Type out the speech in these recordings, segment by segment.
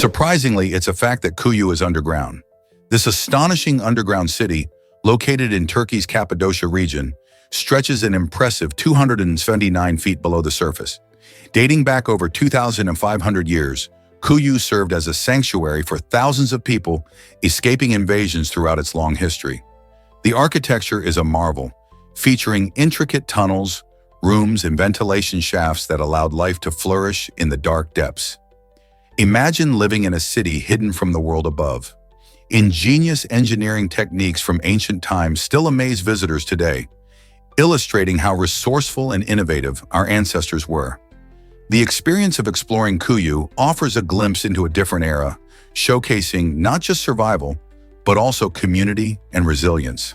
Surprisingly, it's a fact that Kuyu is underground. This astonishing underground city, located in Turkey's Cappadocia region, stretches an impressive 279 feet below the surface. Dating back over 2,500 years, Kuyu served as a sanctuary for thousands of people escaping invasions throughout its long history. The architecture is a marvel, featuring intricate tunnels, rooms, and ventilation shafts that allowed life to flourish in the dark depths. Imagine living in a city hidden from the world above. Ingenious engineering techniques from ancient times still amaze visitors today, illustrating how resourceful and innovative our ancestors were. The experience of exploring Kuyu offers a glimpse into a different era, showcasing not just survival, but also community and resilience.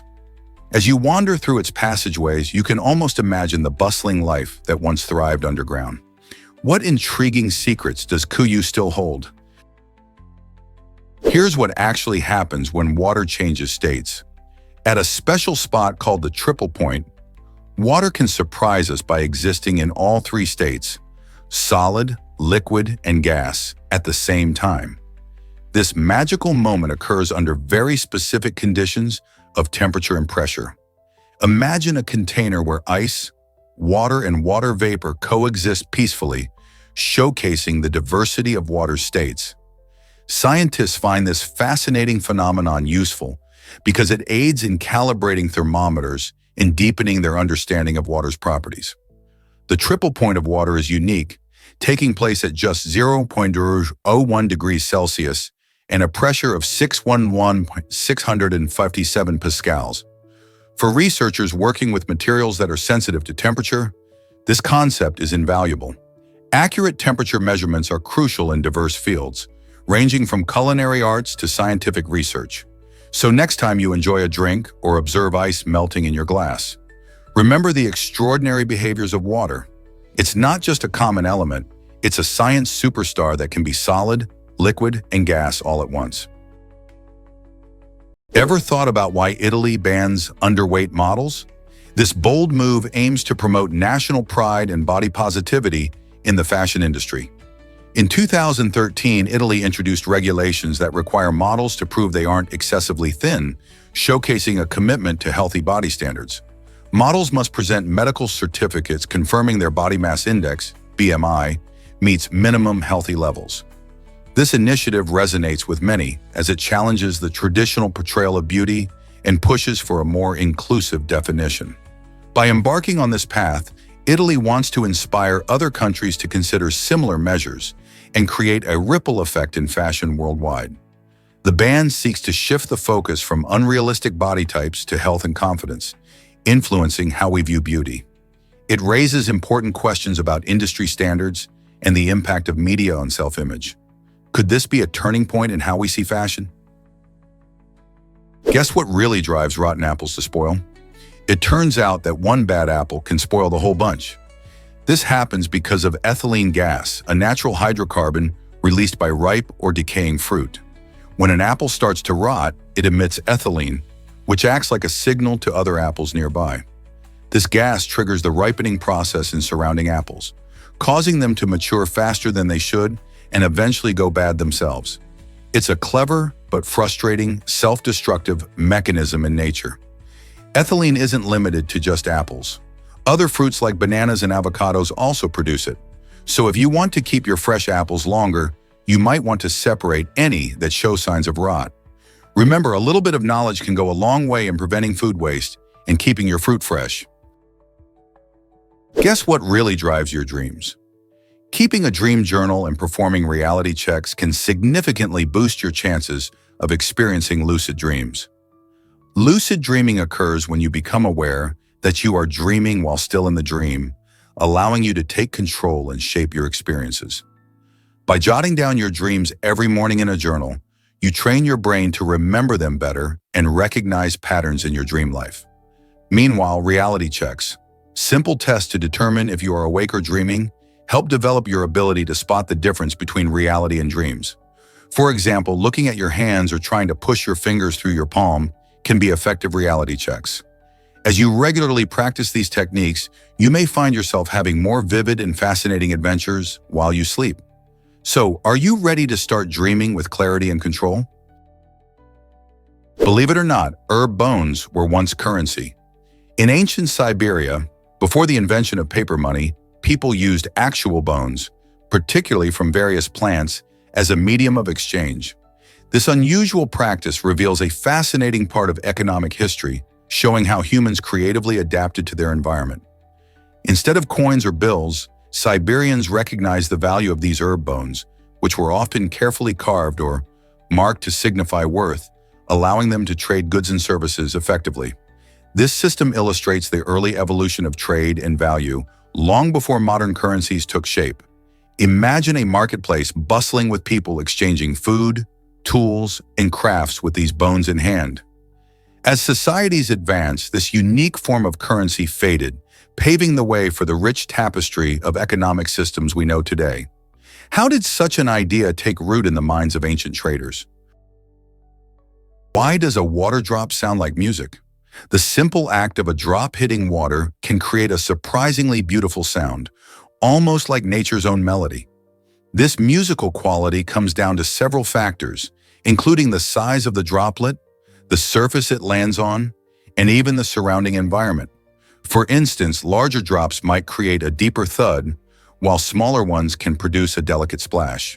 As you wander through its passageways, you can almost imagine the bustling life that once thrived underground. What intriguing secrets does Kuyu still hold? Here's what actually happens when water changes states. At a special spot called the Triple Point, water can surprise us by existing in all three states, solid, liquid, and gas, at the same time. This magical moment occurs under very specific conditions of temperature and pressure. Imagine a container where ice, water, and water vapor coexist peacefully, showcasing the diversity of water states. Scientists find this fascinating phenomenon useful because it aids in calibrating thermometers and deepening their understanding of water's properties. The triple point of water is unique, taking place at just 0.01 degrees Celsius and a pressure of 657 pascals. For researchers working with materials that are sensitive to temperature, this concept is invaluable. Accurate temperature measurements are crucial in diverse fields, ranging from culinary arts to scientific research. So next time you enjoy a drink or observe ice melting in your glass, remember the extraordinary behaviors of water. It's not just a common element, it's a science superstar that can be solid, liquid, and gas all at once. Ever thought about why Italy bans underweight models? This bold move aims to promote national pride and body positivity in the fashion industry. In 2013, Italy introduced regulations that require models to prove they aren't excessively thin, showcasing a commitment to healthy body standards. Models must present medical certificates confirming their body mass index, BMI, meets minimum healthy levels. This initiative resonates with many as it challenges the traditional portrayal of beauty and pushes for a more inclusive definition. By embarking on this path, Italy wants to inspire other countries to consider similar measures and create a ripple effect in fashion worldwide. The ban seeks to shift the focus from unrealistic body types to health and confidence, influencing how we view beauty. It raises important questions about industry standards and the impact of media on self-image. Could this be a turning point in how we see fashion? Guess what really drives rotten apples to spoil? It turns out that one bad apple can spoil the whole bunch. This happens because of ethylene gas, a natural hydrocarbon released by ripe or decaying fruit. When an apple starts to rot, it emits ethylene, which acts like a signal to other apples nearby. This gas triggers the ripening process in surrounding apples, causing them to mature faster than they should and eventually go bad themselves. It's a clever but frustrating, self-destructive mechanism in nature. Ethylene isn't limited to just apples. Other fruits like bananas and avocados also produce it. So if you want to keep your fresh apples longer, you might want to separate any that show signs of rot. Remember, a little bit of knowledge can go a long way in preventing food waste and keeping your fruit fresh. Guess what really drives your dreams? Keeping a dream journal and performing reality checks can significantly boost your chances of experiencing lucid dreams. Lucid dreaming occurs when you become aware that you are dreaming while still in the dream, allowing you to take control and shape your experiences. By jotting down your dreams every morning in a journal, you train your brain to remember them better and recognize patterns in your dream life. Meanwhile, reality checks, simple tests to determine if you are awake or dreaming, help develop your ability to spot the difference between reality and dreams. For example, looking at your hands or trying to push your fingers through your palm can be effective reality checks. As you regularly practice these techniques, you may find yourself having more vivid and fascinating adventures while you sleep. So, are you ready to start dreaming with clarity and control? Believe it or not, herb bones were once currency. In ancient Siberia, before the invention of paper money, people used actual bones, particularly from various plants, as a medium of exchange. This unusual practice reveals a fascinating part of economic history, showing how humans creatively adapted to their environment. Instead of coins or bills, Siberians recognized the value of these herb bones, which were often carefully carved or marked to signify worth, allowing them to trade goods and services effectively. This system illustrates the early evolution of trade and value long before modern currencies took shape. Imagine a marketplace bustling with people exchanging food, tools, and crafts with these bones in hand. As societies advanced, this unique form of currency faded, paving the way for the rich tapestry of economic systems we know today. How did such an idea take root in the minds of ancient traders? Why does a water drop sound like music? The simple act of a drop hitting water can create a surprisingly beautiful sound, almost like nature's own melody. This musical quality comes down to several factors, including the size of the droplet, the surface it lands on, and even the surrounding environment. For instance, larger drops might create a deeper thud, while smaller ones can produce a delicate splash.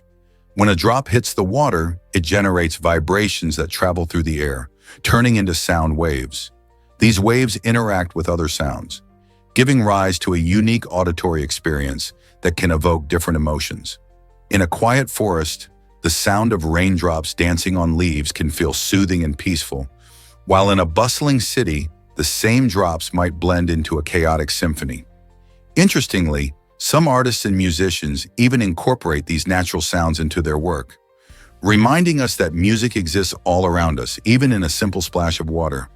When a drop hits the water, it generates vibrations that travel through the air, turning into sound waves. These waves interact with other sounds, giving rise to a unique auditory experience that can evoke different emotions. In a quiet forest, the sound of raindrops dancing on leaves can feel soothing and peaceful, while in a bustling city, the same drops might blend into a chaotic symphony. Interestingly, some artists and musicians even incorporate these natural sounds into their work, reminding us that music exists all around us, even in a simple splash of water.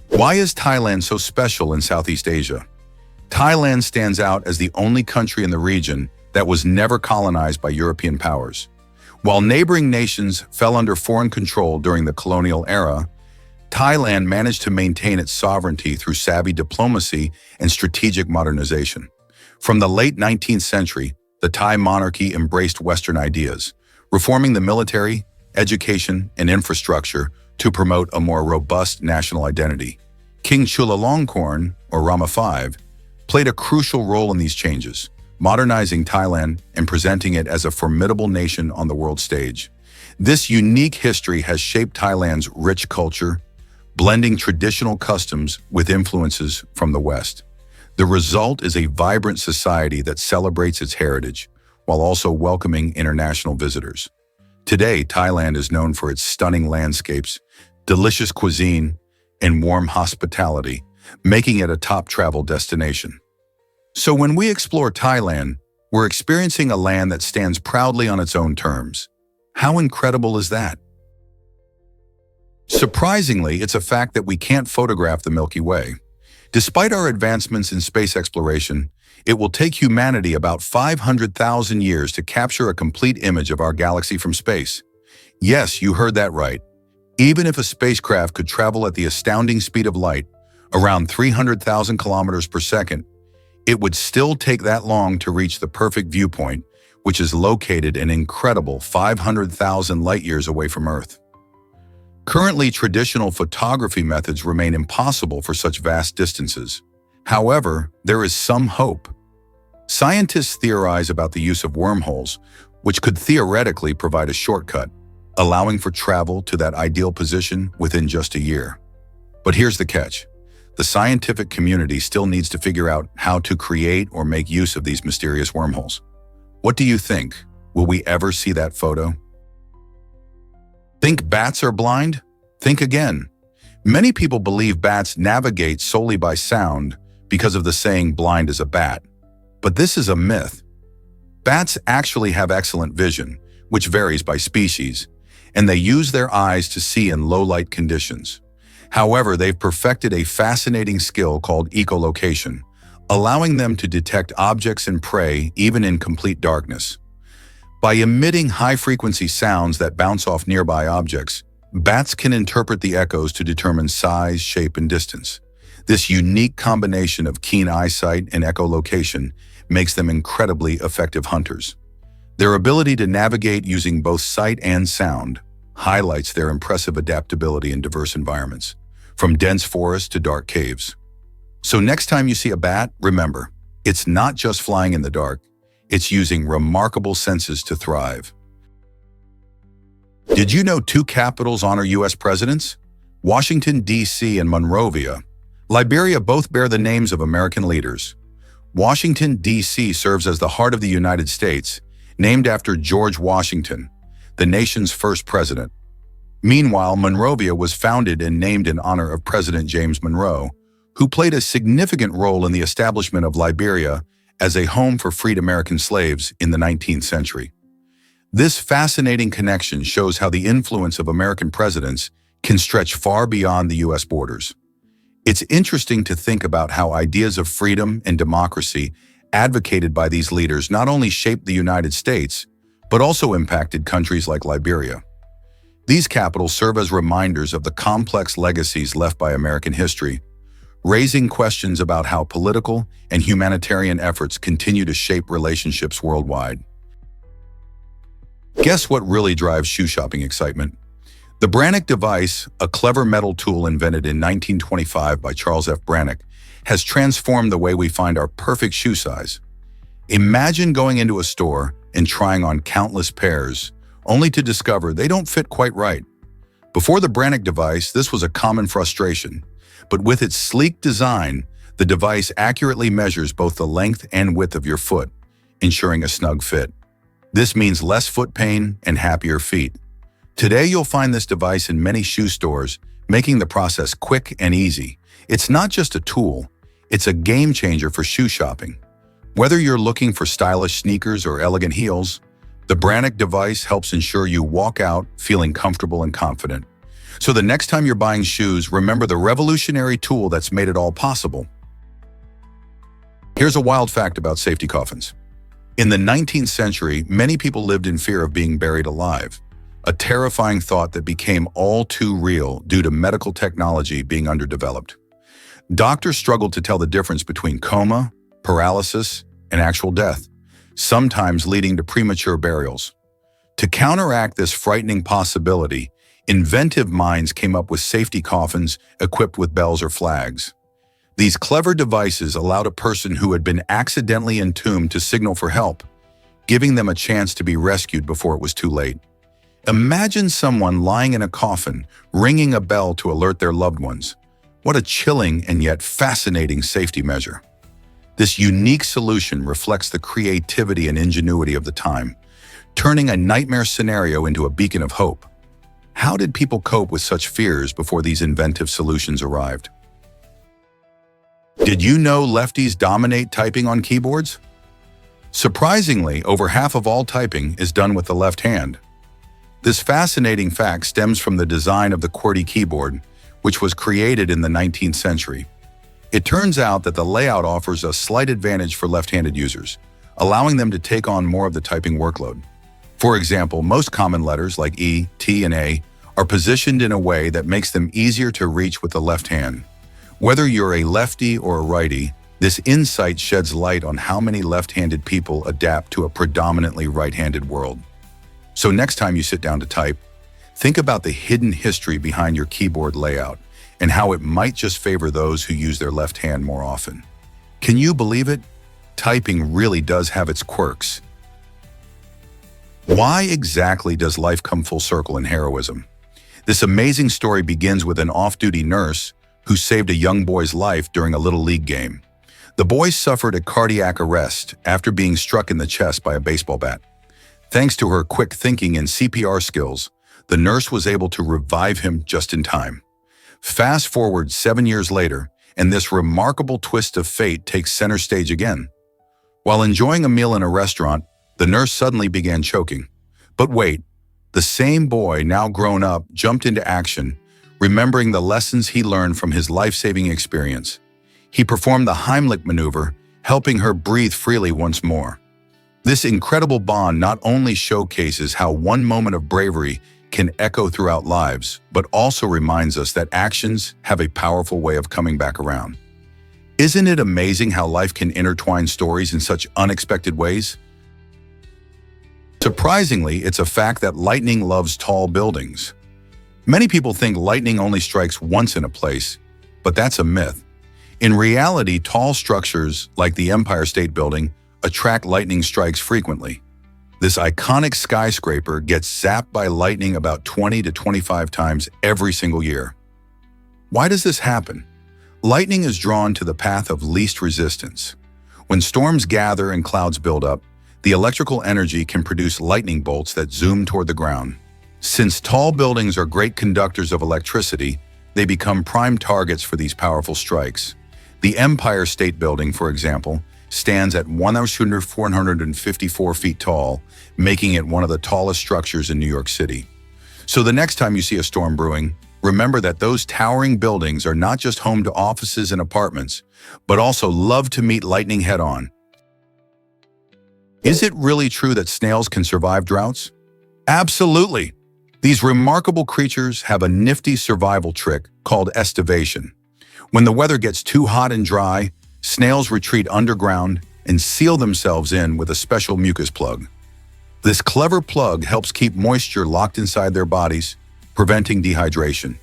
Why is Thailand so special in Southeast Asia? Thailand stands out as the only country in the region that was never colonized by European powers. While neighboring nations fell under foreign control during the colonial era, Thailand managed to maintain its sovereignty through savvy diplomacy and strategic modernization. From the late 19th century, the Thai monarchy embraced Western ideas, reforming the military, education, and infrastructure to promote a more robust national identity. King Chulalongkorn, or Rama V, played a crucial role in these changes, modernizing Thailand and presenting it as a formidable nation on the world stage. This unique history has shaped Thailand's rich culture, blending traditional customs with influences from the West. The result is a vibrant society that celebrates its heritage, while also welcoming international visitors. Today, Thailand is known for its stunning landscapes, delicious cuisine, and warm hospitality, making it a top travel destination. So when we explore Thailand, we're experiencing a land that stands proudly on its own terms. How incredible is that? Surprisingly, it's a fact that we can't photograph the Milky Way. Despite our advancements in space exploration, it will take humanity about 500,000 years to capture a complete image of our galaxy from space. Yes, you heard that right. Even if a spacecraft could travel at the astounding speed of light, around 300,000 kilometers per second, it would still take that long to reach the perfect viewpoint, which is located an incredible 500,000 light-years away from Earth. Currently, traditional photography methods remain impossible for such vast distances. However, there is some hope. Scientists theorize about the use of wormholes, which could theoretically provide a shortcut, allowing for travel to that ideal position within just a year. But here's the catch. The scientific community still needs to figure out how to create or make use of these mysterious wormholes. What do you think? Will we ever see that photo? Think bats are blind? Think again. Many people believe bats navigate solely by sound because of the saying blind as a bat. But this is a myth. Bats actually have excellent vision, which varies by species, and they use their eyes to see in low-light conditions. However, they've perfected a fascinating skill called echolocation, allowing them to detect objects and prey even in complete darkness. By emitting high-frequency sounds that bounce off nearby objects, bats can interpret the echoes to determine size, shape, and distance. This unique combination of keen eyesight and echolocation makes them incredibly effective hunters. Their ability to navigate using both sight and sound highlights their impressive adaptability in diverse environments, from dense forests to dark caves. So next time you see a bat, remember, it's not just flying in the dark, it's using remarkable senses to thrive. Did you know two capitals honor U.S. presidents? Washington, D.C. and Monrovia, Liberia both bear the names of American leaders. Washington, D.C. serves as the heart of the United States, named after George Washington, the nation's first president. Meanwhile, Monrovia was founded and named in honor of President James Monroe, who played a significant role in the establishment of Liberia as a home for freed American slaves in the 19th century. This fascinating connection shows how the influence of American presidents can stretch far beyond the U.S. borders. It's interesting to think about how ideas of freedom and democracy advocated by these leaders not only shaped the United States, but also impacted countries like Liberia. These capitals serve as reminders of the complex legacies left by American history, raising questions about how political and humanitarian efforts continue to shape relationships worldwide. Guess what really drives shoe shopping excitement? The Brannock device, a clever metal tool invented in 1925 by Charles F. Brannock, has transformed the way we find our perfect shoe size. Imagine going into a store and trying on countless pairs, only to discover they don't fit quite right. Before the Brannock device, this was a common frustration, but with its sleek design, the device accurately measures both the length and width of your foot, ensuring a snug fit. This means less foot pain and happier feet. Today, you'll find this device in many shoe stores, making the process quick and easy. It's not just a tool, it's a game changer for shoe shopping. Whether you're looking for stylish sneakers or elegant heels, the Brannock device helps ensure you walk out feeling comfortable and confident. So the next time you're buying shoes, remember the revolutionary tool that's made it all possible. Here's a wild fact about safety coffins. In the 19th century, many people lived in fear of being buried alive, a terrifying thought that became all too real due to medical technology being underdeveloped. Doctors struggled to tell the difference between coma, paralysis, and actual death, sometimes leading to premature burials. To counteract this frightening possibility, inventive minds came up with safety coffins equipped with bells or flags. These clever devices allowed a person who had been accidentally entombed to signal for help, giving them a chance to be rescued before it was too late. Imagine someone lying in a coffin, ringing a bell to alert their loved ones. What a chilling and yet fascinating safety measure. This unique solution reflects the creativity and ingenuity of the time, turning a nightmare scenario into a beacon of hope. How did people cope with such fears before these inventive solutions arrived? Did you know lefties dominate typing on keyboards? Surprisingly, over half of all typing is done with the left hand. This fascinating fact stems from the design of the QWERTY keyboard, which was created in the 19th century. It turns out that the layout offers a slight advantage for left-handed users, allowing them to take on more of the typing workload. For example, most common letters like E, T, and A are positioned in a way that makes them easier to reach with the left hand. Whether you're a lefty or a righty, this insight sheds light on how many left-handed people adapt to a predominantly right-handed world. So next time you sit down to type, think about the hidden history behind your keyboard layout and how it might just favor those who use their left hand more often. Can you believe it? Typing really does have its quirks. Why exactly does life come full circle in heroism? This amazing story begins with an off-duty nurse who saved a young boy's life during a Little League game. The boy suffered a cardiac arrest after being struck in the chest by a baseball bat. Thanks to her quick thinking and CPR skills, the nurse was able to revive him just in time. Fast forward 7 years later, and this remarkable twist of fate takes center stage again. While enjoying a meal in a restaurant, the nurse suddenly began choking. But wait, the same boy, now grown up, jumped into action, remembering the lessons he learned from his life-saving experience. He performed the Heimlich maneuver, helping her breathe freely once more. This incredible bond not only showcases how one moment of bravery can echo throughout lives, but also reminds us that actions have a powerful way of coming back around. Isn't it amazing how life can intertwine stories in such unexpected ways? Surprisingly, it's a fact that lightning loves tall buildings. Many people think lightning only strikes once in a place, but that's a myth. In reality, tall structures like the Empire State Building attract lightning strikes frequently. This iconic skyscraper gets zapped by lightning about 20 to 25 times every single year. Why does this happen? Lightning is drawn to the path of least resistance. When storms gather and clouds build up, the electrical energy can produce lightning bolts that zoom toward the ground. Since tall buildings are great conductors of electricity, they become prime targets for these powerful strikes. The Empire State Building, for example, stands at 1,454 feet tall, making it one of the tallest structures in New York City. So the next time you see a storm brewing, remember that those towering buildings are not just home to offices and apartments, but also love to meet lightning head-on. Is it really true that snails can survive droughts? Absolutely! These remarkable creatures have a nifty survival trick called estivation. When the weather gets too hot and dry, snails retreat underground and seal themselves in with a special mucus plug. This clever plug helps keep moisture locked inside their bodies, preventing dehydration.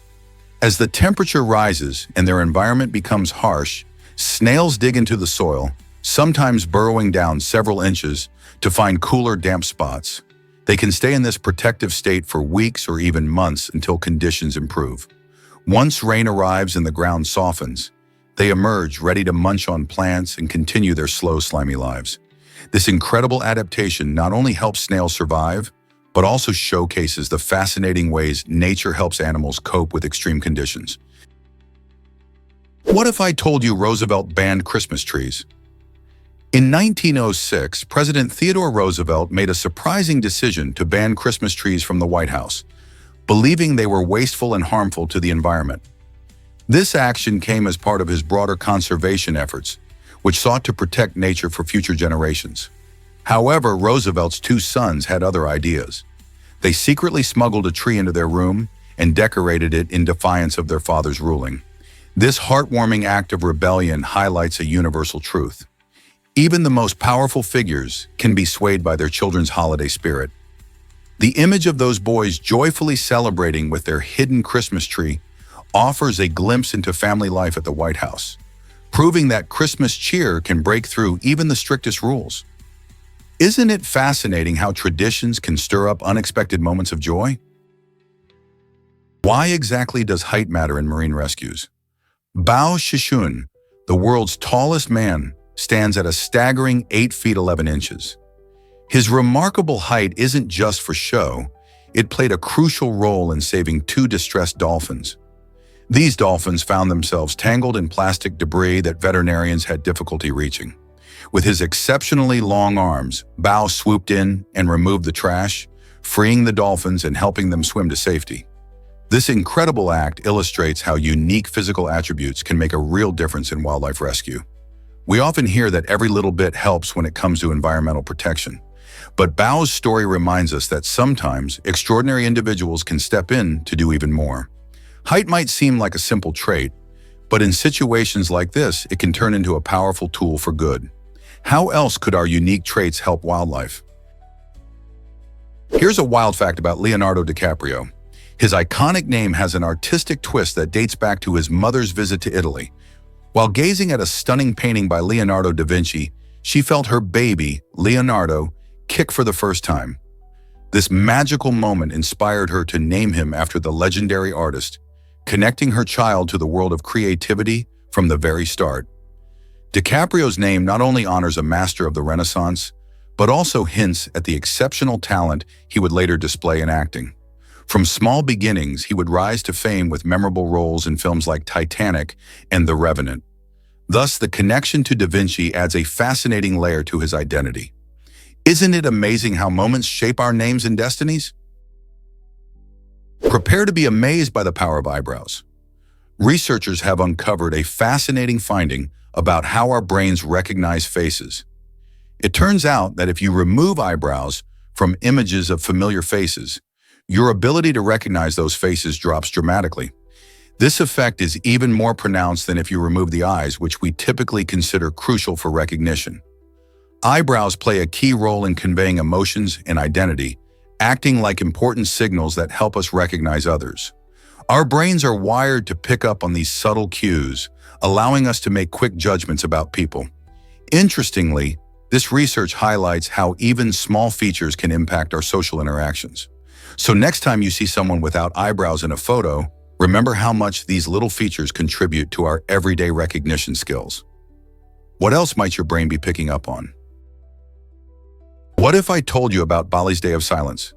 As the temperature rises and their environment becomes harsh, snails dig into the soil, sometimes burrowing down several inches to find cooler, damp spots. They can stay in this protective state for weeks or even months until conditions improve. Once rain arrives and the ground softens, they emerge ready to munch on plants and continue their slow, slimy lives. This incredible adaptation not only helps snails survive, but also showcases the fascinating ways nature helps animals cope with extreme conditions. What if I told you Roosevelt banned Christmas trees? In 1906, President Theodore Roosevelt made a surprising decision to ban Christmas trees from the White House, believing they were wasteful and harmful to the environment. This action came as part of his broader conservation efforts, which sought to protect nature for future generations. However, Roosevelt's two sons had other ideas. They secretly smuggled a tree into their room and decorated it in defiance of their father's ruling. This heartwarming act of rebellion highlights a universal truth. Even the most powerful figures can be swayed by their children's holiday spirit. The image of those boys joyfully celebrating with their hidden Christmas tree offers a glimpse into family life at the White House, proving that Christmas cheer can break through even the strictest rules. Isn't it fascinating how traditions can stir up unexpected moments of joy? Why exactly does height matter in marine rescues? Bao Shishun, the world's tallest man, stands at a staggering 8 feet 11 inches. His remarkable height isn't just for show, it played a crucial role in saving 2 distressed dolphins. These dolphins found themselves tangled in plastic debris that veterinarians had difficulty reaching. With his exceptionally long arms, Bao swooped in and removed the trash, freeing the dolphins and helping them swim to safety. This incredible act illustrates how unique physical attributes can make a real difference in wildlife rescue. We often hear that every little bit helps when it comes to environmental protection. But Bao's story reminds us that sometimes extraordinary individuals can step in to do even more. Height might seem like a simple trait, but in situations like this, it can turn into a powerful tool for good. How else could our unique traits help wildlife? Here's a wild fact about Leonardo DiCaprio. His iconic name has an artistic twist that dates back to his mother's visit to Italy. While gazing at a stunning painting by Leonardo da Vinci, she felt her baby, Leonardo, kick for the first time. This magical moment inspired her to name him after the legendary artist, connecting her child to the world of creativity from the very start. DiCaprio's name not only honors a master of the Renaissance, but also hints at the exceptional talent he would later display in acting. From small beginnings, he would rise to fame with memorable roles in films like Titanic and The Revenant. Thus, the connection to Da Vinci adds a fascinating layer to his identity. Isn't it amazing how moments shape our names and destinies? Prepare to be amazed by the power of eyebrows. Researchers have uncovered a fascinating finding about how our brains recognize faces. It turns out that if you remove eyebrows from images of familiar faces, your ability to recognize those faces drops dramatically. This effect is even more pronounced than if you remove the eyes, which we typically consider crucial for recognition. Eyebrows play a key role in conveying emotions and identity, acting like important signals that help us recognize others. Our brains are wired to pick up on these subtle cues, allowing us to make quick judgments about people. Interestingly, this research highlights how even small features can impact our social interactions. So next time you see someone without eyebrows in a photo, remember how much these little features contribute to our everyday recognition skills. What else might your brain be picking up on? What if I told you about Bali's Day of Silence?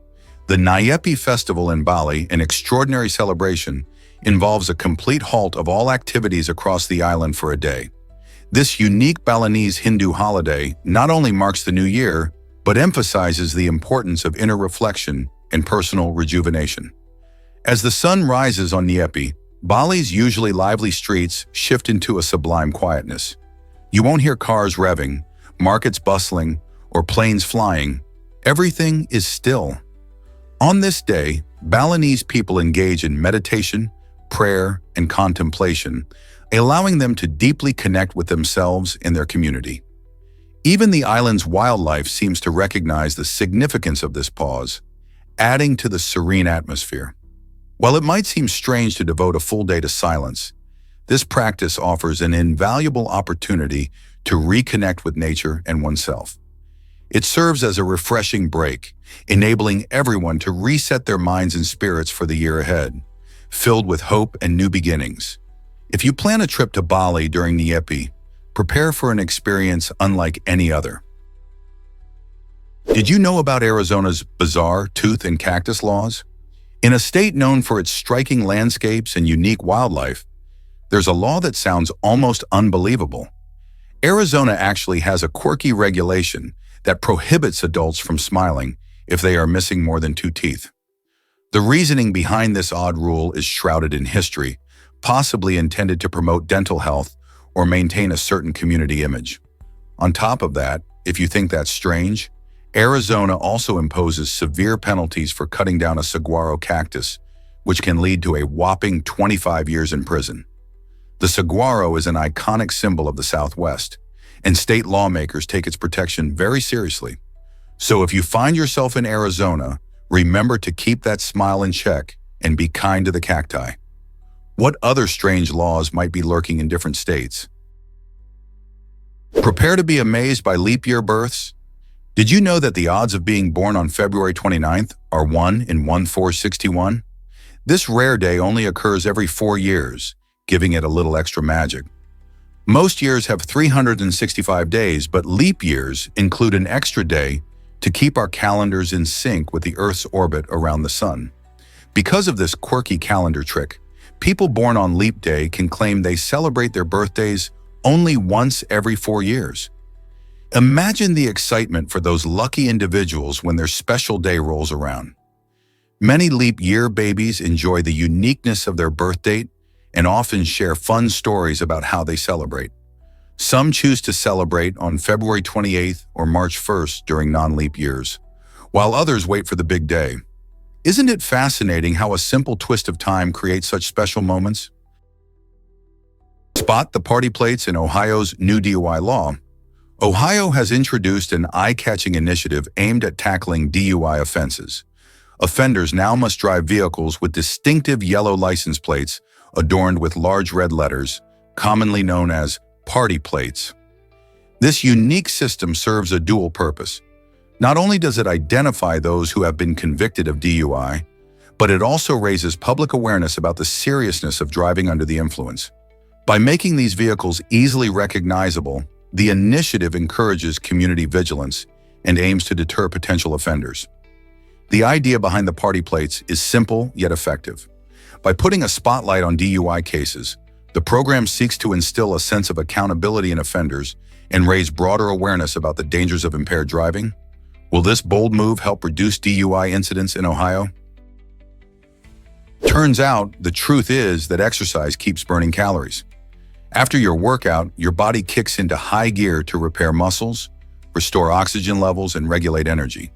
The Nyepi Festival in Bali, an extraordinary celebration, involves a complete halt of all activities across the island for a day. This unique Balinese Hindu holiday not only marks the new year, but emphasizes the importance of inner reflection and personal rejuvenation. As the sun rises on Nyepi, Bali's usually lively streets shift into a sublime quietness. You won't hear cars revving, markets bustling, or planes flying. Everything is still. On this day, Balinese people engage in meditation, prayer, and contemplation, allowing them to deeply connect with themselves and their community. Even the island's wildlife seems to recognize the significance of this pause, adding to the serene atmosphere. While it might seem strange to devote a full day to silence, this practice offers an invaluable opportunity to reconnect with nature and oneself. It serves as a refreshing break, enabling everyone to reset their minds and spirits for the year ahead, filled with hope and new beginnings. If you plan a trip to Bali during Nyepi, prepare for an experience unlike any other. Did you know about Arizona's bizarre tooth and cactus laws? In a state known for its striking landscapes and unique wildlife, there's a law that sounds almost unbelievable. Arizona actually has a quirky regulation that prohibits adults from smiling if they are missing more than 2 teeth. The reasoning behind this odd rule is shrouded in history, possibly intended to promote dental health or maintain a certain community image. On top of that, if you think that's strange, Arizona also imposes severe penalties for cutting down a saguaro cactus, which can lead to a whopping 25 years in prison. The saguaro is an iconic symbol of the Southwest, and state lawmakers take its protection very seriously. So if you find yourself in Arizona, remember to keep that smile in check and be kind to the cacti. What other strange laws might be lurking in different states? Prepare to be amazed by leap year births. Did you know that the odds of being born on February 29th are 1 in 1461? This rare day only occurs every 4 years, giving it a little extra magic. Most years have 365 days, but leap years include an extra day to keep our calendars in sync with the Earth's orbit around the Sun. Because of this quirky calendar trick, people born on leap day can claim they celebrate their birthdays only once every 4 years. Imagine the excitement for those lucky individuals when their special day rolls around. Many leap year babies enjoy the uniqueness of their birth date and often share fun stories about how they celebrate. Some choose to celebrate on February 28th or March 1st during non-leap years, while others wait for the big day. Isn't it fascinating how a simple twist of time creates such special moments? Spot the party plates in Ohio's new DUI law. Ohio has introduced an eye-catching initiative aimed at tackling DUI offenses. Offenders now must drive vehicles with distinctive yellow license plates adorned with large red letters, commonly known as party plates. This unique system serves a dual purpose. Not only does it identify those who have been convicted of DUI, but it also raises public awareness about the seriousness of driving under the influence. By making these vehicles easily recognizable, the initiative encourages community vigilance and aims to deter potential offenders. The idea behind the party plates is simple yet effective. By putting a spotlight on DUI cases, the program seeks to instill a sense of accountability in offenders and raise broader awareness about the dangers of impaired driving. Will this bold move help reduce DUI incidents in Ohio? Turns out, the truth is that exercise keeps burning calories. After your workout, your body kicks into high gear to repair muscles, restore oxygen levels, and regulate energy.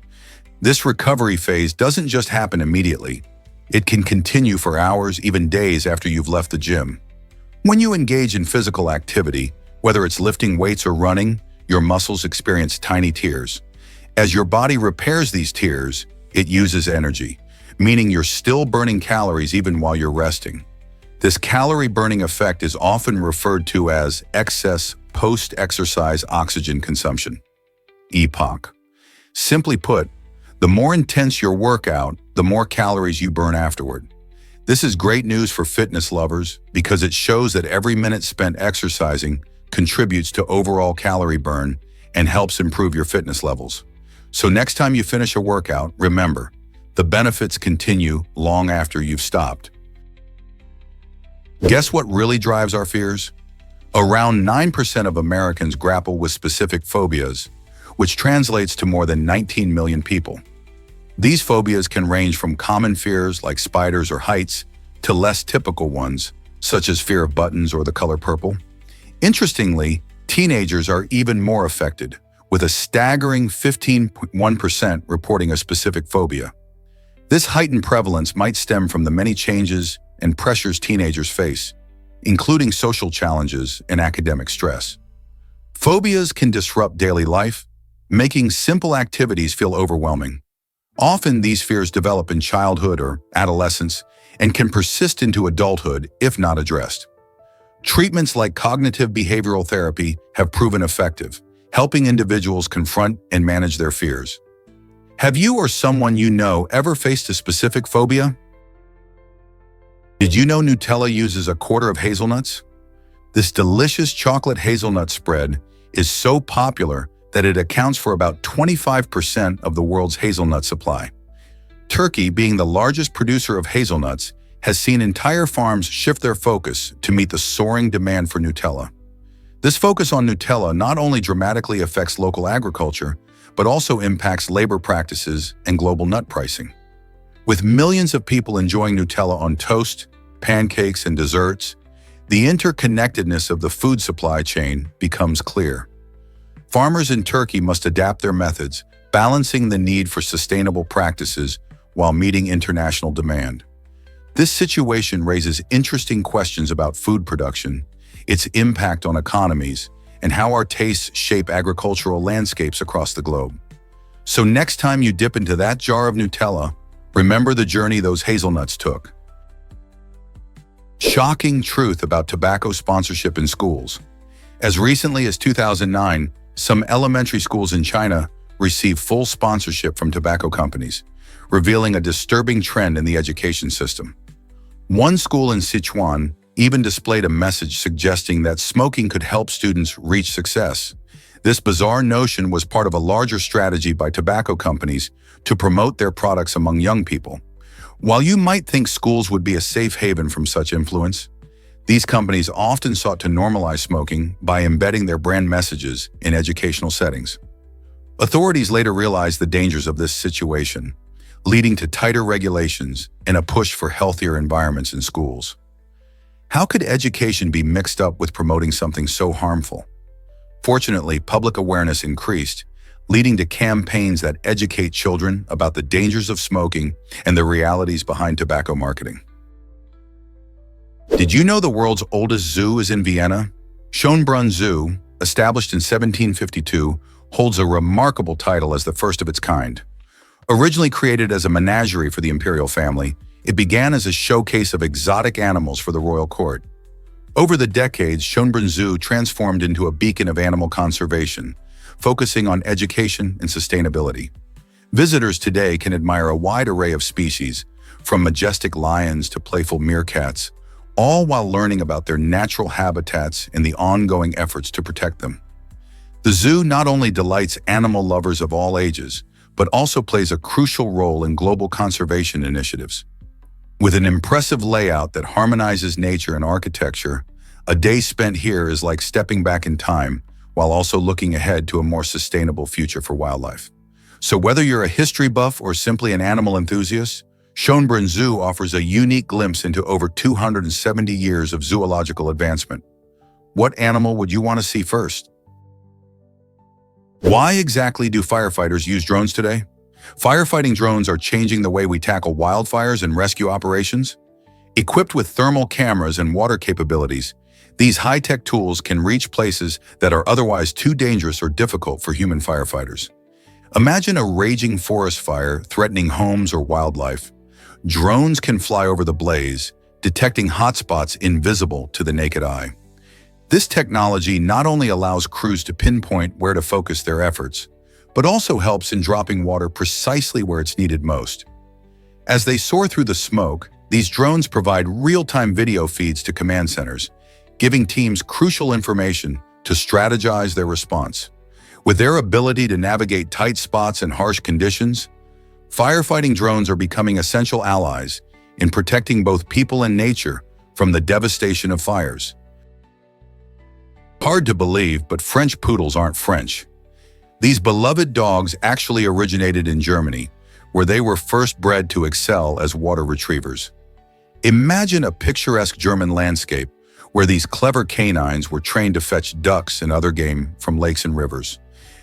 This recovery phase doesn't just happen immediately. It can continue for hours, even days after you've left the gym. When you engage in physical activity, whether it's lifting weights or running, your muscles experience tiny tears. As your body repairs these tears, it uses energy, meaning you're still burning calories even while you're resting. This calorie-burning effect is often referred to as excess post-exercise oxygen consumption, EPOC. Simply put, the more intense your workout, the more calories you burn afterward. This is great news for fitness lovers because it shows that every minute spent exercising contributes to overall calorie burn and helps improve your fitness levels. So next time you finish a workout, remember, the benefits continue long after you've stopped. Guess what really drives our fears? Around 9% of Americans grapple with specific phobias, which translates to more than 19 million people. These phobias can range from common fears like spiders or heights to less typical ones, such as fear of buttons or the color purple. Interestingly, teenagers are even more affected, with a staggering 15.1% reporting a specific phobia. This heightened prevalence might stem from the many changes and pressures teenagers face, including social challenges and academic stress. Phobias can disrupt daily life, making simple activities feel overwhelming. Often these fears develop in childhood or adolescence and can persist into adulthood if not addressed. Treatments like cognitive behavioral therapy have proven effective, helping individuals confront and manage their fears. Have you or someone you know ever faced a specific phobia? Did you know Nutella uses a quarter of hazelnuts? This delicious chocolate hazelnut spread is so popular that it accounts for about 25% of the world's hazelnut supply. Turkey, being the largest producer of hazelnuts, has seen entire farms shift their focus to meet the soaring demand for Nutella. This focus on Nutella not only dramatically affects local agriculture, but also impacts labor practices and global nut pricing. With millions of people enjoying Nutella on toast, pancakes, and desserts, the interconnectedness of the food supply chain becomes clear. Farmers in Turkey must adapt their methods, balancing the need for sustainable practices while meeting international demand. This situation raises interesting questions about food production, its impact on economies, and how our tastes shape agricultural landscapes across the globe. So next time you dip into that jar of Nutella, remember the journey those hazelnuts took. Shocking truth about tobacco sponsorship in schools. As recently as 2009, some elementary schools in China received full sponsorship from tobacco companies, revealing a disturbing trend in the education system. One school in Sichuan even displayed a message suggesting that smoking could help students reach success. This bizarre notion was part of a larger strategy by tobacco companies to promote their products among young people. While you might think schools would be a safe haven from such influence, these companies often sought to normalize smoking by embedding their brand messages in educational settings. Authorities later realized the dangers of this situation, leading to tighter regulations and a push for healthier environments in schools. How could education be mixed up with promoting something so harmful? Fortunately, public awareness increased, leading to campaigns that educate children about the dangers of smoking and the realities behind tobacco marketing. Did you know the world's oldest zoo is in Vienna? Schönbrunn Zoo, established in 1752, holds a remarkable title as the first of its kind. Originally created as a menagerie for the imperial family, it began as a showcase of exotic animals for the royal court. Over the decades, Schönbrunn Zoo transformed into a beacon of animal conservation, focusing on education and sustainability. Visitors today can admire a wide array of species, from majestic lions to playful meerkats, all while learning about their natural habitats and the ongoing efforts to protect them. The zoo not only delights animal lovers of all ages, but also plays a crucial role in global conservation initiatives. With an impressive layout that harmonizes nature and architecture, a day spent here is like stepping back in time while also looking ahead to a more sustainable future for wildlife. So whether you're a history buff or simply an animal enthusiast, Schönbrunn Zoo offers a unique glimpse into over 270 years of zoological advancement. What animal would you want to see first? Why exactly do firefighters use drones today? Firefighting drones are changing the way we tackle wildfires and rescue operations. Equipped with thermal cameras and water capabilities, These high-tech tools can reach places that are otherwise too dangerous or difficult for human firefighters. Imagine a raging forest fire threatening homes or wildlife. Drones can fly over the blaze, detecting hotspots invisible to the naked eye. This technology not only allows crews to pinpoint where to focus their efforts, but also helps in dropping water precisely where it's needed most. As they soar through the smoke, these drones provide real-time video feeds to command centers, giving teams crucial information to strategize their response. With their ability to navigate tight spots and harsh conditions, firefighting drones are becoming essential allies in protecting both people and nature from the devastation of fires. Hard to believe, but French poodles aren't French. These beloved dogs actually originated in Germany, where they were first bred to excel as water retrievers. Imagine a picturesque German landscape where these clever canines were trained to fetch ducks and other game from lakes and rivers.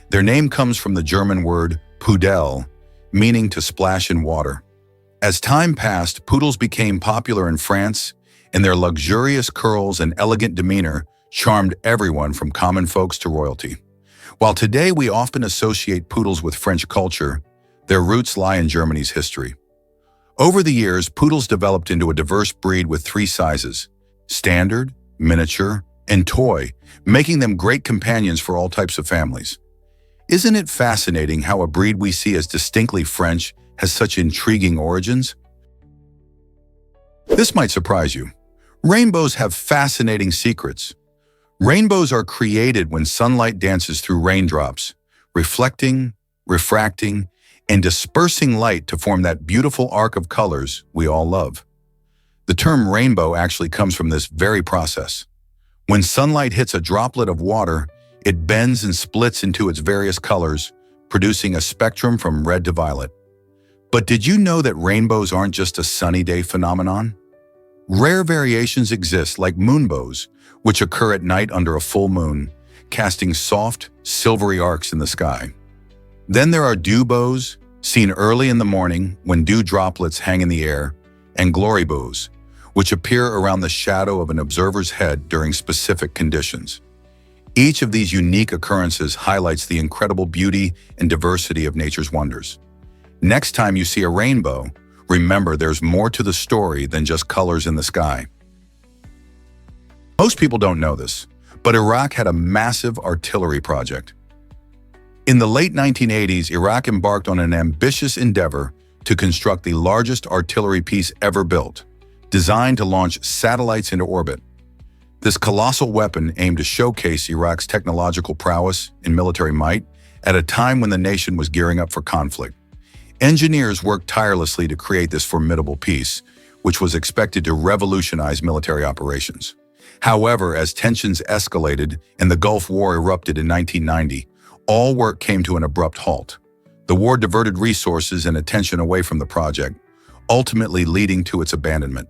Their name comes from the German word Pudel, meaning to splash in water. As time passed, poodles became popular in France, and their luxurious curls and elegant demeanor charmed everyone from common folks to royalty. While today we often associate poodles with French culture, their roots lie in Germany's history. Over the years, poodles developed into a diverse breed with 3 sizes: standard, miniature, and toy, making them great companions for all types of families. Isn't it fascinating how a breed we see as distinctly French has such intriguing origins? This might surprise you. Rainbows have fascinating secrets. Rainbows are created when sunlight dances through raindrops, reflecting, refracting, and dispersing light to form that beautiful arc of colors we all love. The term rainbow actually comes from this very process. When sunlight hits a droplet of water, it bends and splits into its various colors, producing a spectrum from red to violet. But did you know that rainbows aren't just a sunny day phenomenon? Rare variations exist, like moonbows, which occur at night under a full moon, casting soft, silvery arcs in the sky. Then there are dew bows, seen early in the morning when dew droplets hang in the air, and glory bows, which appear around the shadow of an observer's head during specific conditions. Each of these unique occurrences highlights the incredible beauty and diversity of nature's wonders. Next time you see a rainbow, remember there's more to the story than just colors in the sky. Most people don't know this, but Iraq had a massive artillery project. In the late 1980s, Iraq embarked on an ambitious endeavor to construct the largest artillery piece ever built, designed to launch satellites into orbit. This colossal weapon aimed to showcase Iraq's technological prowess and military might at a time when the nation was gearing up for conflict. Engineers worked tirelessly to create this formidable piece, which was expected to revolutionize military operations. However, as tensions escalated and the Gulf War erupted in 1990, all work came to an abrupt halt. The war diverted resources and attention away from the project, ultimately leading to its abandonment.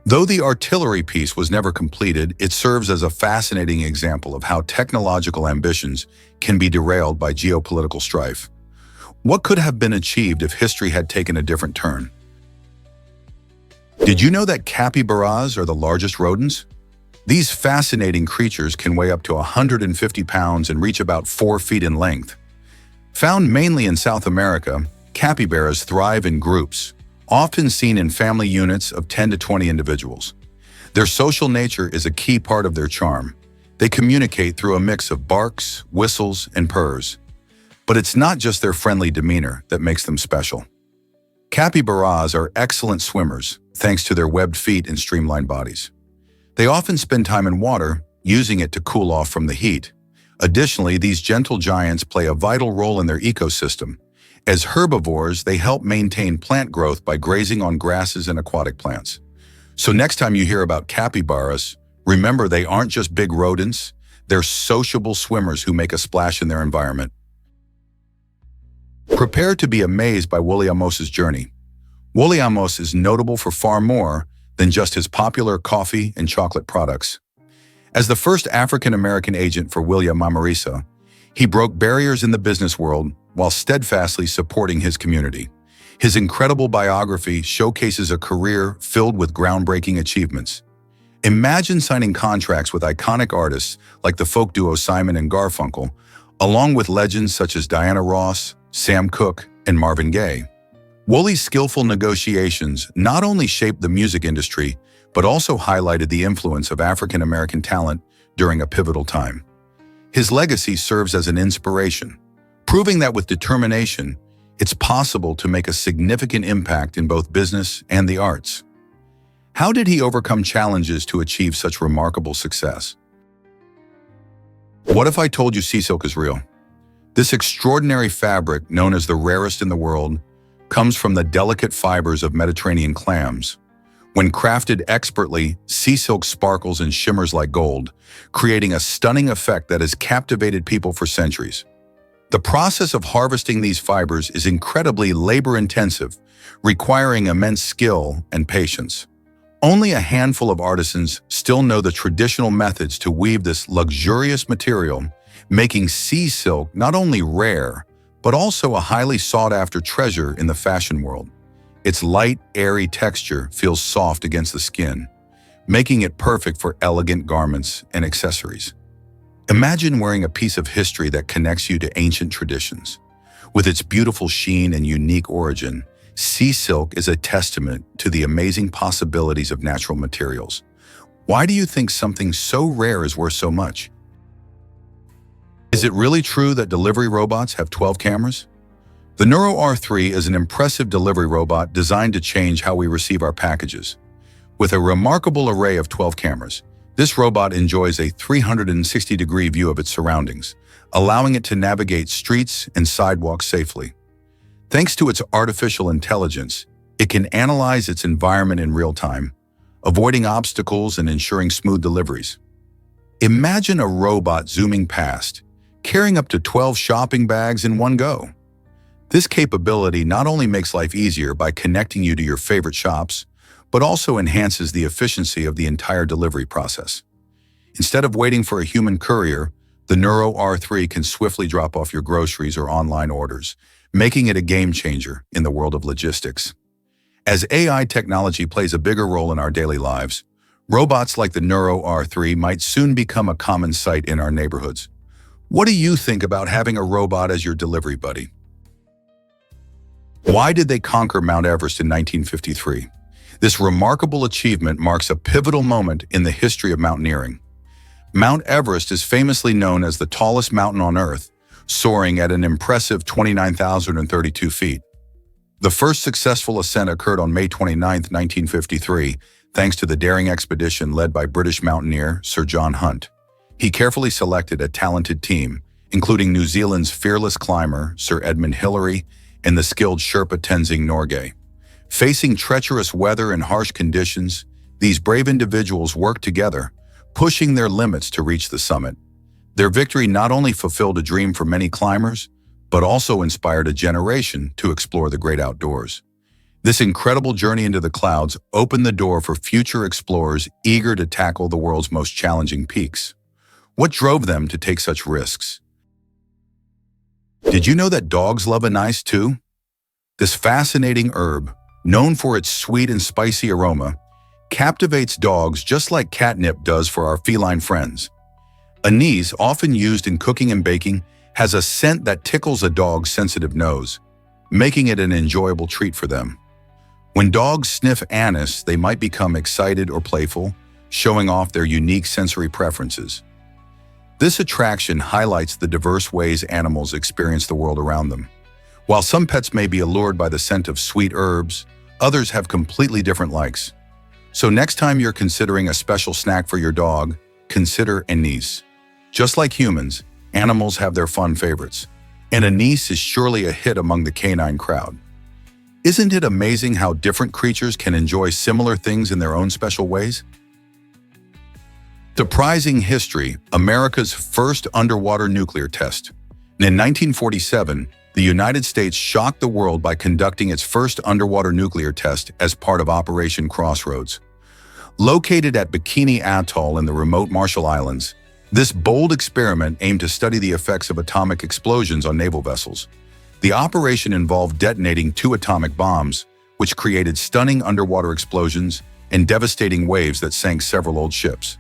Though the artillery piece was never completed, it serves as a fascinating example of how technological ambitions can be derailed by geopolitical strife. What could have been achieved if history had taken a different turn? Did you know that capybaras are the largest rodents? These fascinating creatures can weigh up to 150 pounds and reach about 4 feet in length. Found mainly in South America, capybaras thrive in groups, often seen in family units of 10 to 20 individuals. Their social nature is a key part of their charm. They communicate through a mix of barks, whistles, and purrs. But it's not just their friendly demeanor that makes them special. Capybaras are excellent swimmers, thanks to their webbed feet and streamlined bodies. They often spend time in water, using it to cool off from the heat. Additionally, these gentle giants play a vital role in their ecosystem. As herbivores, they help maintain plant growth by grazing on grasses and aquatic plants. So next time you hear about capybaras, remember they aren't just big rodents, they're sociable swimmers who make a splash in their environment. Prepare to be amazed by Woolly Amos's journey. Woolly Amos is notable for far more than just his popular coffee and chocolate products. As the first African-American agent for William Mamarisa, he broke barriers in the business world while steadfastly supporting his community. His incredible biography showcases a career filled with groundbreaking achievements. Imagine signing contracts with iconic artists like the folk duo Simon and Garfunkel, along with legends such as Diana Ross, Sam Cooke, and Marvin Gaye. Wooley's skillful negotiations not only shaped the music industry, but also highlighted the influence of African-American talent during a pivotal time. His legacy serves as an inspiration, proving that with determination, it's possible to make a significant impact in both business and the arts. How did he overcome challenges to achieve such remarkable success? What if I told you sea silk is real? This extraordinary fabric, known as the rarest in the world, comes from the delicate fibers of Mediterranean clams. When crafted expertly, sea silk sparkles and shimmers like gold, creating a stunning effect that has captivated people for centuries. The process of harvesting these fibers is incredibly labor-intensive, requiring immense skill and patience. Only a handful of artisans still know the traditional methods to weave this luxurious material, making sea silk not only rare, but also a highly sought-after treasure in the fashion world. Its light, airy texture feels soft against the skin, making it perfect for elegant garments and accessories. Imagine wearing a piece of history that connects you to ancient traditions. With its beautiful sheen and unique origin, sea silk is a testament to the amazing possibilities of natural materials. Why do you think something so rare is worth so much? Is it really true that delivery robots have 12 cameras? The Nuro R3 is an impressive delivery robot designed to change how we receive our packages. With a remarkable array of 12 cameras, this robot enjoys a 360-degree view of its surroundings, allowing it to navigate streets and sidewalks safely. Thanks to its artificial intelligence, it can analyze its environment in real time, avoiding obstacles and ensuring smooth deliveries. Imagine a robot zooming past, carrying up to 12 shopping bags in one go. This capability not only makes life easier by connecting you to your favorite shops, but also enhances the efficiency of the entire delivery process. Instead of waiting for a human courier, the Nuro R3 can swiftly drop off your groceries or online orders, making it a game changer in the world of logistics. As AI technology plays a bigger role in our daily lives, robots like the Nuro R3 might soon become a common sight in our neighborhoods. What do you think about having a robot as your delivery buddy? Why did they conquer Mount Everest in 1953? This remarkable achievement marks a pivotal moment in the history of mountaineering. Mount Everest is famously known as the tallest mountain on Earth, soaring at an impressive 29,032 feet. The first successful ascent occurred on May 29, 1953, thanks to the daring expedition led by British mountaineer Sir John Hunt. He carefully selected a talented team, including New Zealand's fearless climber Sir Edmund Hillary and the skilled Sherpa Tenzing Norgay. Facing treacherous weather and harsh conditions, these brave individuals worked together, pushing their limits to reach the summit. Their victory not only fulfilled a dream for many climbers, but also inspired a generation to explore the great outdoors. This incredible journey into the clouds opened the door for future explorers eager to tackle the world's most challenging peaks. What drove them to take such risks? Did you know that dogs love anise too? This fascinating herb, known for its sweet and spicy aroma, captivates dogs just like catnip does for our feline friends. Anise, often used in cooking and baking, has a scent that tickles a dog's sensitive nose, making it an enjoyable treat for them. When dogs sniff anise, they might become excited or playful, showing off their unique sensory preferences. This attraction highlights the diverse ways animals experience the world around them. While some pets may be allured by the scent of sweet herbs, others have completely different likes. So next time you're considering a special snack for your dog, consider anise. Just like humans, animals have their fun favorites, and anise is surely a hit among the canine crowd. Isn't it amazing how different creatures can enjoy similar things in their own special ways? Surprising history, America's first underwater nuclear test. In 1947, the United States shocked the world by conducting its first underwater nuclear test as part of Operation Crossroads. Located at Bikini Atoll in the remote Marshall Islands, this bold experiment aimed to study the effects of atomic explosions on naval vessels. The operation involved detonating 2 atomic bombs, which created stunning underwater explosions and devastating waves that sank several old ships.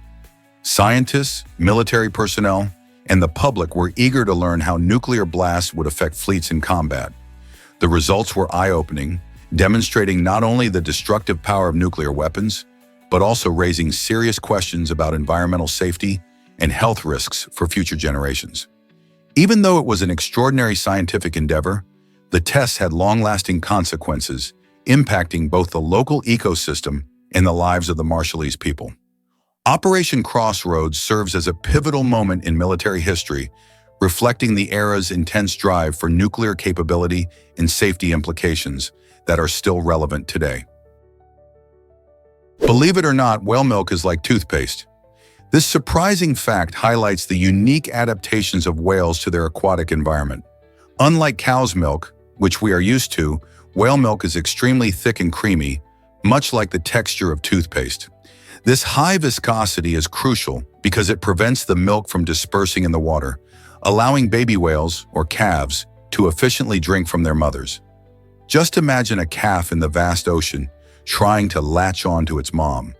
Scientists, military personnel, and the public were eager to learn how nuclear blasts would affect fleets in combat. The results were eye-opening, demonstrating not only the destructive power of nuclear weapons, but also raising serious questions about environmental safety and health risks for future generations. Even though it was an extraordinary scientific endeavor, the tests had long-lasting consequences, impacting both the local ecosystem and the lives of the Marshallese people. Operation Crossroads serves as a pivotal moment in military history, reflecting the era's intense drive for nuclear capability and safety implications that are still relevant today. Believe it or not, whale milk is like toothpaste. This surprising fact highlights the unique adaptations of whales to their aquatic environment. Unlike cow's milk, which we are used to, whale milk is extremely thick and creamy, much like the texture of toothpaste. This high viscosity is crucial because it prevents the milk from dispersing in the water, allowing baby whales, or calves, to efficiently drink from their mothers. Just imagine a calf in the vast ocean trying to latch on to its mom.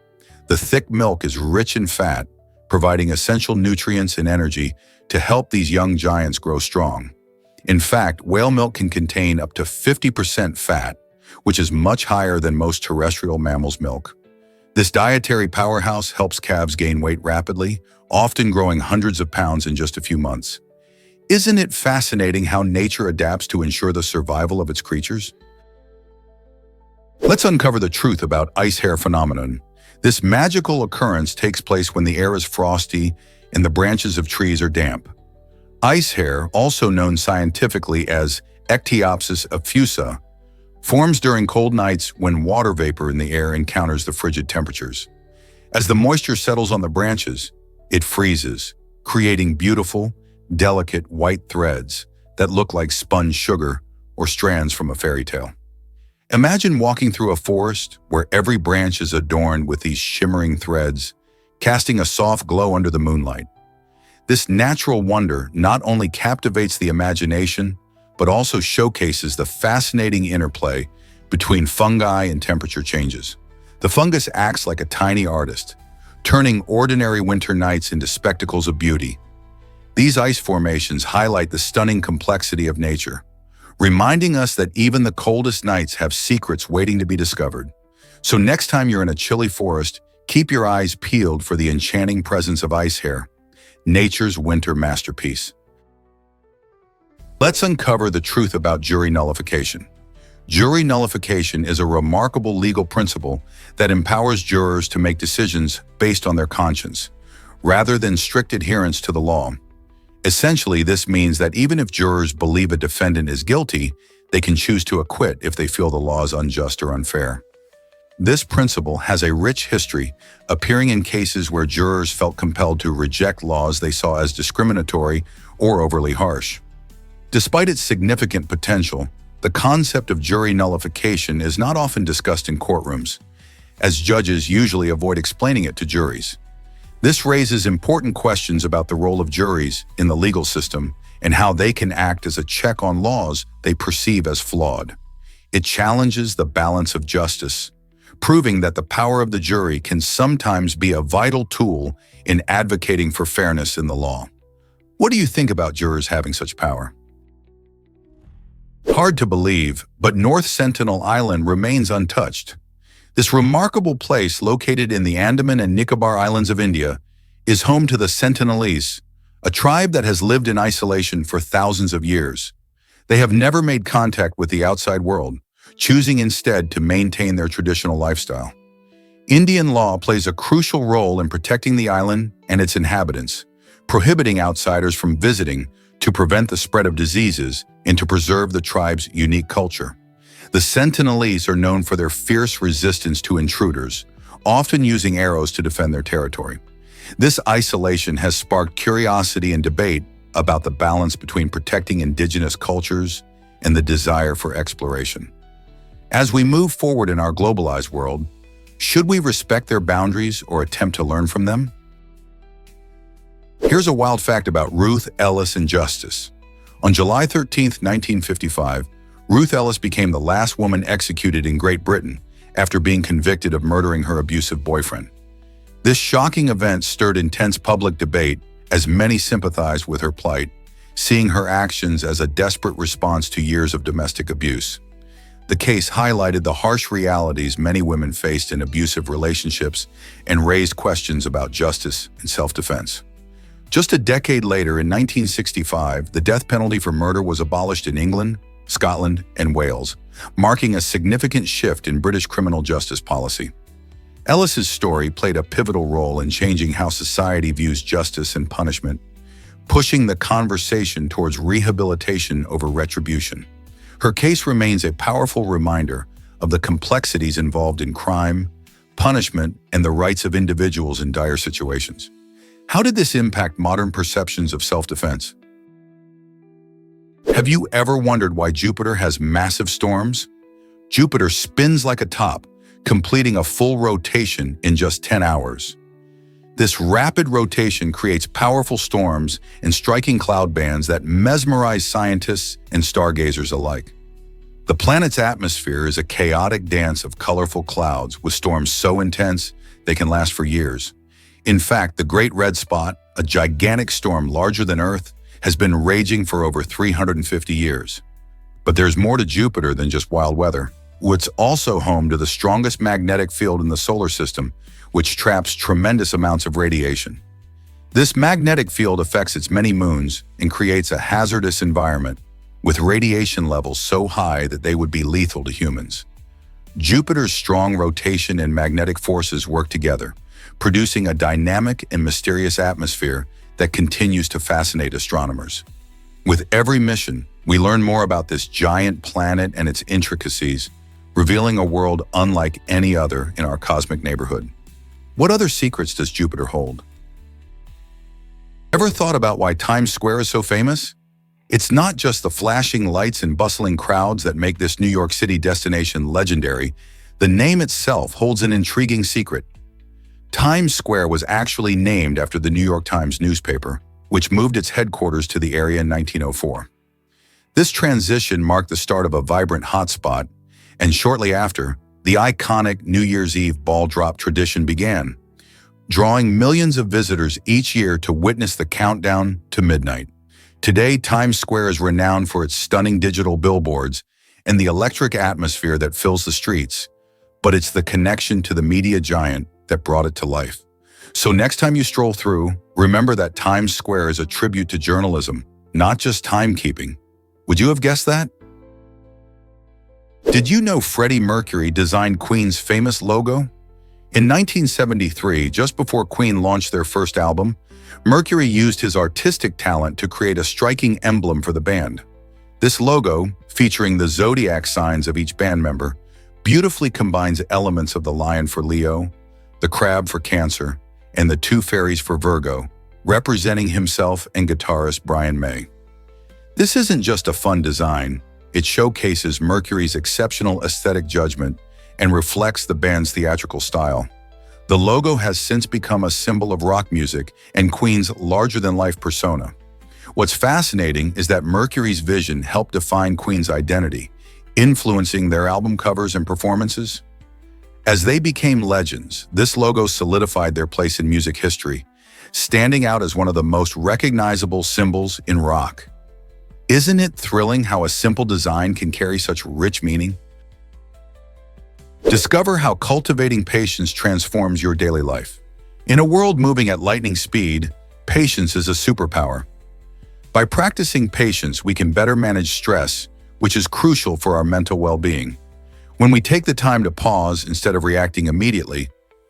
The thick milk is rich in fat, providing essential nutrients and energy to help these young giants grow strong. In fact, whale milk can contain up to 50% fat, which is much higher than most terrestrial mammals' milk. This dietary powerhouse helps calves gain weight rapidly, often growing hundreds of pounds in just a few months. Isn't it fascinating how nature adapts to ensure the survival of its creatures? Let's uncover the truth about ice hair phenomenon. This magical occurrence takes place when the air is frosty and the branches of trees are damp. Ice hair, also known scientifically as Ectiopsis effusa, forms during cold nights when water vapor in the air encounters the frigid temperatures. As the moisture settles on the branches, it freezes, creating beautiful, delicate white threads that look like spun sugar or strands from a fairy tale. Imagine walking through a forest where every branch is adorned with these shimmering threads, casting a soft glow under the moonlight. This natural wonder not only captivates the imagination, but also showcases the fascinating interplay between fungi and temperature changes. The fungus acts like a tiny artist, turning ordinary winter nights into spectacles of beauty. These ice formations highlight the stunning complexity of nature, reminding us that even the coldest nights have secrets waiting to be discovered. So next time you're in a chilly forest, keep your eyes peeled for the enchanting presence of ice hair, nature's winter masterpiece. Let's uncover the truth about jury nullification. Jury nullification is a remarkable legal principle that empowers jurors to make decisions based on their conscience, rather than strict adherence to the law. Essentially, this means that even if jurors believe a defendant is guilty, they can choose to acquit if they feel the law is unjust or unfair. This principle has a rich history, appearing in cases where jurors felt compelled to reject laws they saw as discriminatory or overly harsh. Despite its significant potential, the concept of jury nullification is not often discussed in courtrooms, as judges usually avoid explaining it to juries. This raises important questions about the role of juries in the legal system and how they can act as a check on laws they perceive as flawed. It challenges the balance of justice, proving that the power of the jury can sometimes be a vital tool in advocating for fairness in the law. What do you think about jurors having such power? Hard to believe, but North Sentinel Island remains untouched. This remarkable place, located in the Andaman and Nicobar Islands of India, is home to the Sentinelese, a tribe that has lived in isolation for thousands of years. They have never made contact with the outside world, choosing instead to maintain their traditional lifestyle. Indian law plays a crucial role in protecting the island and its inhabitants, prohibiting outsiders from visiting to prevent the spread of diseases and to preserve the tribe's unique culture. The Sentinelese are known for their fierce resistance to intruders, often using arrows to defend their territory. This isolation has sparked curiosity and debate about the balance between protecting indigenous cultures and the desire for exploration. As we move forward in our globalized world, should we respect their boundaries or attempt to learn from them? Here's a wild fact about Ruth Ellis and justice. On July 13, 1955, Ruth Ellis became the last woman executed in Great Britain after being convicted of murdering her abusive boyfriend. This shocking event stirred intense public debate as many sympathized with her plight, seeing her actions as a desperate response to years of domestic abuse. The case highlighted the harsh realities many women faced in abusive relationships and raised questions about justice and self-defense. Just a decade later, in 1965, the death penalty for murder was abolished in England, Scotland, and Wales, marking a significant shift in British criminal justice policy. Ellis's story played a pivotal role in changing how society views justice and punishment, pushing the conversation towards rehabilitation over retribution. Her case remains a powerful reminder of the complexities involved in crime, punishment, and the rights of individuals in dire situations. How did this impact modern perceptions of self-defense? Have you ever wondered why Jupiter has massive storms? Jupiter spins like a top, completing a full rotation in just 10 hours. This rapid rotation creates powerful storms and striking cloud bands that mesmerize scientists and stargazers alike. The planet's atmosphere is a chaotic dance of colorful clouds, with storms so intense they can last for years. In fact, the Great Red Spot, a gigantic storm larger than Earth, has been raging for over 350 years. But there's more to Jupiter than just wild weather. It's also home to the strongest magnetic field in the solar system, which traps tremendous amounts of radiation. This magnetic field affects its many moons and creates a hazardous environment, with radiation levels so high that they would be lethal to humans. Jupiter's strong rotation and magnetic forces work together, producing a dynamic and mysterious atmosphere that continues to fascinate astronomers. With every mission, we learn more about this giant planet and its intricacies, revealing a world unlike any other in our cosmic neighborhood. What other secrets does Jupiter hold? Ever thought about why Times Square is so famous? It's not just the flashing lights and bustling crowds that make this New York City destination legendary. The name itself holds an intriguing secret. Times Square was actually named after the New York Times newspaper, which moved its headquarters to the area in 1904. This transition marked the start of a vibrant hotspot, and shortly after, the iconic New Year's Eve ball drop tradition began, drawing millions of visitors each year to witness the countdown to midnight. Today, Times Square is renowned for its stunning digital billboards and the electric atmosphere that fills the streets, but it's the connection to the media giant that brought it to life. So next time you stroll through, remember that Times Square is a tribute to journalism, not just timekeeping. Would you have guessed that? Did you know Freddie Mercury designed Queen's famous logo? In 1973, just before Queen launched their first album, Mercury used his artistic talent to create a striking emblem for the band. This logo, featuring the zodiac signs of each band member, beautifully combines elements of the lion for Leo, the crab for Cancer, and the two fairies for Virgo, representing himself and guitarist Brian May. This isn't just a fun design, it showcases Mercury's exceptional aesthetic judgment and reflects the band's theatrical style. The logo has since become a symbol of rock music and Queen's larger-than-life persona. What's fascinating is that Mercury's vision helped define Queen's identity, influencing their album covers and performances. As they became legends, this logo solidified their place in music history, standing out as one of the most recognizable symbols in rock. Isn't it thrilling how a simple design can carry such rich meaning? Discover how cultivating patience transforms your daily life. In a world moving at lightning speed, patience is a superpower. By practicing patience, we can better manage stress, which is crucial for our mental well-being. When we take the time to pause instead of reacting immediately,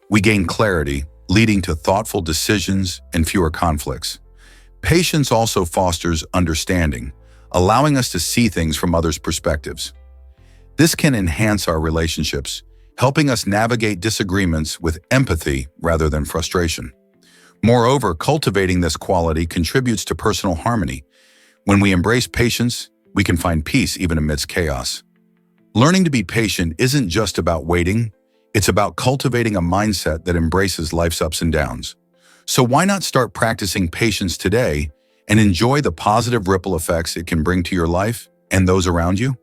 we gain clarity, leading to thoughtful decisions and fewer conflicts. Patience also fosters understanding, allowing us to see things from others' perspectives. This can enhance our relationships, helping us navigate disagreements with empathy rather than frustration. Moreover, cultivating this quality contributes to personal harmony. When we embrace patience, we can find peace even amidst chaos. Learning to be patient isn't just about waiting, it's about cultivating a mindset that embraces life's ups and downs. So why not start practicing patience today and enjoy the positive ripple effects it can bring to your life and those around you?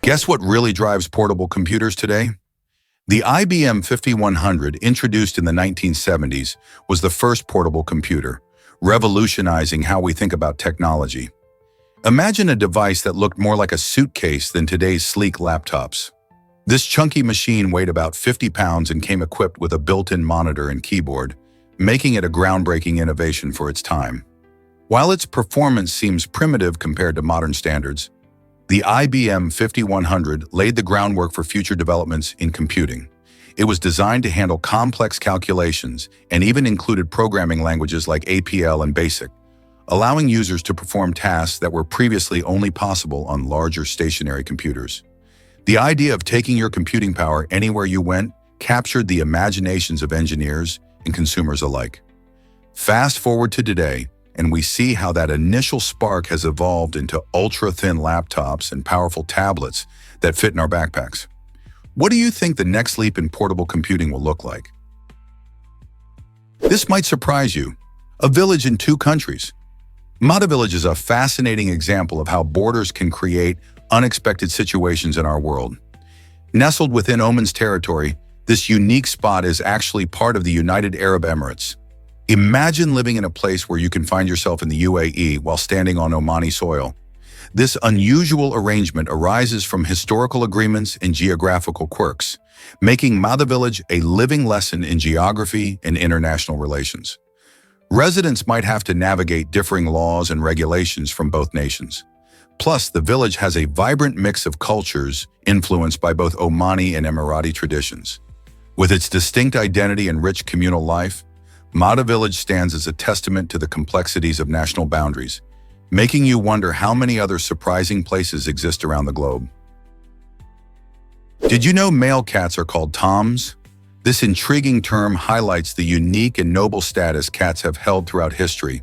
Guess what really drives portable computers today? The IBM 5100, introduced in the 1970s, was the first portable computer, revolutionizing how we think about technology. Imagine a device that looked more like a suitcase than today's sleek laptops. This chunky machine weighed about 50 pounds and came equipped with a built-in monitor and keyboard, making it a groundbreaking innovation for its time. While its performance seems primitive compared to modern standards, the IBM 5100 laid the groundwork for future developments in computing. It was designed to handle complex calculations and even included programming languages like APL and BASIC, allowing users to perform tasks that were previously only possible on larger stationary computers. The idea of taking your computing power anywhere you went captured the imaginations of engineers and consumers alike. Fast forward to today, and we see how that initial spark has evolved into ultra-thin laptops and powerful tablets that fit in our backpacks. What do you think the next leap in portable computing will look like? This might surprise you. A village in 2 countries. Mata Village is a fascinating example of how borders can create unexpected situations in our world. Nestled within Oman's territory, this unique spot is actually part of the United Arab Emirates. Imagine living in a place where you can find yourself in the UAE while standing on Omani soil. This unusual arrangement arises from historical agreements and geographical quirks, making Mata Village a living lesson in geography and international relations. Residents might have to navigate differing laws and regulations from both nations. Plus, the village has a vibrant mix of cultures influenced by both Omani and Emirati traditions. With its distinct identity and rich communal life, Mata Village stands as a testament to the complexities of national boundaries, making you wonder how many other surprising places exist around the globe. Did you know male cats are called toms? This intriguing term highlights the unique and noble status cats have held throughout history.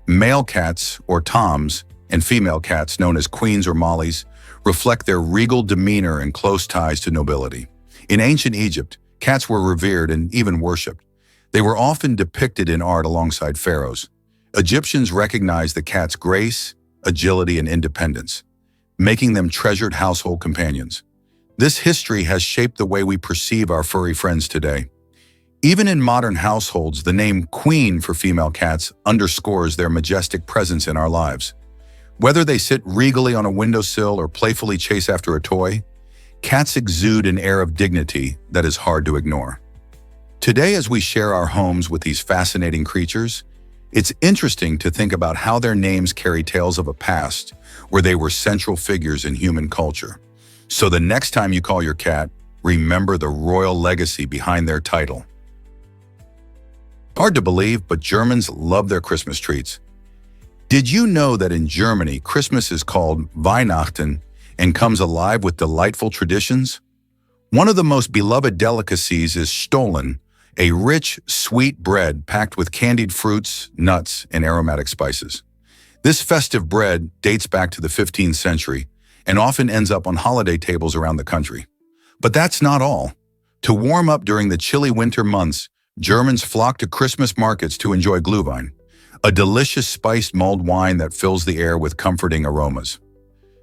Male cats, or toms, and female cats, known as queens or mollies, reflect their regal demeanor and close ties to nobility. In ancient Egypt, cats were revered and even worshipped. They were often depicted in art alongside pharaohs. Egyptians recognized the cat's grace, agility, and independence, making them treasured household companions. This history has shaped the way we perceive our furry friends today. Even in modern households, the name queen for female cats underscores their majestic presence in our lives. Whether they sit regally on a windowsill or playfully chase after a toy, cats exude an air of dignity that is hard to ignore. Today, as we share our homes with these fascinating creatures, it's interesting to think about how their names carry tales of a past where they were central figures in human culture. So the next time you call your cat, remember the royal legacy behind their title. Hard to believe, but Germans love their Christmas treats. Did you know that in Germany, Christmas is called Weihnachten and comes alive with delightful traditions? One of the most beloved delicacies is Stollen, a rich, sweet bread packed with candied fruits, nuts, and aromatic spices. This festive bread dates back to the 15th century and often ends up on holiday tables around the country. But that's not all. To warm up during the chilly winter months, Germans flock to Christmas markets to enjoy Glühwein, a delicious spiced mulled wine that fills the air with comforting aromas.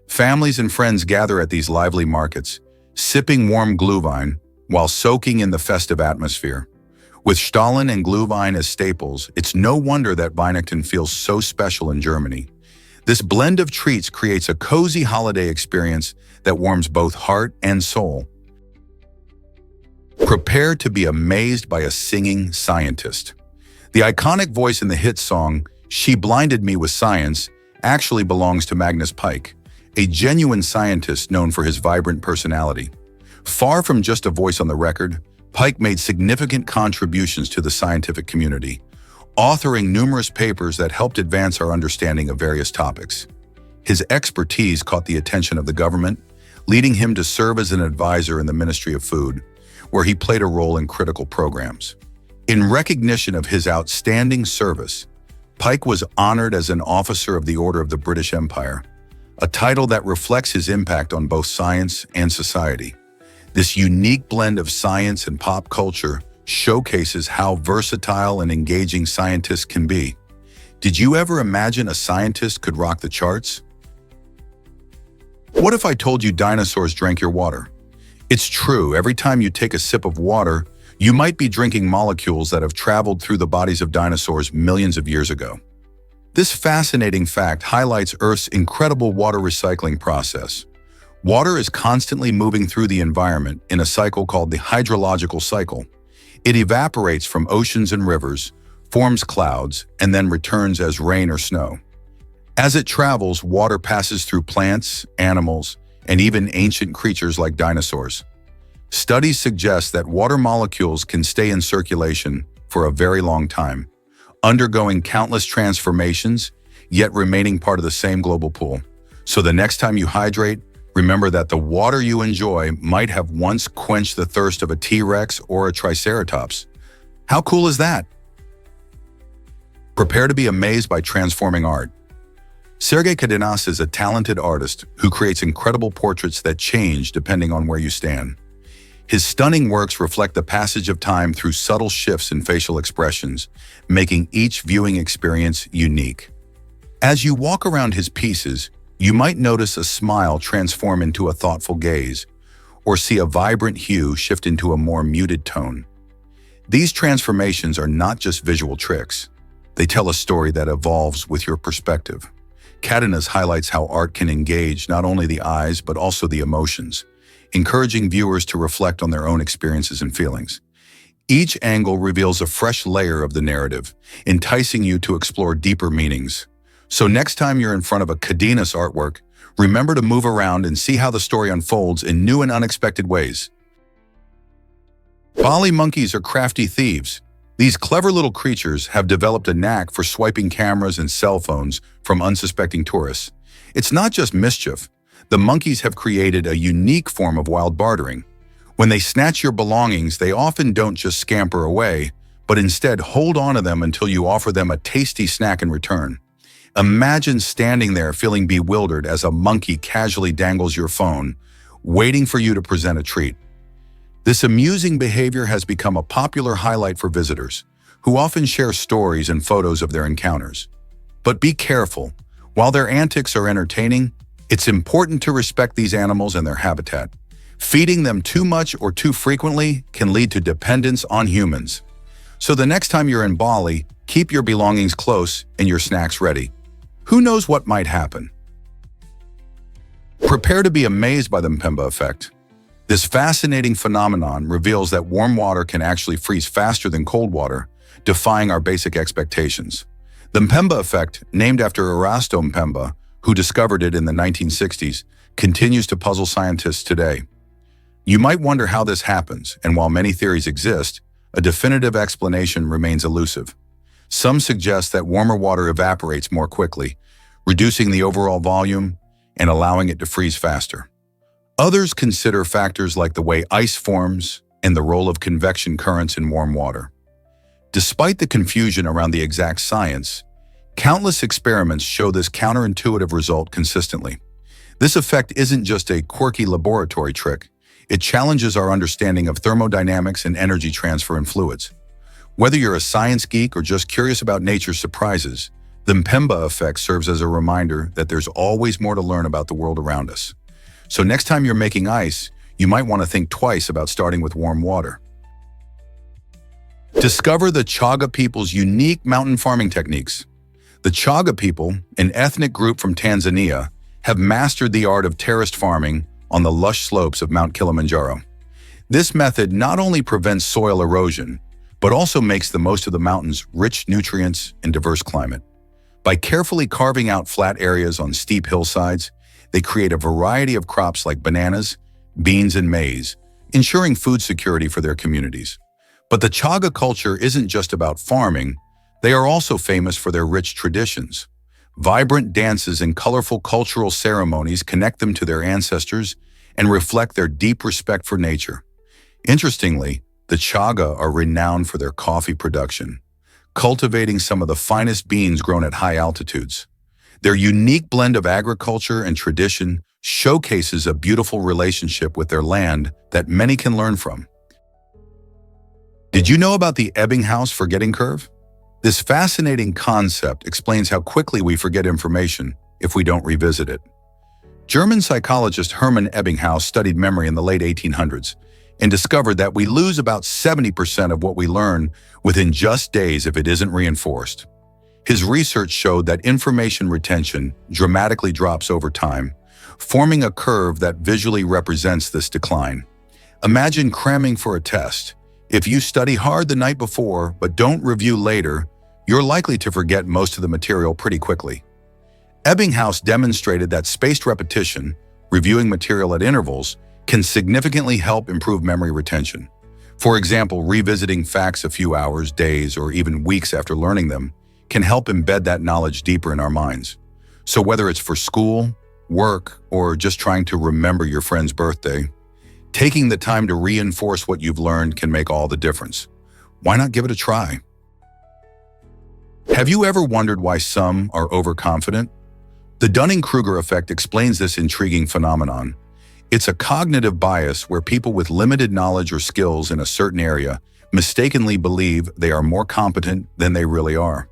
Families and friends gather at these lively markets, sipping warm Glühwein while soaking in the festive atmosphere. With Stollen and Glühwein as staples, it's no wonder that Weihnachten feels so special in Germany. This blend of treats creates a cozy holiday experience that warms both heart and soul. Prepare to be amazed by a singing scientist. The iconic voice in the hit song, "She Blinded Me with Science," actually belongs to Magnus Pyke, a genuine scientist known for his vibrant personality. Far from just a voice on the record, Pyke made significant contributions to the scientific community, authoring numerous papers that helped advance our understanding of various topics. His expertise caught the attention of the government, leading him to serve as an advisor in the Ministry of Food, where he played a role in critical programs. In recognition of his outstanding service, Pyke was honored as an Officer of the Order of the British Empire, a title that reflects his impact on both science and society. This unique blend of science and pop culture showcases how versatile and engaging scientists can be. Did you ever imagine a scientist could rock the charts? What if I told you dinosaurs drank your water? It's true, every time you take a sip of water, you might be drinking molecules that have traveled through the bodies of dinosaurs millions of years ago. This fascinating fact highlights Earth's incredible water recycling process. Water is constantly moving through the environment in a cycle called the hydrological cycle. It evaporates from oceans and rivers, forms clouds, and then returns as rain or snow. As it travels, water passes through plants, animals, and even ancient creatures like dinosaurs. Studies suggest that water molecules can stay in circulation for a very long time, undergoing countless transformations, yet remaining part of the same global pool. So the next time you hydrate, remember that the water you enjoy might have once quenched the thirst of a T-Rex or a Triceratops. How cool is that? Prepare to be amazed by transforming art. Sergei Kadinas is a talented artist who creates incredible portraits that change depending on where you stand. His stunning works reflect the passage of time through subtle shifts in facial expressions, making each viewing experience unique. As you walk around his pieces, you might notice a smile transform into a thoughtful gaze, or see a vibrant hue shift into a more muted tone. These transformations are not just visual tricks. They tell a story that evolves with your perspective. Kadinas highlights how art can engage not only the eyes but also the emotions, encouraging viewers to reflect on their own experiences and feelings. Each angle reveals a fresh layer of the narrative, enticing you to explore deeper meanings. So next time you're in front of a Kadinas artwork, remember to move around and see how the story unfolds in new and unexpected ways. Bali monkeys are crafty thieves. These clever little creatures have developed a knack for swiping cameras and cell phones from unsuspecting tourists. It's not just mischief. The monkeys have created a unique form of wild bartering. When they snatch your belongings, they often don't just scamper away, but instead hold on to them until you offer them a tasty snack in return. Imagine standing there feeling bewildered as a monkey casually dangles your phone, waiting for you to present a treat. This amusing behavior has become a popular highlight for visitors, who often share stories and photos of their encounters. But be careful. While their antics are entertaining, it's important to respect these animals and their habitat. Feeding them too much or too frequently can lead to dependence on humans. So the next time you're in Bali, keep your belongings close and your snacks ready. Who knows what might happen? Prepare to be amazed by the Mpemba effect. This fascinating phenomenon reveals that warm water can actually freeze faster than cold water, defying our basic expectations. The Mpemba effect, named after Erasto Mpemba, who discovered it in the 1960s, continues to puzzle scientists today. You might wonder how this happens, and while many theories exist, a definitive explanation remains elusive. Some suggest that warmer water evaporates more quickly, reducing the overall volume and allowing it to freeze faster. Others consider factors like the way ice forms and the role of convection currents in warm water. Despite the confusion around the exact science, countless experiments show this counterintuitive result consistently. This effect isn't just a quirky laboratory trick. It challenges our understanding of thermodynamics and energy transfer in fluids. Whether you're a science geek or just curious about nature's surprises, the Mpemba effect serves as a reminder that there's always more to learn about the world around us. So next time you're making ice, you might want to think twice about starting with warm water. Discover the Chaga people's unique mountain farming techniques. The Chaga people, an ethnic group from Tanzania, have mastered the art of terraced farming on the lush slopes of Mount Kilimanjaro. This method not only prevents soil erosion, but also makes the most of the mountain's rich nutrients and diverse climate. By carefully carving out flat areas on steep hillsides, they create a variety of crops like bananas, beans, and maize, ensuring food security for their communities. But the Chaga culture isn't just about farming. They are also famous for their rich traditions. Vibrant dances and colorful cultural ceremonies connect them to their ancestors and reflect their deep respect for nature. Interestingly, the Chaga are renowned for their coffee production, cultivating some of the finest beans grown at high altitudes. Their unique blend of agriculture and tradition showcases a beautiful relationship with their land that many can learn from. Did you know about the Ebbinghaus forgetting curve? This fascinating concept explains how quickly we forget information if we don't revisit it. German psychologist Hermann Ebbinghaus studied memory in the late 1800s and discovered that we lose about 70% of what we learn within just days if it isn't reinforced. His research showed that information retention dramatically drops over time, forming a curve that visually represents this decline. Imagine cramming for a test. If you study hard the night before but don't review later, you're likely to forget most of the material pretty quickly. Ebbinghaus demonstrated that spaced repetition, reviewing material at intervals, can significantly help improve memory retention. For example, revisiting facts a few hours, days, or even weeks after learning them can help embed that knowledge deeper in our minds. So whether it's for school, work, or just trying to remember your friend's birthday, taking the time to reinforce what you've learned can make all the difference. Why not give it a try? Have you ever wondered why some are overconfident? The Dunning-Kruger effect explains this intriguing phenomenon. It's a cognitive bias where people with limited knowledge or skills in a certain area mistakenly believe they are more competent than they really are.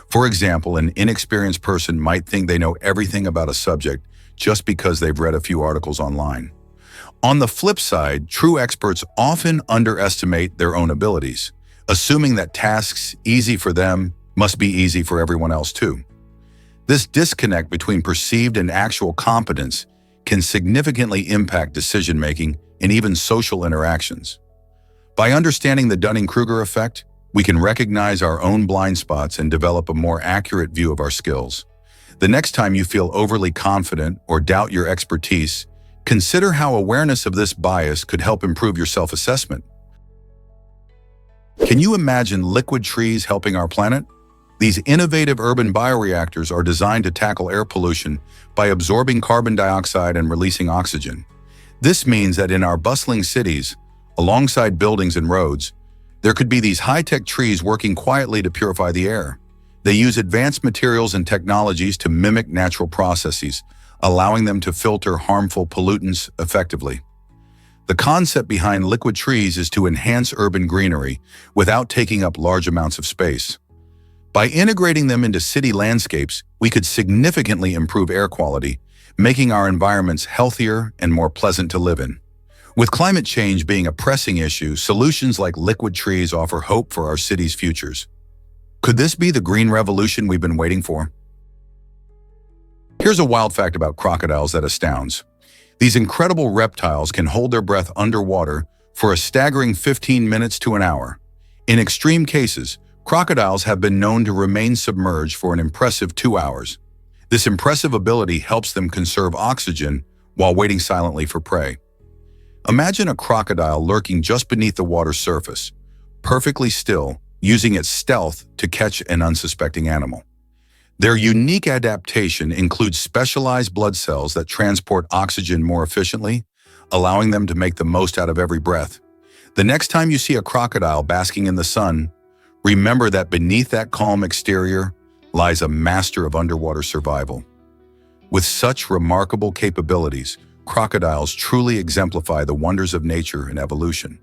For example, an inexperienced person might think they know everything about a subject just because they've read a few articles online. On the flip side, true experts often underestimate their own abilities, assuming that tasks easy for them must be easy for everyone else too. This disconnect between perceived and actual competence can significantly impact decision-making and even social interactions. By understanding the Dunning-Kruger effect, we can recognize our own blind spots and develop a more accurate view of our skills. The next time you feel overly confident or doubt your expertise, consider how awareness of this bias could help improve your self-assessment. Can you imagine liquid trees helping our planet? These innovative urban bioreactors are designed to tackle air pollution by absorbing carbon dioxide and releasing oxygen. This means that in our bustling cities, alongside buildings and roads, there could be these high-tech trees working quietly to purify the air. They use advanced materials and technologies to mimic natural processes, allowing them to filter harmful pollutants effectively. The concept behind liquid trees is to enhance urban greenery without taking up large amounts of space. By integrating them into city landscapes, we could significantly improve air quality, making our environments healthier and more pleasant to live in. With climate change being a pressing issue, solutions like liquid trees offer hope for our city's futures. Could this be the green revolution we've been waiting for? Here's a wild fact about crocodiles that astounds. These incredible reptiles can hold their breath underwater for a staggering 15 minutes to an hour. In extreme cases, crocodiles have been known to remain submerged for an impressive 2 hours. This impressive ability helps them conserve oxygen while waiting silently for prey. Imagine a crocodile lurking just beneath the water's surface, perfectly still, using its stealth to catch an unsuspecting animal. Their unique adaptation includes specialized blood cells that transport oxygen more efficiently, allowing them to make the most out of every breath. The next time you see a crocodile basking in the sun, remember that beneath that calm exterior lies a master of underwater survival. With such remarkable capabilities, crocodiles truly exemplify the wonders of nature and evolution.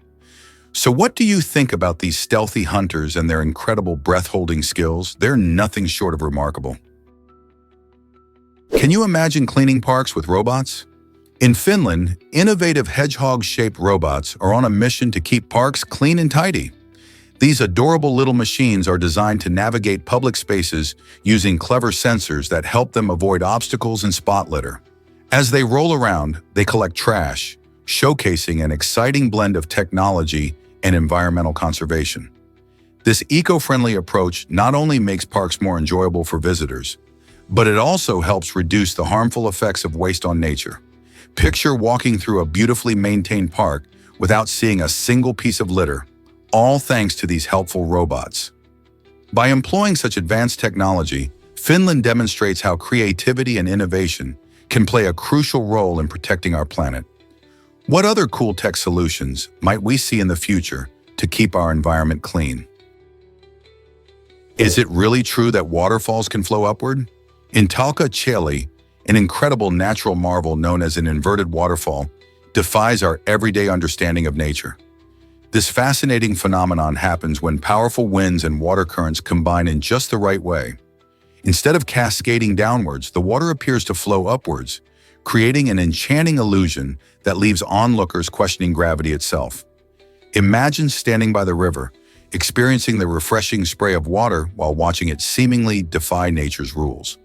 So what do you think about these stealthy hunters and their incredible breath-holding skills? They're nothing short of remarkable. Can you imagine cleaning parks with robots? In Finland, innovative hedgehog-shaped robots are on a mission to keep parks clean and tidy. These adorable little machines are designed to navigate public spaces using clever sensors that help them avoid obstacles and spot litter. As they roll around, they collect trash, showcasing an exciting blend of technology and environmental conservation. This eco-friendly approach not only makes parks more enjoyable for visitors, but it also helps reduce the harmful effects of waste on nature. Picture walking through a beautifully maintained park without seeing a single piece of litter, all thanks to these helpful robots. By employing such advanced technology, Finland demonstrates how creativity and innovation can play a crucial role in protecting our planet. What other cool tech solutions might we see in the future to keep our environment clean? Is it really true that waterfalls can flow upward? In Talca Cheli, an incredible natural marvel known as an inverted waterfall defies our everyday understanding of nature. This fascinating phenomenon happens when powerful winds and water currents combine in just the right way. Instead of cascading downwards, the water appears to flow upwards, creating an enchanting illusion that leaves onlookers questioning gravity itself. Imagine standing by the river, experiencing the refreshing spray of water while watching it seemingly defy nature's rules.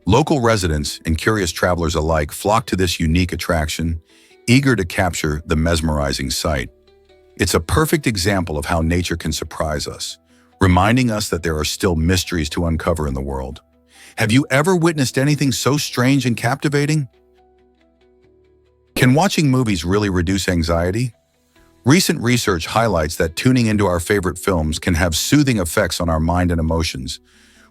Local residents and curious travelers alike flock to this unique attraction, eager to capture the mesmerizing sight. It's a perfect example of how nature can surprise us, reminding us that there are still mysteries to uncover in the world. Have you ever witnessed anything so strange and captivating? Can watching movies really reduce anxiety? Recent research highlights that tuning into our favorite films can have soothing effects on our mind and emotions.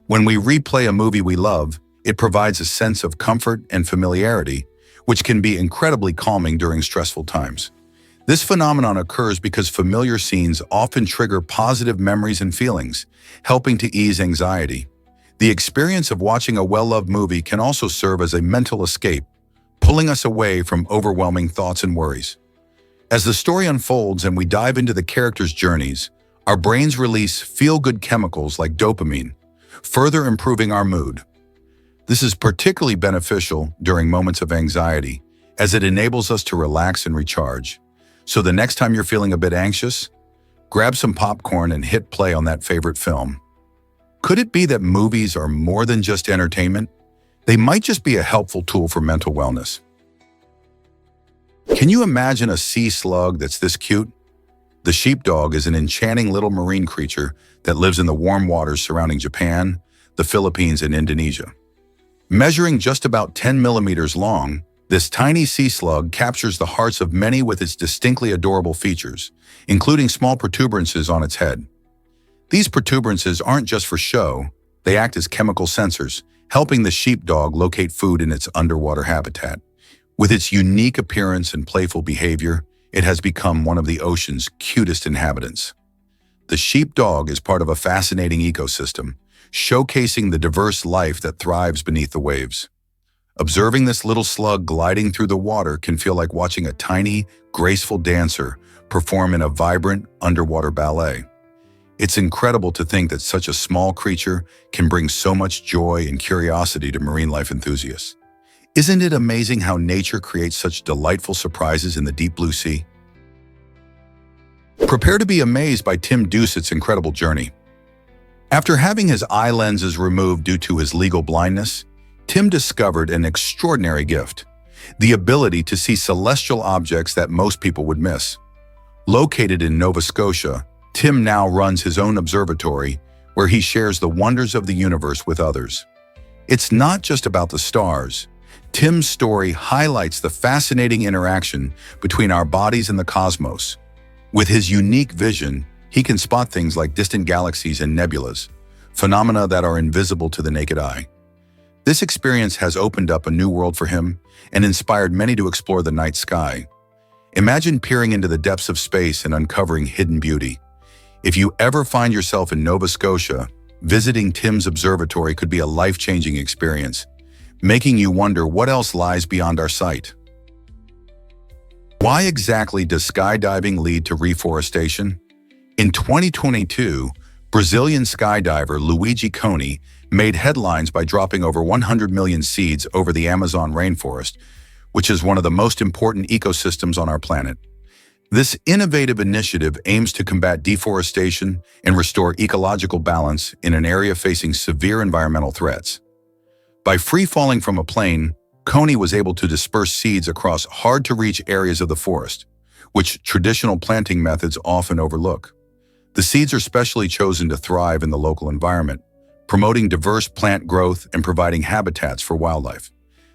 When we replay a movie we love, it provides a sense of comfort and familiarity, which can be incredibly calming during stressful times. This phenomenon occurs because familiar scenes often trigger positive memories and feelings, helping to ease anxiety. The experience of watching a well-loved movie can also serve as a mental escape, pulling us away from overwhelming thoughts and worries. As the story unfolds and we dive into the characters' journeys, our brains release feel-good chemicals like dopamine, further improving our mood. This is particularly beneficial during moments of anxiety, as it enables us to relax and recharge. So the next time you're feeling a bit anxious, grab some popcorn and hit play on that favorite film. Could it be that movies are more than just entertainment? They might just be a helpful tool for mental wellness. Can you imagine a sea slug that's this cute? The sheepdog is an enchanting little marine creature that lives in the warm waters surrounding Japan, the Philippines, and Indonesia. Measuring just about 10 millimeters long, this tiny sea slug captures the hearts of many with its distinctly adorable features, including small protuberances on its head. These protuberances aren't just for show, they act as chemical sensors, helping the sheepdog locate food in its underwater habitat. With its unique appearance and playful behavior, it has become one of the ocean's cutest inhabitants. The sheepdog is part of a fascinating ecosystem, showcasing the diverse life that thrives beneath the waves. Observing this little slug gliding through the water can feel like watching a tiny, graceful dancer perform in a vibrant underwater ballet. It's incredible to think that such a small creature can bring so much joy and curiosity to marine life enthusiasts. Isn't it amazing how nature creates such delightful surprises in the deep blue sea? Prepare to be amazed by Tim Doucet's incredible journey. After having his eye lenses removed due to his legal blindness, Tim discovered an extraordinary gift, the ability to see celestial objects that most people would miss. Located in Nova Scotia, Tim now runs his own observatory where he shares the wonders of the universe with others. It's not just about the stars. Tim's story highlights the fascinating interaction between our bodies and the cosmos. With his unique vision, he can spot things like distant galaxies and nebulas, phenomena that are invisible to the naked eye. This experience has opened up a new world for him and inspired many to explore the night sky. Imagine peering into the depths of space and uncovering hidden beauty. If you ever find yourself in Nova Scotia, visiting Tim's observatory could be a life-changing experience, making you wonder what else lies beyond our sight. Why exactly does skydiving lead to reforestation? In 2022, Brazilian skydiver Luigi Coni made headlines by dropping over 100 million seeds over the Amazon rainforest, which is one of the most important ecosystems on our planet. This innovative initiative aims to combat deforestation and restore ecological balance in an area facing severe environmental threats. By free-falling from a plane, Coni was able to disperse seeds across hard-to-reach areas of the forest, which traditional planting methods often overlook. The seeds are specially chosen to thrive in the local environment, promoting diverse plant growth and providing habitats for wildlife.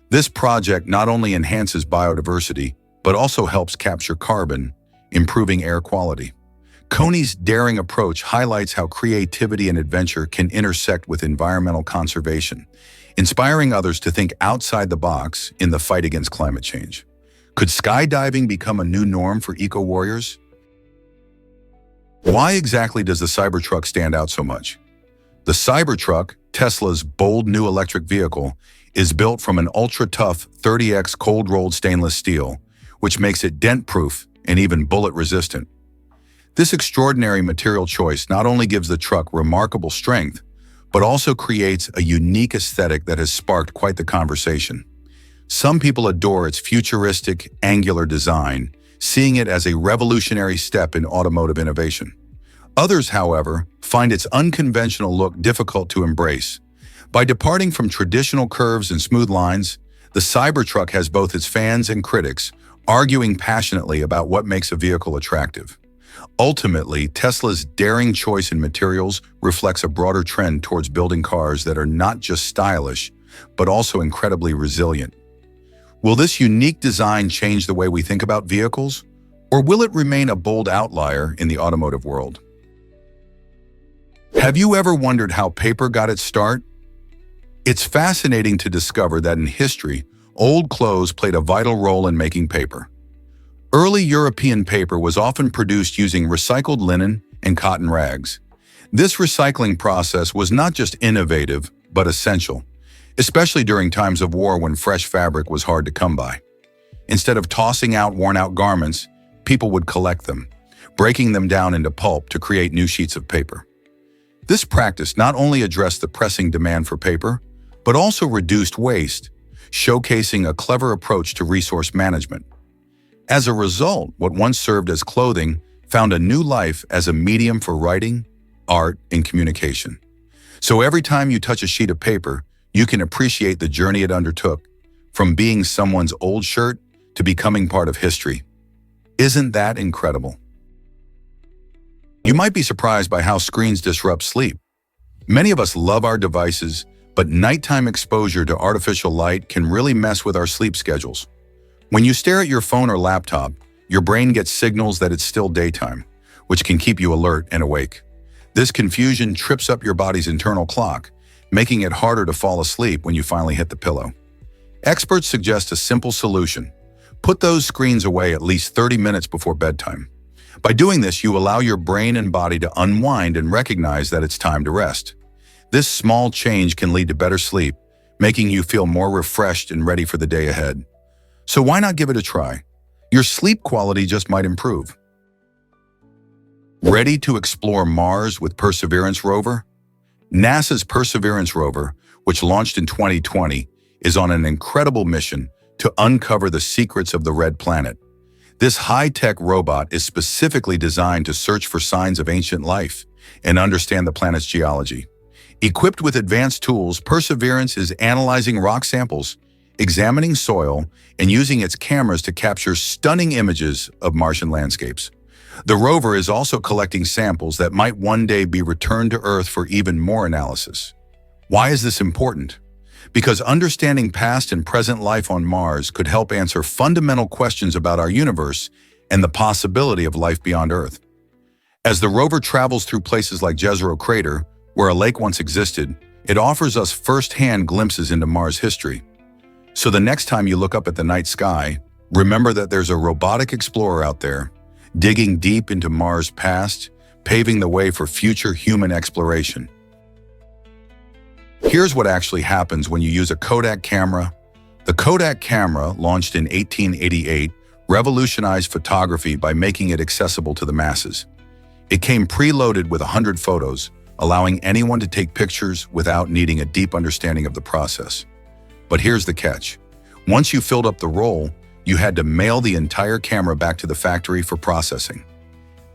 This project not only enhances biodiversity, but also helps capture carbon, improving air quality. Coni's daring approach highlights how creativity and adventure can intersect with environmental conservation, inspiring others to think outside the box in the fight against climate change. Could skydiving become a new norm for eco-warriors? Why exactly does the Cybertruck stand out so much? The Cybertruck, Tesla's bold new electric vehicle, is built from an ultra-tough 30X cold-rolled stainless steel, which makes it dent-proof and even bullet-resistant. This extraordinary material choice not only gives the truck remarkable strength, but also creates a unique aesthetic that has sparked quite the conversation. Some people adore its futuristic, angular design, seeing it as a revolutionary step in automotive innovation. Others, however, find its unconventional look difficult to embrace. By departing from traditional curves and smooth lines, the Cybertruck has both its fans and critics, arguing passionately about what makes a vehicle attractive. Ultimately, Tesla's daring choice in materials reflects a broader trend towards building cars that are not just stylish, but also incredibly resilient. Will this unique design change the way we think about vehicles, or will it remain a bold outlier in the automotive world? Have you ever wondered how paper got its start? It's fascinating to discover that in history, old clothes played a vital role in making paper. Early European paper was often produced using recycled linen and cotton rags. This recycling process was not just innovative, but essential, especially during times of war when fresh fabric was hard to come by. Instead of tossing out worn-out garments, people would collect them, breaking them down into pulp to create new sheets of paper. This practice not only addressed the pressing demand for paper, but also reduced waste, showcasing a clever approach to resource management. As a result, what once served as clothing found a new life as a medium for writing, art, and communication. So every time you touch a sheet of paper, you can appreciate the journey it undertook, from being someone's old shirt to becoming part of history. Isn't that incredible? You might be surprised by how screens disrupt sleep. Many of us love our devices, but nighttime exposure to artificial light can really mess with our sleep schedules. When you stare at your phone or laptop, your brain gets signals that it's still daytime, which can keep you alert and awake. This confusion trips up your body's internal clock, making it harder to fall asleep when you finally hit the pillow. Experts suggest a simple solution. Put those screens away at least 30 minutes before bedtime. By doing this, you allow your brain and body to unwind and recognize that it's time to rest. This small change can lead to better sleep, making you feel more refreshed and ready for the day ahead. So why not give it a try? Your sleep quality just might improve. Ready to explore Mars with Perseverance rover? NASA's Perseverance rover, which launched in 2020, is on an incredible mission to uncover the secrets of the Red Planet. This high-tech robot is specifically designed to search for signs of ancient life and understand the planet's geology. Equipped with advanced tools, Perseverance is analyzing rock samples, examining soil, and using its cameras to capture stunning images of Martian landscapes. The rover is also collecting samples that might one day be returned to Earth for even more analysis. Why is this important? Because understanding past and present life on Mars could help answer fundamental questions about our universe and the possibility of life beyond Earth. As the rover travels through places like Jezero Crater, where a lake once existed, it offers us first-hand glimpses into Mars history. So the next time you look up at the night sky, remember that there's a robotic explorer out there, digging deep into Mars' past, paving the way for future human exploration. Here's what actually happens when you use a Kodak camera. The Kodak camera, launched in 1888, revolutionized photography by making it accessible to the masses. It came preloaded with 100 photos, allowing anyone to take pictures without needing a deep understanding of the process. But here's the catch. Once you filled up the roll, you had to mail the entire camera back to the factory for processing.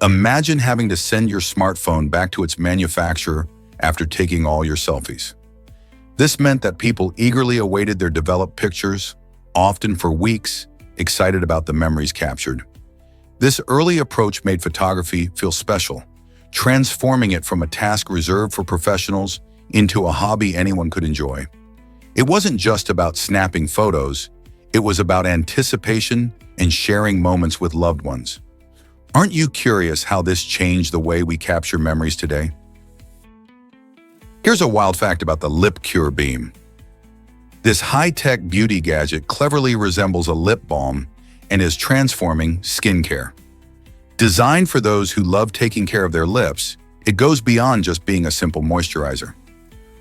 Imagine having to send your smartphone back to its manufacturer after taking all your selfies. This meant that people eagerly awaited their developed pictures, often for weeks, excited about the memories captured. This early approach made photography feel special, transforming it from a task reserved for professionals into a hobby anyone could enjoy. It wasn't just about snapping photos, it was about anticipation and sharing moments with loved ones. Aren't you curious how this changed the way we capture memories today? Here's a wild fact about the LipCure Beam. This high-tech beauty gadget cleverly resembles a lip balm and is transforming skincare. Designed for those who love taking care of their lips, it goes beyond just being a simple moisturizer.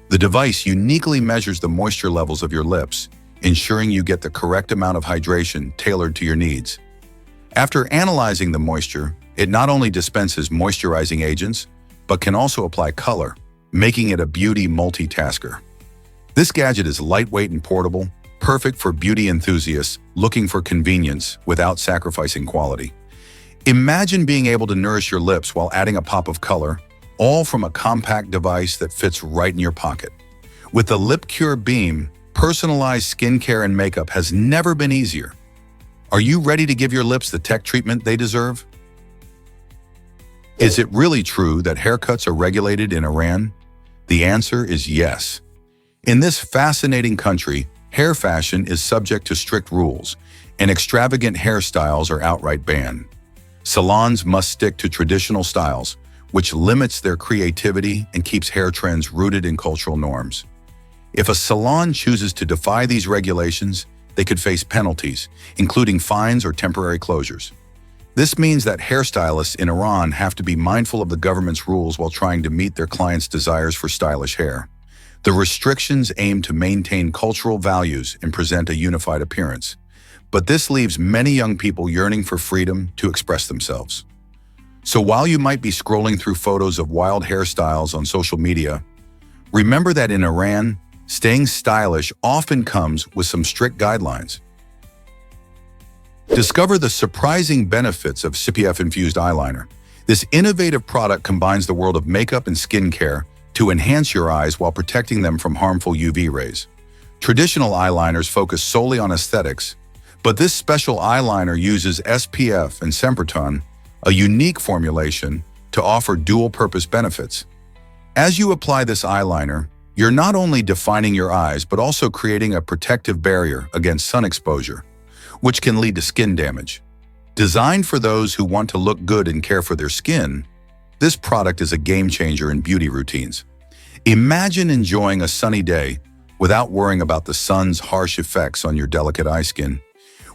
The device uniquely measures the moisture levels of your lips, ensuring you get the correct amount of hydration tailored to your needs. After analyzing the moisture, it not only dispenses moisturizing agents, but can also apply color, making it a beauty multitasker. This gadget is lightweight and portable, perfect for beauty enthusiasts looking for convenience without sacrificing quality. Imagine being able to nourish your lips while adding a pop of color, all from a compact device that fits right in your pocket. With the LipCure Beam, personalized skincare and makeup has never been easier. Are you ready to give your lips the tech treatment they deserve? Is it really true that haircuts are regulated in Iran? The answer is yes. In this fascinating country, hair fashion is subject to strict rules, and extravagant hairstyles are outright banned. Salons must stick to traditional styles, which limits their creativity and keeps hair trends rooted in cultural norms. If a salon chooses to defy these regulations, they could face penalties, including fines or temporary closures. This means that hairstylists in Iran have to be mindful of the government's rules while trying to meet their clients' desires for stylish hair. The restrictions aim to maintain cultural values and present a unified appearance. But this leaves many young people yearning for freedom to express themselves. So while you might be scrolling through photos of wild hairstyles on social media, remember that in Iran, staying stylish often comes with some strict guidelines. Discover the surprising benefits of SPF-infused eyeliner. This innovative product combines the world of makeup and skincare to enhance your eyes while protecting them from harmful UV rays. Traditional eyeliners focus solely on aesthetics, but this special eyeliner uses SPF and Semperton, a unique formulation, to offer dual-purpose benefits. As you apply this eyeliner, you're not only defining your eyes but also creating a protective barrier against sun exposure, which can lead to skin damage. Designed for those who want to look good and care for their skin, this product is a game-changer in beauty routines. Imagine enjoying a sunny day without worrying about the sun's harsh effects on your delicate eye skin.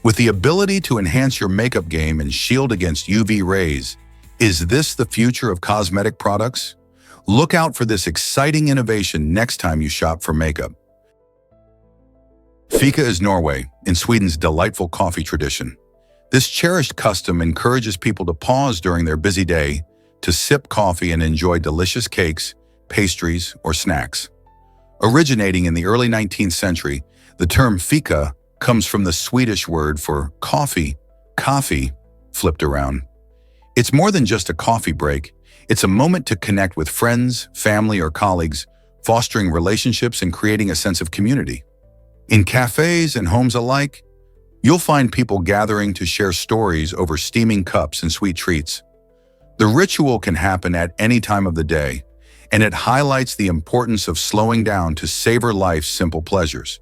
With the ability to enhance your makeup game and shield against UV rays, is this the future of cosmetic products? Look out for this exciting innovation next time you shop for makeup. Fika is Norway, in Sweden's delightful coffee tradition. This cherished custom encourages people to pause during their busy day to sip coffee and enjoy delicious cakes, pastries, or snacks. Originating in the early 19th century, the term fika comes from the Swedish word for coffee, kaffe, flipped around. It's more than just a coffee break. It's a moment to connect with friends, family, or colleagues, fostering relationships and creating a sense of community. In cafes and homes alike, you'll find people gathering to share stories over steaming cups and sweet treats. The ritual can happen at any time of the day, and it highlights the importance of slowing down to savor life's simple pleasures.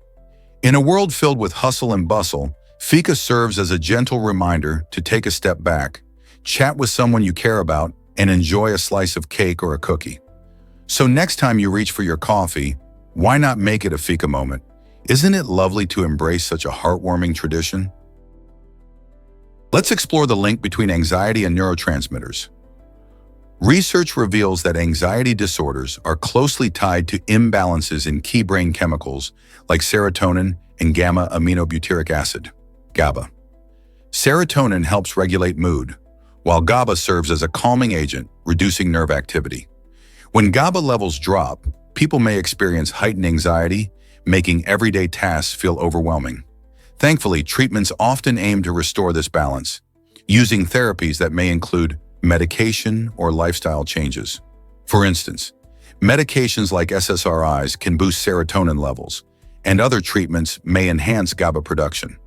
In a world filled with hustle and bustle, fika serves as a gentle reminder to take a step back, chat with someone you care about, and enjoy a slice of cake or a cookie. So next time you reach for your coffee, why not make it a fika moment? Isn't it lovely to embrace such a heartwarming tradition? Let's explore the link between anxiety and neurotransmitters. Research reveals that anxiety disorders are closely tied to imbalances in key brain chemicals like serotonin and gamma-aminobutyric acid, GABA. Serotonin helps regulate mood, while GABA serves as a calming agent, reducing nerve activity. When GABA levels drop, people may experience heightened anxiety, making everyday tasks feel overwhelming. Thankfully, treatments often aim to restore this balance, using therapies that may include medication or lifestyle changes. For instance, medications like SSRIs can boost serotonin levels, and other treatments may enhance GABA production.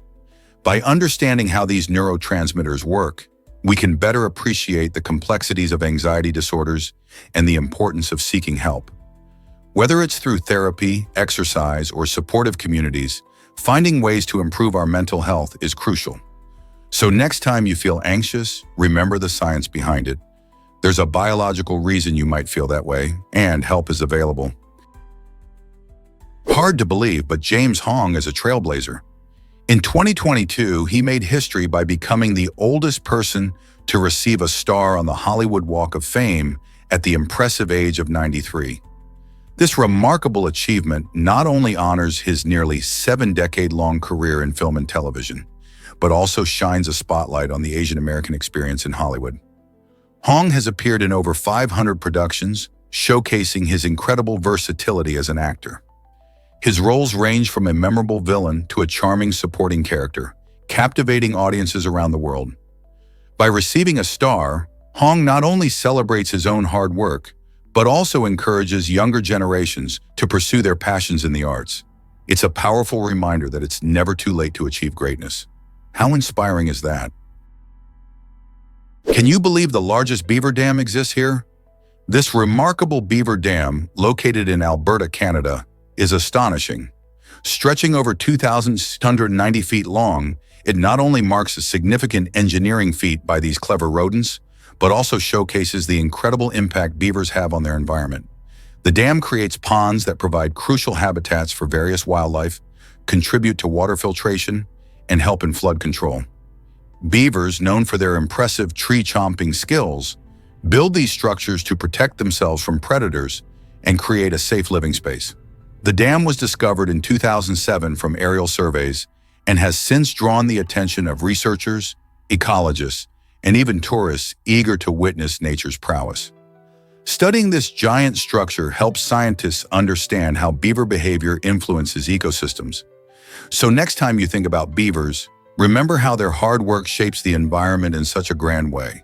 By understanding how these neurotransmitters work, we can better appreciate the complexities of anxiety disorders and the importance of seeking help. Whether it's through therapy, exercise, or supportive communities, finding ways to improve our mental health is crucial. So next time you feel anxious, remember the science behind it. There's a biological reason you might feel that way, and help is available. Hard to believe, but James Hong is a trailblazer. In 2022, he made history by becoming the oldest person to receive a star on the Hollywood Walk of Fame at the impressive age of 93. This remarkable achievement not only honors his nearly 7-decade-long career in film and television, but also shines a spotlight on the Asian American experience in Hollywood. Hong has appeared in over 500 productions, showcasing his incredible versatility as an actor. His roles range from a memorable villain to a charming supporting character, captivating audiences around the world. By receiving a star, Hong not only celebrates his own hard work, but also encourages younger generations to pursue their passions in the arts. It's a powerful reminder that it's never too late to achieve greatness. How inspiring is that? Can you believe the largest beaver dam exists here? This remarkable beaver dam, located in Alberta, Canada, is astonishing. Stretching over 2,690 feet long, it not only marks a significant engineering feat by these clever rodents, but also showcases the incredible impact beavers have on their environment. The dam creates ponds that provide crucial habitats for various wildlife, contribute to water filtration, and help in flood control. Beavers, known for their impressive tree-chomping skills, build these structures to protect themselves from predators and create a safe living space. The dam was discovered in 2007 from aerial surveys and has since drawn the attention of researchers, ecologists, and even tourists eager to witness nature's prowess. Studying this giant structure helps scientists understand how beaver behavior influences ecosystems. So next time you think about beavers, remember how their hard work shapes the environment in such a grand way.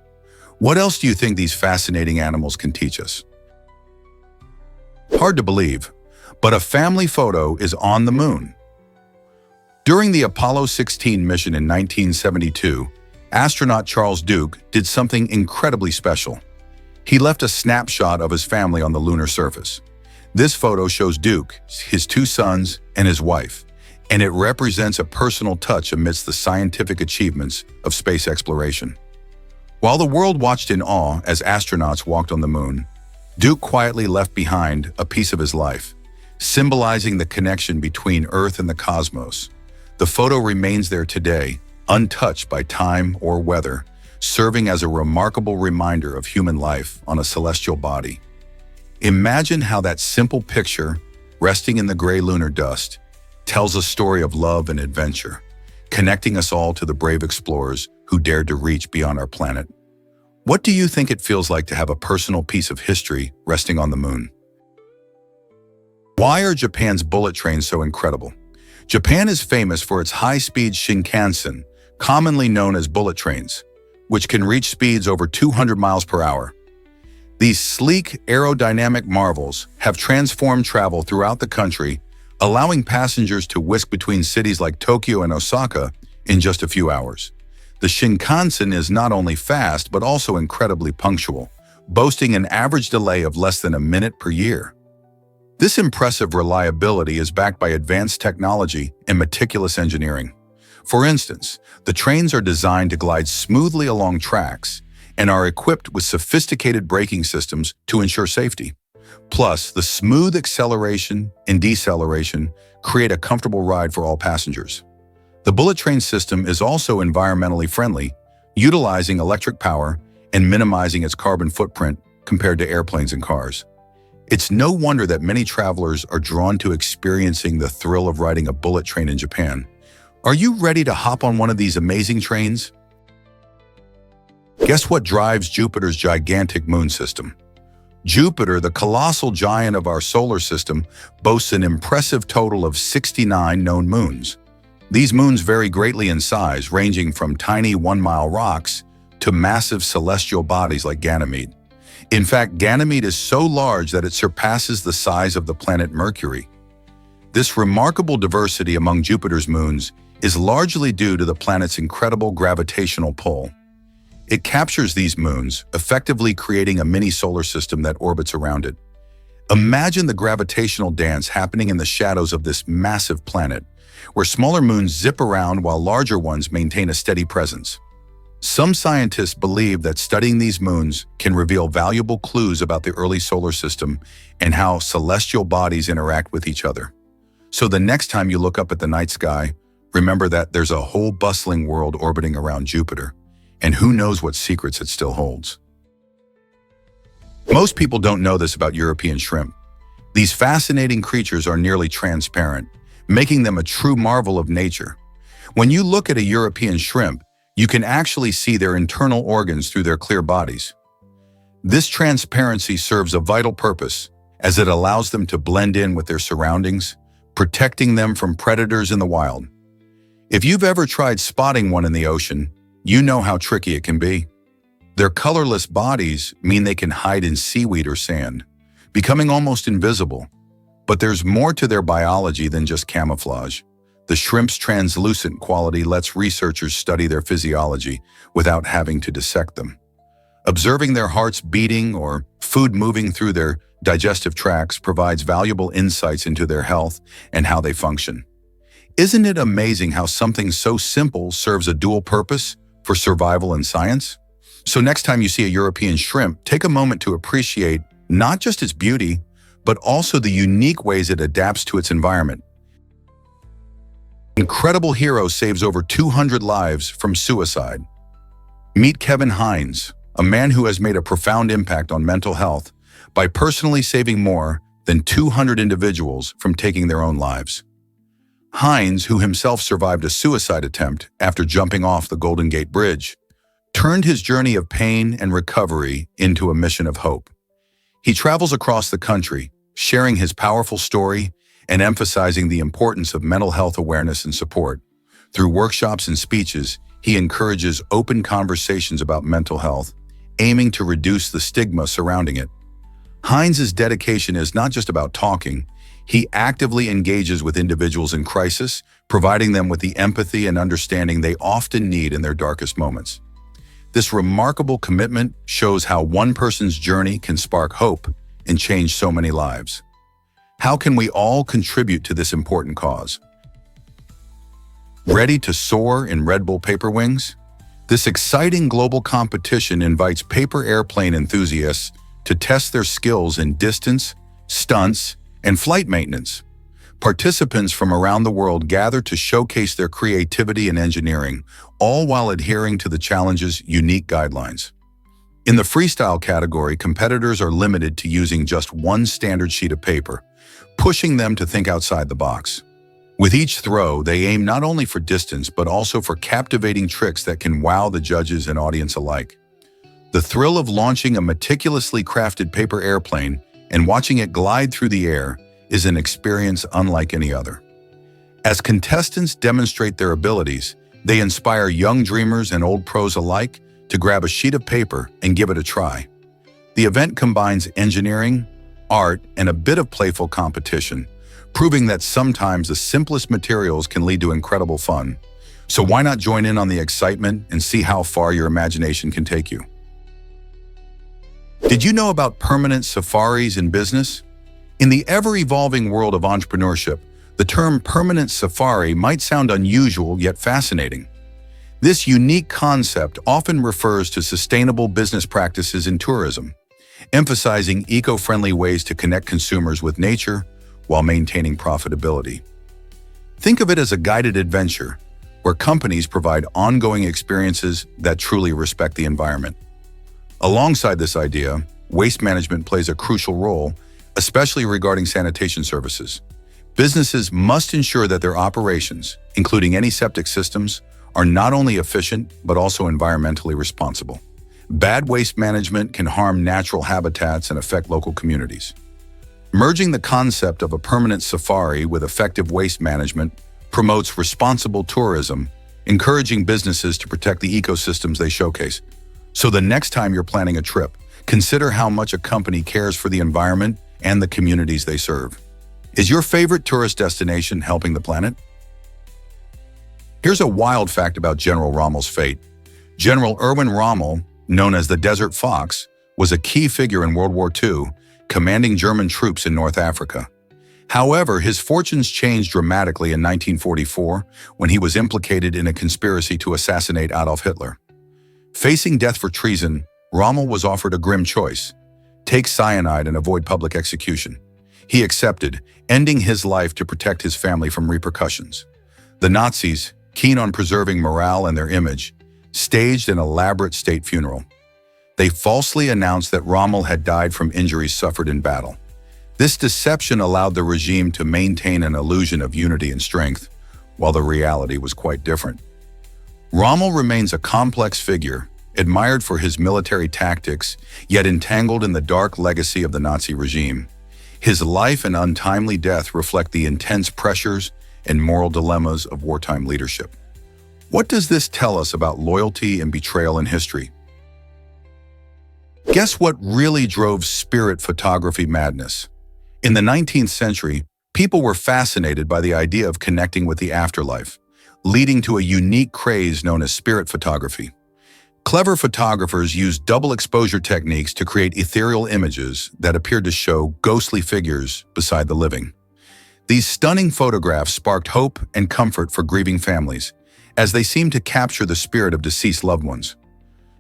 What else do you think these fascinating animals can teach us? Hard to believe, but a family photo is on the moon. During the Apollo 16 mission in 1972, astronaut Charles Duke did something incredibly special. He left a snapshot of his family on the lunar surface. This photo shows Duke, his two sons, and his wife, and it represents a personal touch amidst the scientific achievements of space exploration. While the world watched in awe as astronauts walked on the moon, Duke quietly left behind a piece of his life, symbolizing the connection between Earth and the cosmos. The photo remains there today, untouched by time or weather, serving as a remarkable reminder of human life on a celestial body. Imagine how that simple picture, resting in the gray lunar dust, tells a story of love and adventure, connecting us all to the brave explorers who dared to reach beyond our planet. What do you think it feels like to have a personal piece of history resting on the moon? Why are Japan's bullet trains so incredible? Japan is famous for its high-speed Shinkansen, commonly known as bullet trains, which can reach speeds over 200 miles per hour. These sleek, aerodynamic marvels have transformed travel throughout the country, allowing passengers to whisk between cities like Tokyo and Osaka in just a few hours. The Shinkansen is not only fast, but also incredibly punctual, boasting an average delay of less than a minute per year. This impressive reliability is backed by advanced technology and meticulous engineering. For instance, the trains are designed to glide smoothly along tracks and are equipped with sophisticated braking systems to ensure safety. Plus, the smooth acceleration and deceleration create a comfortable ride for all passengers. The bullet train system is also environmentally friendly, utilizing electric power and minimizing its carbon footprint compared to airplanes and cars. It's no wonder that many travelers are drawn to experiencing the thrill of riding a bullet train in Japan. Are you ready to hop on one of these amazing trains? Guess what drives Jupiter's gigantic moon system? Jupiter, the colossal giant of our solar system, boasts an impressive total of 69 known moons. These moons vary greatly in size, ranging from tiny one-mile rocks to massive celestial bodies like Ganymede. In fact, Ganymede is so large that it surpasses the size of the planet Mercury. This remarkable diversity among Jupiter's moons is largely due to the planet's incredible gravitational pull. It captures these moons, effectively creating a mini solar system that orbits around it. Imagine the gravitational dance happening in the shadows of this massive planet, where smaller moons zip around while larger ones maintain a steady presence. Some scientists believe that studying these moons can reveal valuable clues about the early solar system and how celestial bodies interact with each other. So the next time you look up at the night sky, remember that there's a whole bustling world orbiting around Jupiter, and who knows what secrets it still holds. Most people don't know this about European shrimp. These fascinating creatures are nearly transparent, making them a true marvel of nature. When you look at a European shrimp, you can actually see their internal organs through their clear bodies. This transparency serves a vital purpose, as it allows them to blend in with their surroundings, protecting them from predators in the wild. If you've ever tried spotting one in the ocean, you know how tricky it can be. Their colorless bodies mean they can hide in seaweed or sand, becoming almost invisible. But there's more to their biology than just camouflage. The shrimp's translucent quality lets researchers study their physiology without having to dissect them. Observing their hearts beating or food moving through their digestive tracts provides valuable insights into their health and how they function. Isn't it amazing how something so simple serves a dual purpose for survival and science? So next time you see a European shrimp, take a moment to appreciate not just its beauty, but also the unique ways it adapts to its environment. Incredible hero saves over 200 lives from suicide. Meet Kevin Hines, a man who has made a profound impact on mental health by personally saving more than 200 individuals from taking their own lives. Hines, who himself survived a suicide attempt after jumping off the Golden Gate Bridge, turned his journey of pain and recovery into a mission of hope. He travels across the country, sharing his powerful story and emphasizing the importance of mental health awareness and support. Through workshops and speeches, he encourages open conversations about mental health, aiming to reduce the stigma surrounding it. Hines' dedication is not just about talking. He actively engages with individuals in crisis, providing them with the empathy and understanding they often need in their darkest moments. This remarkable commitment shows how one person's journey can spark hope and change so many lives. How can we all contribute to this important cause? Ready to soar in Red Bull Paper Wings? This exciting global competition invites paper airplane enthusiasts to test their skills in distance, stunts, and flight maintenance. Participants from around the world gather to showcase their creativity and engineering, all while adhering to the challenge's unique guidelines. In the freestyle category, competitors are limited to using just one standard sheet of paper, pushing them to think outside the box. With each throw, they aim not only for distance, but also for captivating tricks that can wow the judges and audience alike. The thrill of launching a meticulously crafted paper airplane and watching it glide through the air is an experience unlike any other. As contestants demonstrate their abilities, they inspire young dreamers and old pros alike to grab a sheet of paper and give it a try. The event combines engineering, art, and a bit of playful competition, proving that sometimes the simplest materials can lead to incredible fun. So why not join in on the excitement and see how far your imagination can take you? Did you know about permanent safaris in business? In the ever-evolving world of entrepreneurship, the term permanent safari might sound unusual yet fascinating. This unique concept often refers to sustainable business practices in tourism, emphasizing eco-friendly ways to connect consumers with nature while maintaining profitability. Think of it as a guided adventure where companies provide ongoing experiences that truly respect the environment. Alongside this idea, waste management plays a crucial role, especially regarding sanitation services. Businesses must ensure that their operations, including any septic systems, are not only efficient but also environmentally responsible. Bad waste management can harm natural habitats and affect local communities. Merging the concept of a permanent safari with effective waste management promotes responsible tourism, encouraging businesses to protect the ecosystems they showcase. So the next time you're planning a trip, consider how much a company cares for the environment and the communities they serve. Is your favorite tourist destination helping the planet? Here's a wild fact about General Rommel's fate. General Erwin Rommel, known as the Desert Fox, was a key figure in World War II, commanding German troops in North Africa. However, his fortunes changed dramatically in 1944 when he was implicated in a conspiracy to assassinate Adolf Hitler. Facing death for treason, Rommel was offered a grim choice: take cyanide and avoid public execution. He accepted, ending his life to protect his family from repercussions. The Nazis, keen on preserving morale and their image, staged an elaborate state funeral. They falsely announced that Rommel had died from injuries suffered in battle. This deception allowed the regime to maintain an illusion of unity and strength, while the reality was quite different. Rommel remains a complex figure, admired for his military tactics, yet entangled in the dark legacy of the Nazi regime. His life and untimely death reflect the intense pressures and moral dilemmas of wartime leadership. What does this tell us about loyalty and betrayal in history? Guess what really drove spirit photography madness? In the 19th century, people were fascinated by the idea of connecting with the afterlife, leading to a unique craze known as spirit photography. Clever photographers used double exposure techniques to create ethereal images that appeared to show ghostly figures beside the living. These stunning photographs sparked hope and comfort for grieving families, as they seemed to capture the spirit of deceased loved ones.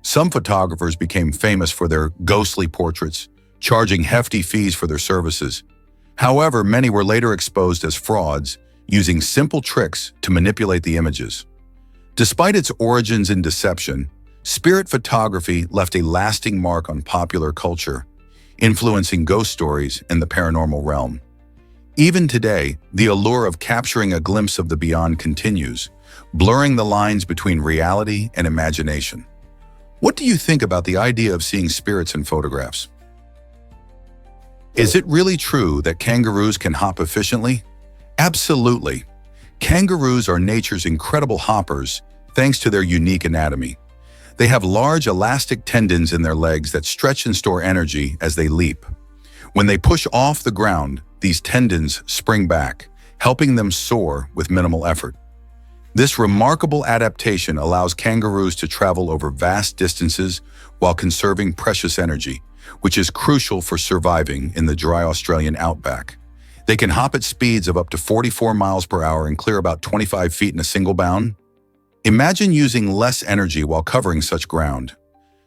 Some photographers became famous for their ghostly portraits, charging hefty fees for their services. However, many were later exposed as frauds, using simple tricks to manipulate the images. Despite its origins in deception, spirit photography left a lasting mark on popular culture, influencing ghost stories and the paranormal realm. Even today, the allure of capturing a glimpse of the beyond continues, blurring the lines between reality and imagination. What do you think about the idea of seeing spirits in photographs? Is it really true that kangaroos can hop efficiently? Absolutely. Kangaroos are nature's incredible hoppers, thanks to their unique anatomy. They have large elastic tendons in their legs that stretch and store energy as they leap. When they push off the ground, these tendons spring back, helping them soar with minimal effort. This remarkable adaptation allows kangaroos to travel over vast distances while conserving precious energy, which is crucial for surviving in the dry Australian outback. They can hop at speeds of up to 44 miles per hour and clear about 25 feet in a single bound. Imagine using less energy while covering such ground.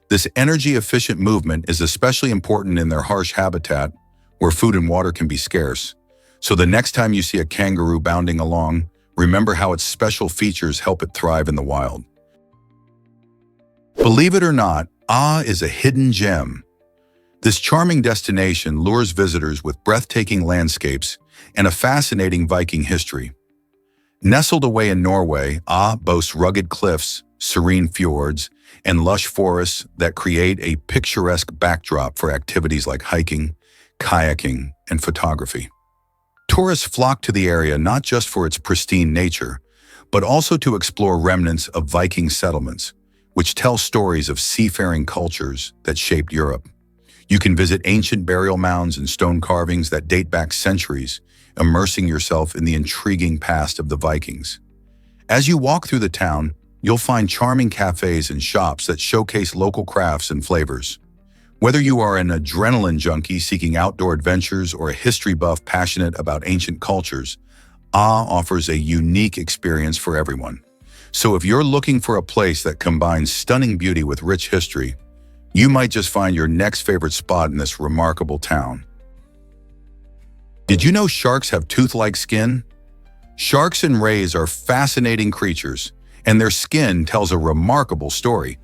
This energy-efficient movement is especially important in their harsh habitat, where food and water can be scarce. So the next time you see a kangaroo bounding along, remember how its special features help it thrive in the wild. Believe it or not, is a hidden gem. This charming destination lures visitors with breathtaking landscapes and a fascinating Viking history. Nestled away in Norway, boasts rugged cliffs, serene fjords, and lush forests that create a picturesque backdrop for activities like hiking, kayaking, and photography. Tourists flock to the area not just for its pristine nature, but also to explore remnants of Viking settlements, which tell stories of seafaring cultures that shaped Europe. You can visit ancient burial mounds and stone carvings that date back centuries, immersing yourself in the intriguing past of the Vikings. As you walk through the town, you'll find charming cafes and shops that showcase local crafts and flavors. Whether you are an adrenaline junkie seeking outdoor adventures or a history buff passionate about ancient cultures, offers a unique experience for everyone. So if you're looking for a place that combines stunning beauty with rich history, you might just find your next favorite spot in this remarkable town. Did you know sharks have tooth-like skin? Sharks and rays are fascinating creatures, and their skin tells a remarkable story.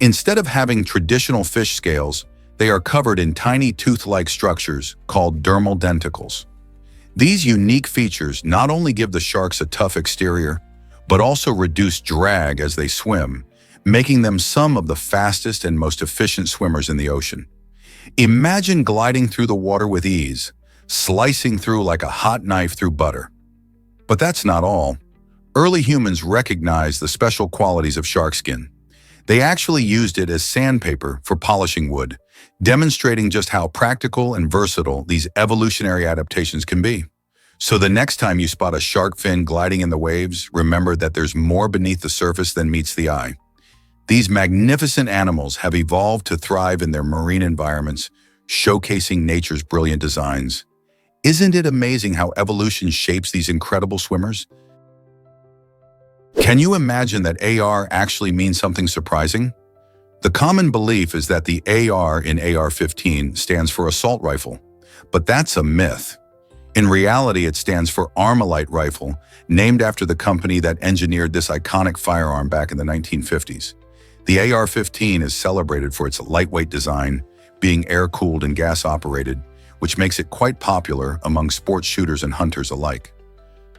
Instead of having traditional fish scales, they are covered in tiny tooth-like structures called dermal denticles. These unique features not only give the sharks a tough exterior, but also reduce drag as they swim, making them some of the fastest and most efficient swimmers in the ocean. Imagine gliding through the water with ease, slicing through like a hot knife through butter. But that's not all. Early humans recognized the special qualities of shark skin. They actually used it as sandpaper for polishing wood, demonstrating just how practical and versatile these evolutionary adaptations can be. So the next time you spot a shark fin gliding in the waves, remember that there's more beneath the surface than meets the eye. These magnificent animals have evolved to thrive in their marine environments, showcasing nature's brilliant designs. Isn't it amazing how evolution shapes these incredible swimmers? Can you imagine that AR actually means something surprising? The common belief is that the AR in AR-15 stands for assault rifle, but that's a myth. In reality, it stands for Armalite rifle, named after the company that engineered this iconic firearm back in the 1950s. The AR-15 is celebrated for its lightweight design, being air-cooled and gas-operated, which makes it quite popular among sports shooters and hunters alike.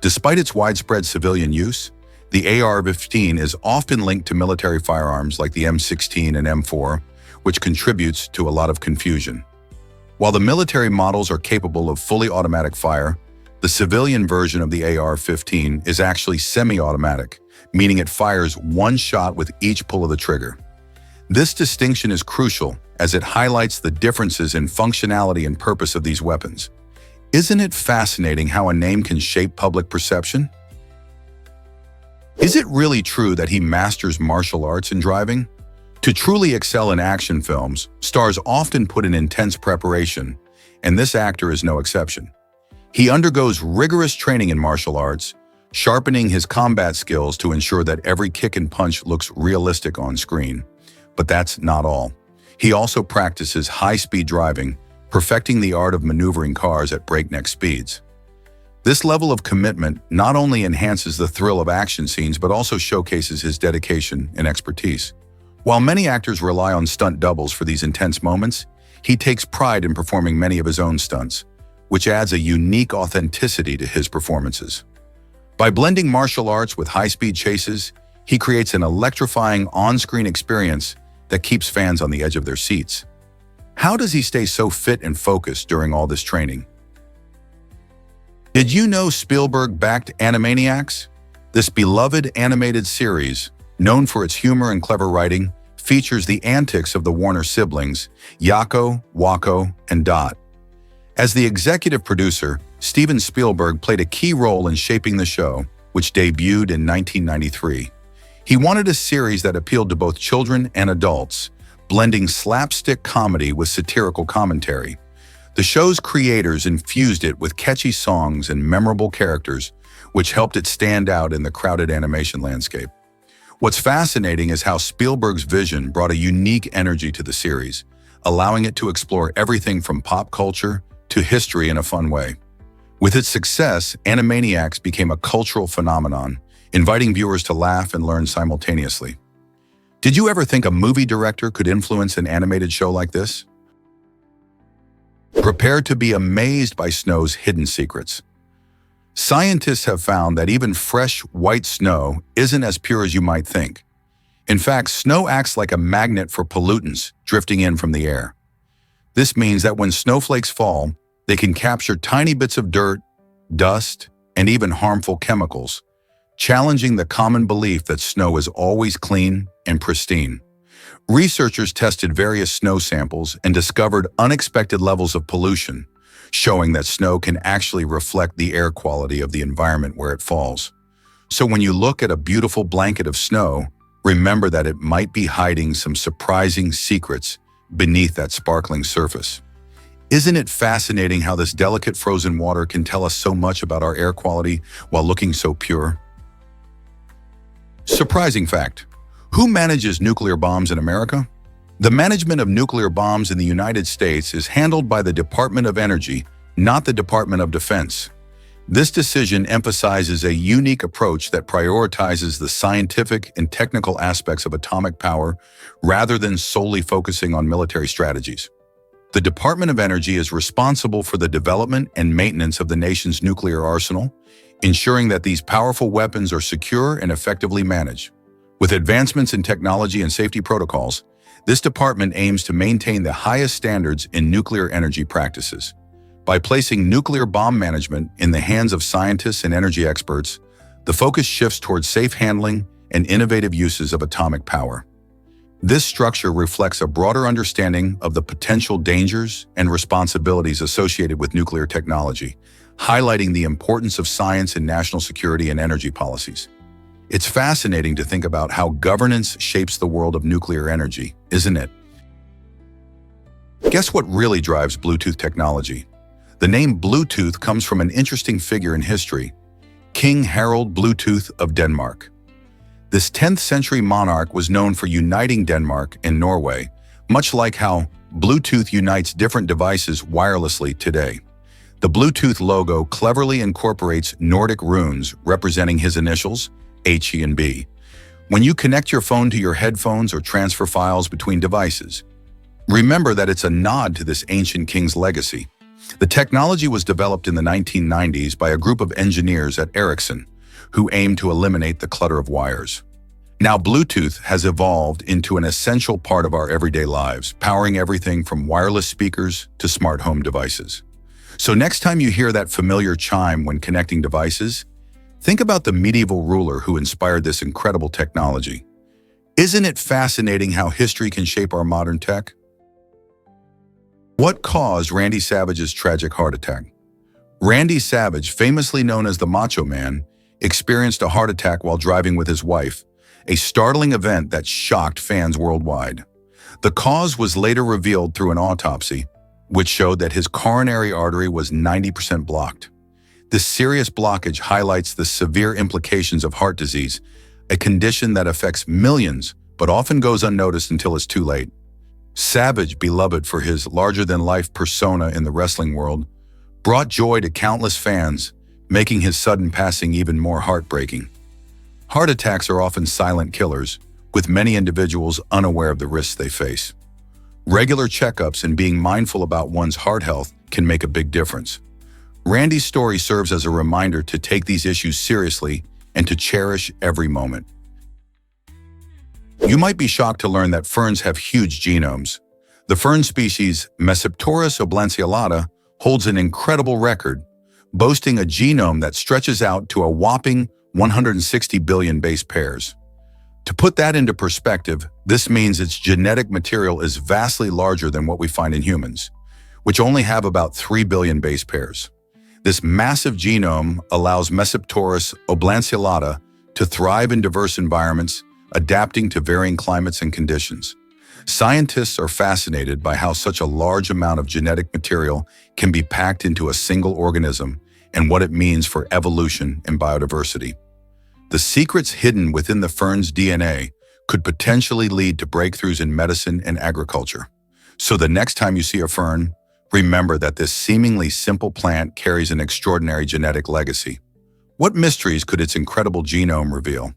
Despite its widespread civilian use, the AR-15 is often linked to military firearms like the M16 and M4, which contributes to a lot of confusion. While the military models are capable of fully automatic fire, the civilian version of the AR-15 is actually semi-automatic, meaning it fires one shot with each pull of the trigger. This distinction is crucial as it highlights the differences in functionality and purpose of these weapons. Isn't it fascinating how a name can shape public perception? Is it really true that he masters martial arts in driving? To truly excel in action films, stars often put in intense preparation, and this actor is no exception. He undergoes rigorous training in martial arts, sharpening his combat skills to ensure that every kick and punch looks realistic on screen. But that's not all. He also practices high-speed driving, perfecting the art of maneuvering cars at breakneck speeds. This level of commitment not only enhances the thrill of action scenes but also showcases his dedication and expertise. While many actors rely on stunt doubles for these intense moments, he takes pride in performing many of his own stunts, which adds a unique authenticity to his performances. By blending martial arts with high-speed chases, he creates an electrifying on-screen experience that keeps fans on the edge of their seats. How does he stay so fit and focused during all this training? Did you know Spielberg backed Animaniacs? This beloved animated series, known for its humor and clever writing, features the antics of the Warner siblings, Yakko, Wakko, and Dot. As the executive producer, Steven Spielberg played a key role in shaping the show, which debuted in 1993. He wanted a series that appealed to both children and adults, blending slapstick comedy with satirical commentary. The show's creators infused it with catchy songs and memorable characters, which helped it stand out in the crowded animation landscape. What's fascinating is how Spielberg's vision brought a unique energy to the series, allowing it to explore everything from pop culture to history in a fun way. With its success, Animaniacs became a cultural phenomenon, inviting viewers to laugh and learn simultaneously. Did you ever think a movie director could influence an animated show like this? Prepare to be amazed by snow's hidden secrets. Scientists have found that even fresh, white snow isn't as pure as you might think. In fact, snow acts like a magnet for pollutants drifting in from the air. This means that when snowflakes fall, they can capture tiny bits of dirt, dust, and even harmful chemicals, challenging the common belief that snow is always clean and pristine. Researchers tested various snow samples and discovered unexpected levels of pollution, showing that snow can actually reflect the air quality of the environment where it falls. So when you look at a beautiful blanket of snow, remember that it might be hiding some surprising secrets beneath that sparkling surface. Isn't it fascinating how this delicate frozen water can tell us so much about our air quality while looking so pure? Surprising fact: who manages nuclear bombs in America? The management of nuclear bombs in the United States is handled by the Department of Energy, not the Department of Defense. This decision emphasizes a unique approach that prioritizes the scientific and technical aspects of atomic power rather than solely focusing on military strategies. The Department of Energy is responsible for the development and maintenance of the nation's nuclear arsenal, ensuring that these powerful weapons are secure and effectively managed. With advancements in technology and safety protocols, this department aims to maintain the highest standards in nuclear energy practices. By placing nuclear bomb management in the hands of scientists and energy experts, the focus shifts towards safe handling and innovative uses of atomic power. This structure reflects a broader understanding of the potential dangers and responsibilities associated with nuclear technology, highlighting the importance of science in national security and energy policies. It's fascinating to think about how governance shapes the world of nuclear energy, isn't it? Guess what really drives Bluetooth technology? The name Bluetooth comes from an interesting figure in history, King Harald Bluetooth of Denmark. This 10th century monarch was known for uniting Denmark and Norway, much like how Bluetooth unites different devices wirelessly today. The Bluetooth logo cleverly incorporates Nordic runes representing his initials, H, E, and B, when you connect your phone to your headphones or transfer files between devices. Remember that it's a nod to this ancient king's legacy. The technology was developed in the 1990s by a group of engineers at Ericsson, who aimed to eliminate the clutter of wires. Now, Bluetooth has evolved into an essential part of our everyday lives, powering everything from wireless speakers to smart home devices. So next time you hear that familiar chime when connecting devices, think about the medieval ruler who inspired this incredible technology. Isn't it fascinating how history can shape our modern tech? What caused Randy Savage's tragic heart attack? Randy Savage, famously known as the Macho Man, experienced a heart attack while driving with his wife, a startling event that shocked fans worldwide. The cause was later revealed through an autopsy, which showed that his coronary artery was 90% blocked. This serious blockage highlights the severe implications of heart disease, a condition that affects millions but often goes unnoticed until it's too late. Savage, beloved for his larger-than-life persona in the wrestling world, brought joy to countless fans, making his sudden passing even more heartbreaking. Heart attacks are often silent killers, with many individuals unaware of the risks they face. Regular checkups and being mindful about one's heart health can make a big difference. Randy's story serves as a reminder to take these issues seriously and to cherish every moment. You might be shocked to learn that ferns have huge genomes. The fern species Mesopteris oblanceolata holds an incredible record, boasting a genome that stretches out to a whopping 160 billion base pairs. To put that into perspective, this means its genetic material is vastly larger than what we find in humans, which only have about 3 billion base pairs. This massive genome allows Mesopteris oblanceolata to thrive in diverse environments, adapting to varying climates and conditions. Scientists are fascinated by how such a large amount of genetic material can be packed into a single organism and what it means for evolution and biodiversity. The secrets hidden within the fern's DNA could potentially lead to breakthroughs in medicine and agriculture. So the next time you see a fern, remember that this seemingly simple plant carries an extraordinary genetic legacy. What mysteries could its incredible genome reveal?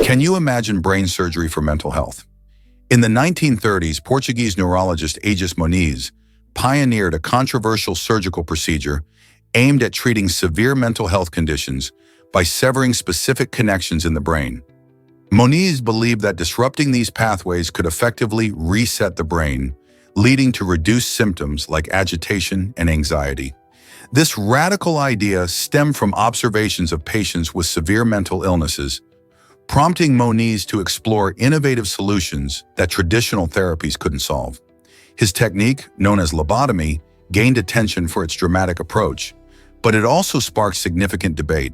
Can you imagine brain surgery for mental health? In the 1930s, Portuguese neurologist Aegis Moniz pioneered a controversial surgical procedure aimed at treating severe mental health conditions by severing specific connections in the brain. Moniz believed that disrupting these pathways could effectively reset the brain, leading to reduced symptoms like agitation and anxiety. This radical idea stemmed from observations of patients with severe mental illnesses, prompting Moniz to explore innovative solutions that traditional therapies couldn't solve. His technique, known as lobotomy, gained attention for its dramatic approach, but it also sparked significant debate.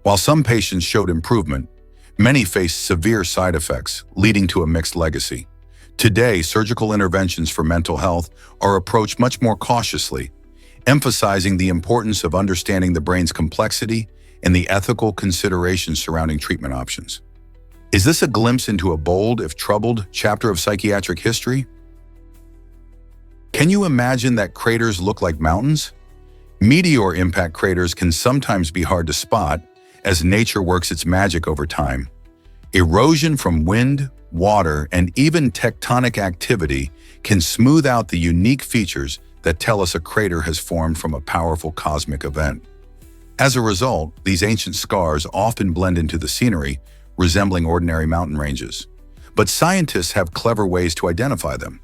While some patients showed improvement, many faced severe side effects, leading to a mixed legacy. Today, surgical interventions for mental health are approached much more cautiously, emphasizing the importance of understanding the brain's complexity and the ethical considerations surrounding treatment options. Is this a glimpse into a bold, if troubled, chapter of psychiatric history? Can you imagine that craters look like mountains? Meteor impact craters can sometimes be hard to spot as nature works its magic over time. Erosion from wind, water, and even tectonic activity can smooth out the unique features that tell us a crater has formed from a powerful cosmic event. As a result, these ancient scars often blend into the scenery, resembling ordinary mountain ranges. But scientists have clever ways to identify them.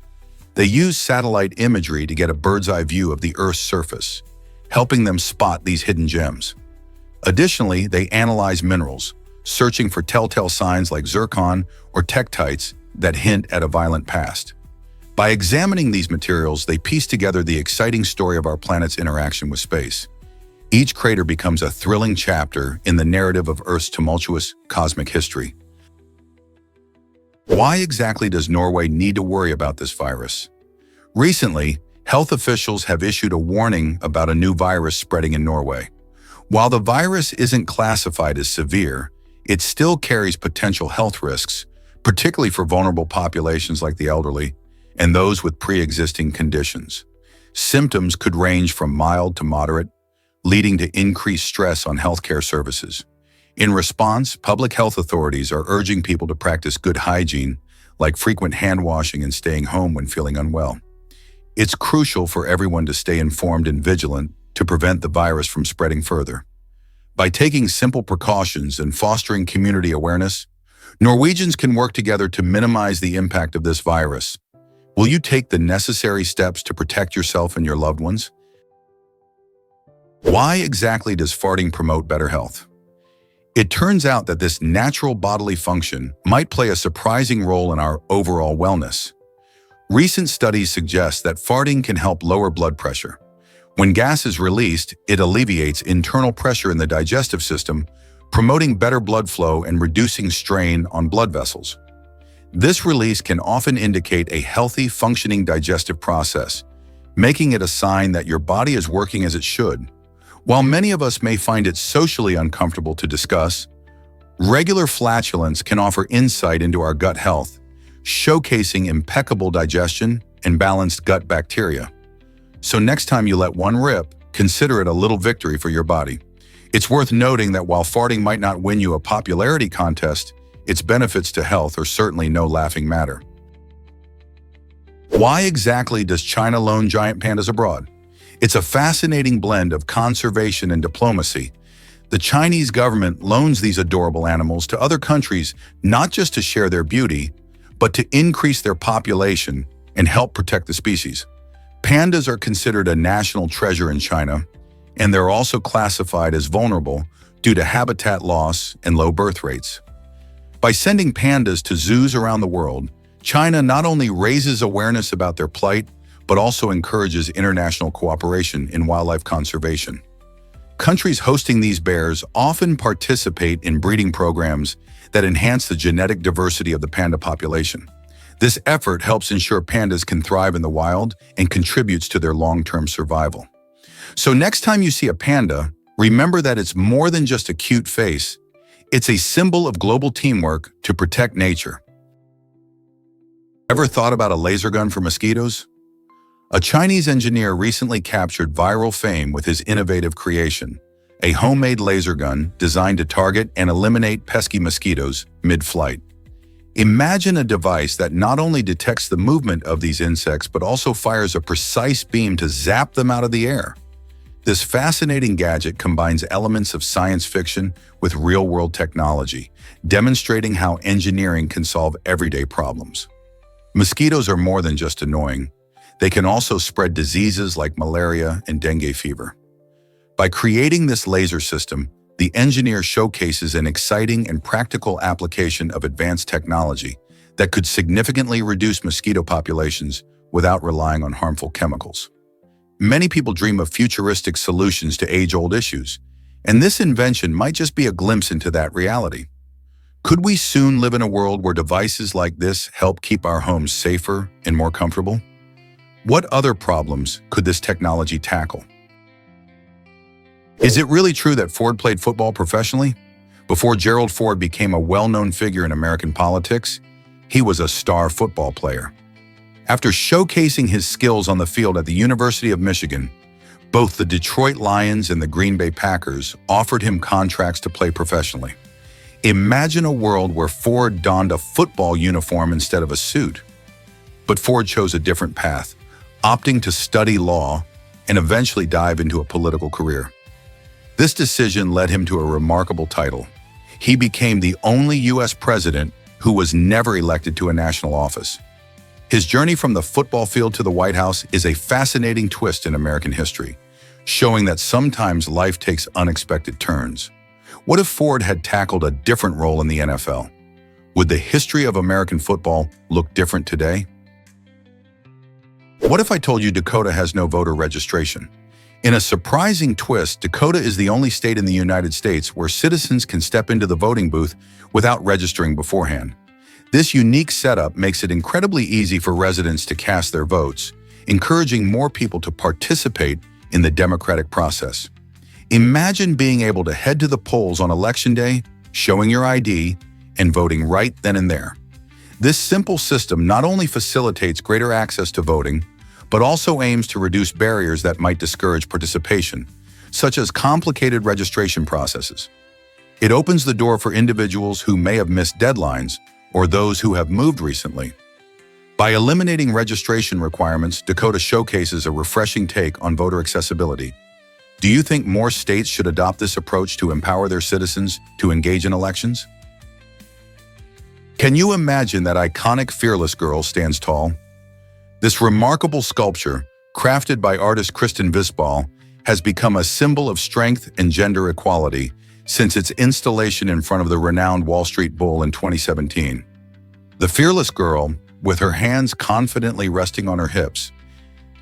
They use satellite imagery to get a bird's-eye view of the Earth's surface, helping them spot these hidden gems. Additionally, they analyze minerals, searching for telltale signs like zircon or tektites that hint at a violent past. By examining these materials, they piece together the exciting story of our planet's interaction with space. Each crater becomes a thrilling chapter in the narrative of Earth's tumultuous cosmic history. Why exactly does Norway need to worry about this virus? Recently, health officials have issued a warning about a new virus spreading in Norway. While the virus isn't classified as severe, it still carries potential health risks, particularly for vulnerable populations like the elderly and those with pre-existing conditions. Symptoms could range from mild to moderate, leading to increased stress on healthcare services. In response, public health authorities are urging people to practice good hygiene, like frequent hand washing and staying home when feeling unwell. It's crucial for everyone to stay informed and vigilant to prevent the virus from spreading further. By taking simple precautions and fostering community awareness, Norwegians can work together to minimize the impact of this virus. Will you take the necessary steps to protect yourself and your loved ones? Why exactly does farting promote better health? It turns out that this natural bodily function might play a surprising role in our overall wellness. Recent studies suggest that farting can help lower blood pressure. When gas is released, it alleviates internal pressure in the digestive system, promoting better blood flow and reducing strain on blood vessels. This release can often indicate a healthy, functioning digestive process, making it a sign that your body is working as it should. While many of us may find it socially uncomfortable to discuss, regular flatulence can offer insight into our gut health, showcasing impeccable digestion and balanced gut bacteria. So next time you let one rip, consider it a little victory for your body. It's worth noting that while farting might not win you a popularity contest, its benefits to health are certainly no laughing matter. Why exactly does China loan giant pandas abroad? It's a fascinating blend of conservation and diplomacy. The Chinese government loans these adorable animals to other countries not just to share their beauty, but to increase their population and help protect the species. Pandas are considered a national treasure in China, and they're also classified as vulnerable due to habitat loss and low birth rates. By sending pandas to zoos around the world, China not only raises awareness about their plight, but also encourages international cooperation in wildlife conservation. Countries hosting these bears often participate in breeding programs that enhance the genetic diversity of the panda population. This effort helps ensure pandas can thrive in the wild and contributes to their long-term survival. So next time you see a panda, remember that it's more than just a cute face. It's a symbol of global teamwork to protect nature. Ever thought about a laser gun for mosquitoes? A Chinese engineer recently captured viral fame with his innovative creation, a homemade laser gun designed to target and eliminate pesky mosquitoes mid-flight. Imagine a device that not only detects the movement of these insects, but also fires a precise beam to zap them out of the air. This fascinating gadget combines elements of science fiction with real-world technology, demonstrating how engineering can solve everyday problems. Mosquitoes are more than just annoying. They can also spread diseases like malaria and dengue fever. By creating this laser system, the engineer showcases an exciting and practical application of advanced technology that could significantly reduce mosquito populations without relying on harmful chemicals. Many people dream of futuristic solutions to age-old issues, and this invention might just be a glimpse into that reality. Could we soon live in a world where devices like this help keep our homes safer and more comfortable? What other problems could this technology tackle? Is it really true that Ford played football professionally? Before Gerald Ford became a well-known figure in American politics, he was a star football player. After showcasing his skills on the field at the University of Michigan, both the Detroit Lions and the Green Bay Packers offered him contracts to play professionally. Imagine a world where Ford donned a football uniform instead of a suit. But Ford chose a different path, opting to study law and eventually dive into a political career. This decision led him to a remarkable title. He became the only U.S. president who was never elected to a national office. His journey from the football field to the White House is a fascinating twist in American history, showing that sometimes life takes unexpected turns. What if Ford had tackled a different role in the NFL? Would the history of American football look different today? What if I told you Dakota has no voter registration? In a surprising twist, Dakota is the only state in the United States where citizens can step into the voting booth without registering beforehand. This unique setup makes it incredibly easy for residents to cast their votes, encouraging more people to participate in the democratic process. Imagine being able to head to the polls on Election Day, showing your ID, and voting right then and there. This simple system not only facilitates greater access to voting, but also aims to reduce barriers that might discourage participation, such as complicated registration processes. It opens the door for individuals who may have missed deadlines or those who have moved recently. By eliminating registration requirements, Dakota showcases a refreshing take on voter accessibility. Do you think more states should adopt this approach to empower their citizens to engage in elections? Can you imagine that iconic Fearless Girl stands tall? This remarkable sculpture, crafted by artist Kristen Visbal, has become a symbol of strength and gender equality since its installation in front of the renowned Wall Street Bull in 2017. The Fearless Girl, with her hands confidently resting on her hips,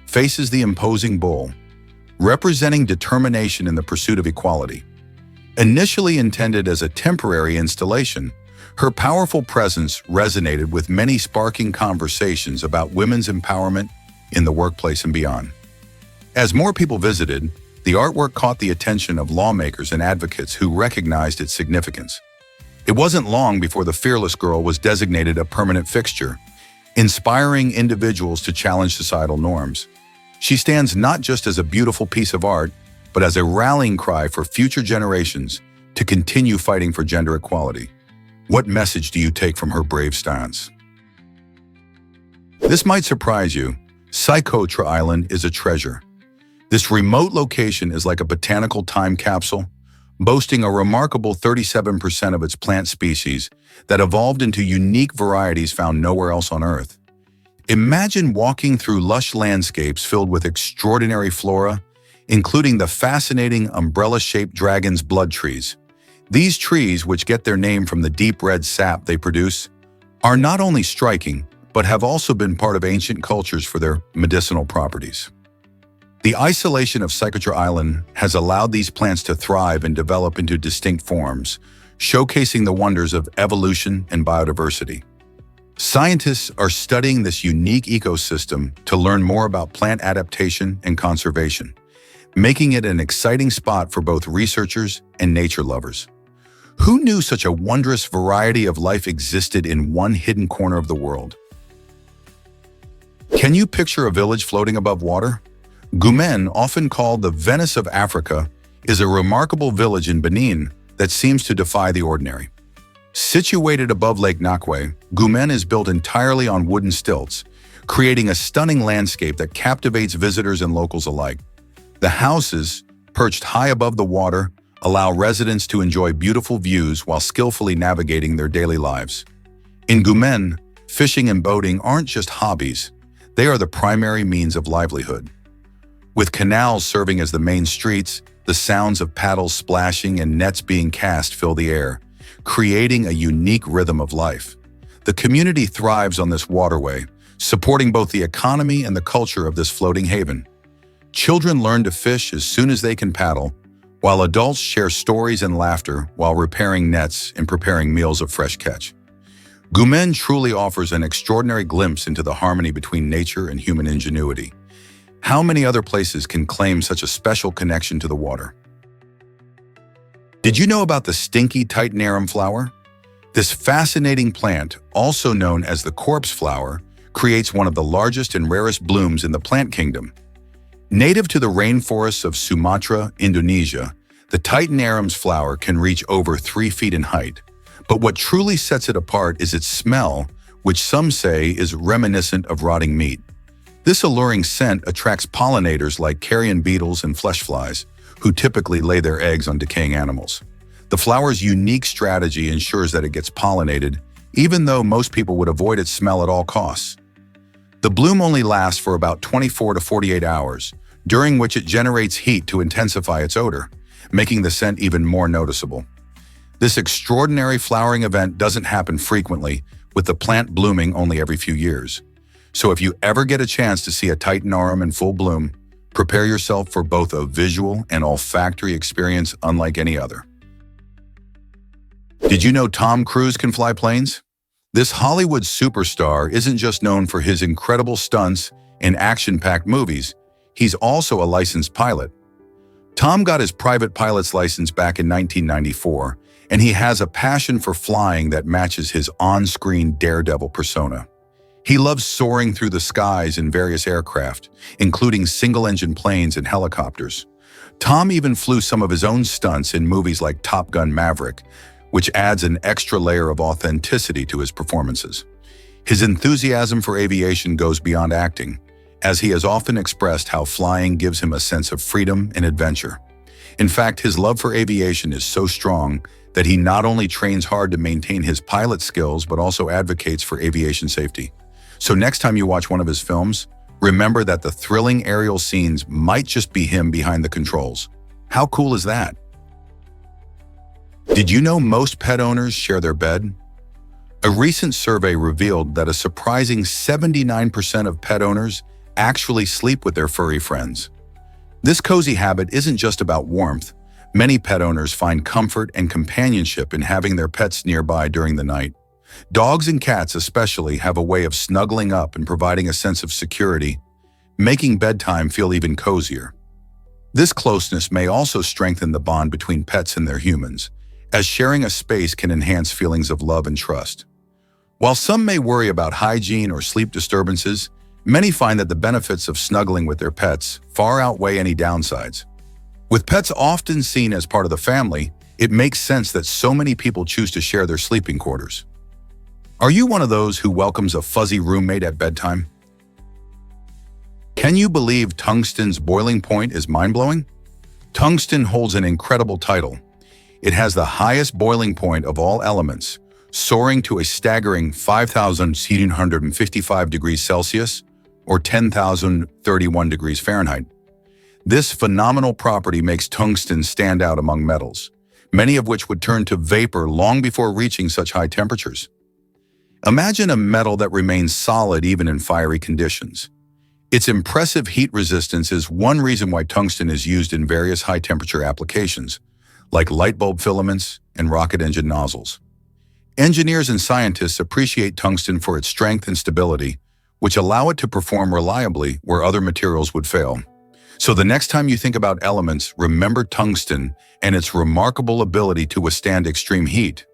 faces the imposing bull, representing determination in the pursuit of equality. Initially intended as a temporary installation, her powerful presence resonated with many, sparking conversations about women's empowerment in the workplace and beyond. As more people visited, the artwork caught the attention of lawmakers and advocates who recognized its significance. It wasn't long before the Fearless Girl was designated a permanent fixture, inspiring individuals to challenge societal norms. She stands not just as a beautiful piece of art, but as a rallying cry for future generations to continue fighting for gender equality. What message do you take from her brave stance? This might surprise you. Socotra Island is a treasure. This remote location is like a botanical time capsule, boasting a remarkable 37% of its plant species that evolved into unique varieties found nowhere else on Earth. Imagine walking through lush landscapes filled with extraordinary flora, including the fascinating umbrella-shaped dragon's blood trees. These trees, which get their name from the deep red sap they produce, are not only striking, but have also been part of ancient cultures for their medicinal properties. The isolation of Socotra Island has allowed these plants to thrive and develop into distinct forms, showcasing the wonders of evolution and biodiversity. Scientists are studying this unique ecosystem to learn more about plant adaptation and conservation, making it an exciting spot for both researchers and nature lovers. Who knew such a wondrous variety of life existed in one hidden corner of the world? Can you picture a village floating above water? Goumen, often called the Venice of Africa, is a remarkable village in Benin that seems to defy the ordinary. Situated above Lake Nakwe, Goumen is built entirely on wooden stilts, creating a stunning landscape that captivates visitors and locals alike. The houses, perched high above the water, allow residents to enjoy beautiful views while skillfully navigating their daily lives. In Goumen, fishing and boating aren't just hobbies, they are the primary means of livelihood. With canals serving as the main streets, the sounds of paddles splashing and nets being cast fill the air, creating a unique rhythm of life. The community thrives on this waterway, supporting both the economy and the culture of this floating haven. Children learn to fish as soon as they can paddle, while adults share stories and laughter while repairing nets and preparing meals of fresh catch. Goumen truly offers an extraordinary glimpse into the harmony between nature and human ingenuity. How many other places can claim such a special connection to the water? Did you know about the stinky Titaniarum flower? This fascinating plant, also known as the corpse flower, creates one of the largest and rarest blooms in the plant kingdom. Native to the rainforests of Sumatra, Indonesia, the Titaniarum's flower can reach over 3 feet in height. But what truly sets it apart is its smell, which some say is reminiscent of rotting meat. This alluring scent attracts pollinators like carrion beetles and flesh flies, who typically lay their eggs on decaying animals. The flower's unique strategy ensures that it gets pollinated, even though most people would avoid its smell at all costs. The bloom only lasts for about 24 to 48 hours, during which it generates heat to intensify its odor, making the scent even more noticeable. This extraordinary flowering event doesn't happen frequently, with the plant blooming only every few years. So if you ever get a chance to see a Titaniarum in full bloom, prepare yourself for both a visual and olfactory experience unlike any other. Did you know Tom Cruise can fly planes? This Hollywood superstar isn't just known for his incredible stunts in action-packed movies, he's also a licensed pilot. Tom got his private pilot's license back in 1994, and he has a passion for flying that matches his on-screen daredevil persona. He loves soaring through the skies in various aircraft, including single-engine planes and helicopters. Tom even flew some of his own stunts in movies like Top Gun: Maverick, which adds an extra layer of authenticity to his performances. His enthusiasm for aviation goes beyond acting, as he has often expressed how flying gives him a sense of freedom and adventure. In fact, his love for aviation is so strong that he not only trains hard to maintain his pilot skills, but also advocates for aviation safety. So next time you watch one of his films, remember that the thrilling aerial scenes might just be him behind the controls. How cool is that? Did you know most pet owners share their bed? A recent survey revealed that a surprising 79% of pet owners actually sleep with their furry friends. This cozy habit isn't just about warmth. Many pet owners find comfort and companionship in having their pets nearby during the night. Dogs and cats especially have a way of snuggling up and providing a sense of security, making bedtime feel even cozier. This closeness may also strengthen the bond between pets and their humans, as sharing a space can enhance feelings of love and trust. While some may worry about hygiene or sleep disturbances, many find that the benefits of snuggling with their pets far outweigh any downsides. With pets often seen as part of the family, it makes sense that so many people choose to share their sleeping quarters. Are you one of those who welcomes a fuzzy roommate at bedtime? Can you believe tungsten's boiling point is mind-blowing? Tungsten holds an incredible title. It has the highest boiling point of all elements, soaring to a staggering 5,755 degrees Celsius or 10,031 degrees Fahrenheit. This phenomenal property makes tungsten stand out among metals, many of which would turn to vapor long before reaching such high temperatures. Imagine a metal that remains solid even in fiery conditions. Its impressive heat resistance is one reason why tungsten is used in various high-temperature applications, like light bulb filaments and rocket engine nozzles. Engineers and scientists appreciate tungsten for its strength and stability, which allow it to perform reliably where other materials would fail. So the next time you think about elements, remember tungsten and its remarkable ability to withstand extreme heat.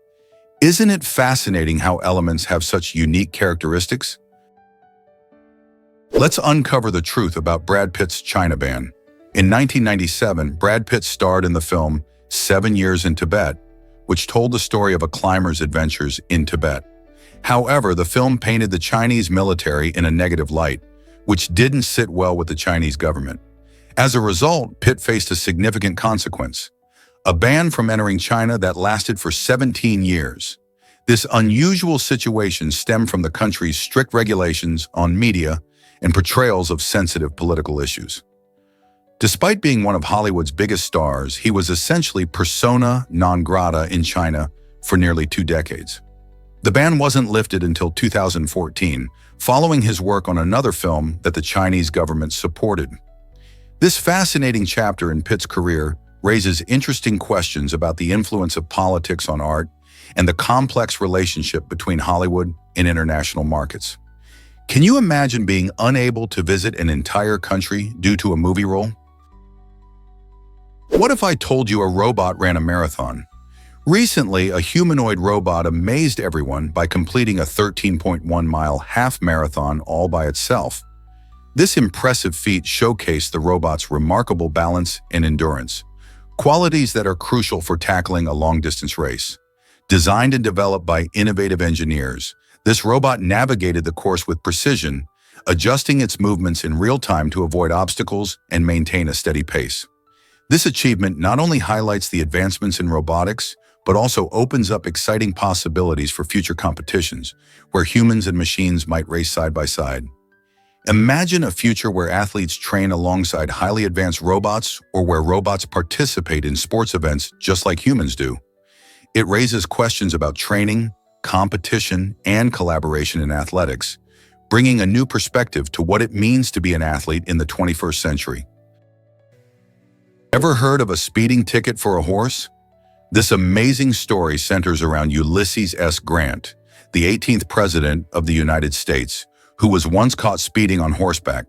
Isn't it fascinating how elements have such unique characteristics? Let's uncover the truth about Brad Pitt's China ban. In 1997, Brad Pitt starred in the film 7 Years in Tibet, which told the story of a climber's adventures in Tibet. However, the film painted the Chinese military in a negative light, which didn't sit well with the Chinese government. As a result, Pitt faced a significant consequence: a ban from entering China that lasted for 17 years. This unusual situation stemmed from the country's strict regulations on media and portrayals of sensitive political issues. Despite being one of Hollywood's biggest stars, he was essentially persona non grata in China for nearly 2 decades. The ban wasn't lifted until 2014, following his work on another film that the Chinese government supported. This fascinating chapter in Pitt's career raises interesting questions about the influence of politics on art and the complex relationship between Hollywood and international markets. Can you imagine being unable to visit an entire country due to a movie role? What if I told you a robot ran a marathon? Recently, a humanoid robot amazed everyone by completing a 13.1-mile half marathon all by itself. This impressive feat showcased the robot's remarkable balance and endurance, qualities that are crucial for tackling a long-distance race. Designed and developed by innovative engineers, this robot navigated the course with precision, adjusting its movements in real time to avoid obstacles and maintain a steady pace. This achievement not only highlights the advancements in robotics, but also opens up exciting possibilities for future competitions, where humans and machines might race side by side. Imagine a future where athletes train alongside highly advanced robots, or where robots participate in sports events just like humans do. It raises questions about training, competition, and collaboration in athletics, bringing a new perspective to what it means to be an athlete in the 21st century. Ever heard of a speeding ticket for a horse? This amazing story centers around Ulysses S. Grant, the 18th President of the United States, who was once caught speeding on horseback.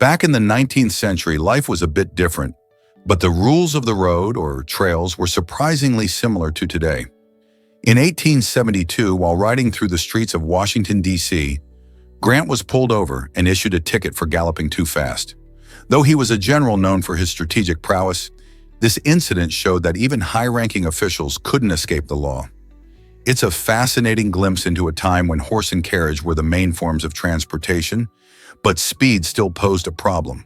Back in the 19th century, life was a bit different, but the rules of the road, or trails, were surprisingly similar to today. In 1872, while riding through the streets of Washington, D.C., Grant was pulled over and issued a ticket for galloping too fast. Though he was a general known for his strategic prowess, this incident showed that even high-ranking officials couldn't escape the law. It's a fascinating glimpse into a time when horse and carriage were the main forms of transportation, but speed still posed a problem.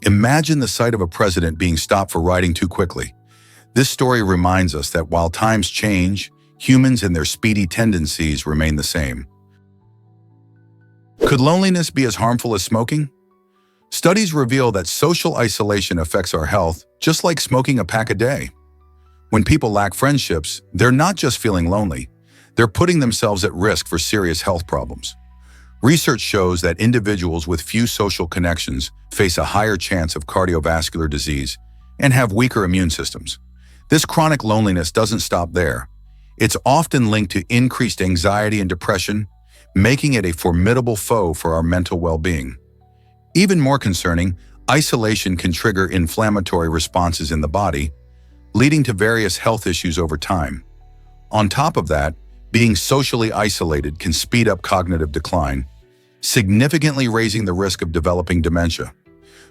Imagine the sight of a president being stopped for riding too quickly. This story reminds us that while times change, humans and their speedy tendencies remain the same. Could loneliness be as harmful as smoking? Studies reveal that social isolation affects our health just like smoking a pack a day. When people lack friendships, they're not just feeling lonely, they're putting themselves at risk for serious health problems. Research shows that individuals with few social connections face a higher chance of cardiovascular disease and have weaker immune systems. This chronic loneliness doesn't stop there. It's often linked to increased anxiety and depression, making it a formidable foe for our mental well-being. Even more concerning, isolation can trigger inflammatory responses in the body, leading to various health issues over time. On top of that, being socially isolated can speed up cognitive decline, significantly raising the risk of developing dementia.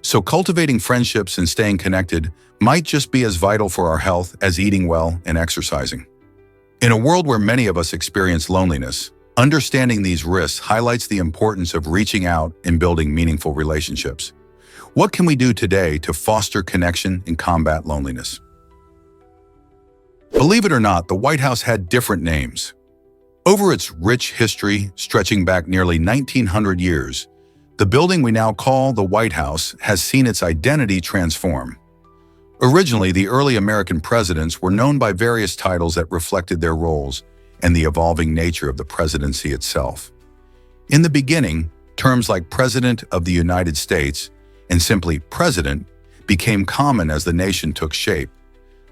So cultivating friendships and staying connected might just be as vital for our health as eating well and exercising. In a world where many of us experience loneliness, understanding these risks highlights the importance of reaching out and building meaningful relationships. What can we do today to foster connection and combat loneliness? Believe it or not, the White House had different names. Over its rich history stretching back nearly 1900 years, the building we now call the White House has seen its identity transform. Originally, the early American presidents were known by various titles that reflected their roles and the evolving nature of the presidency itself. In the beginning, terms like President of the United States and simply President became common as the nation took shape.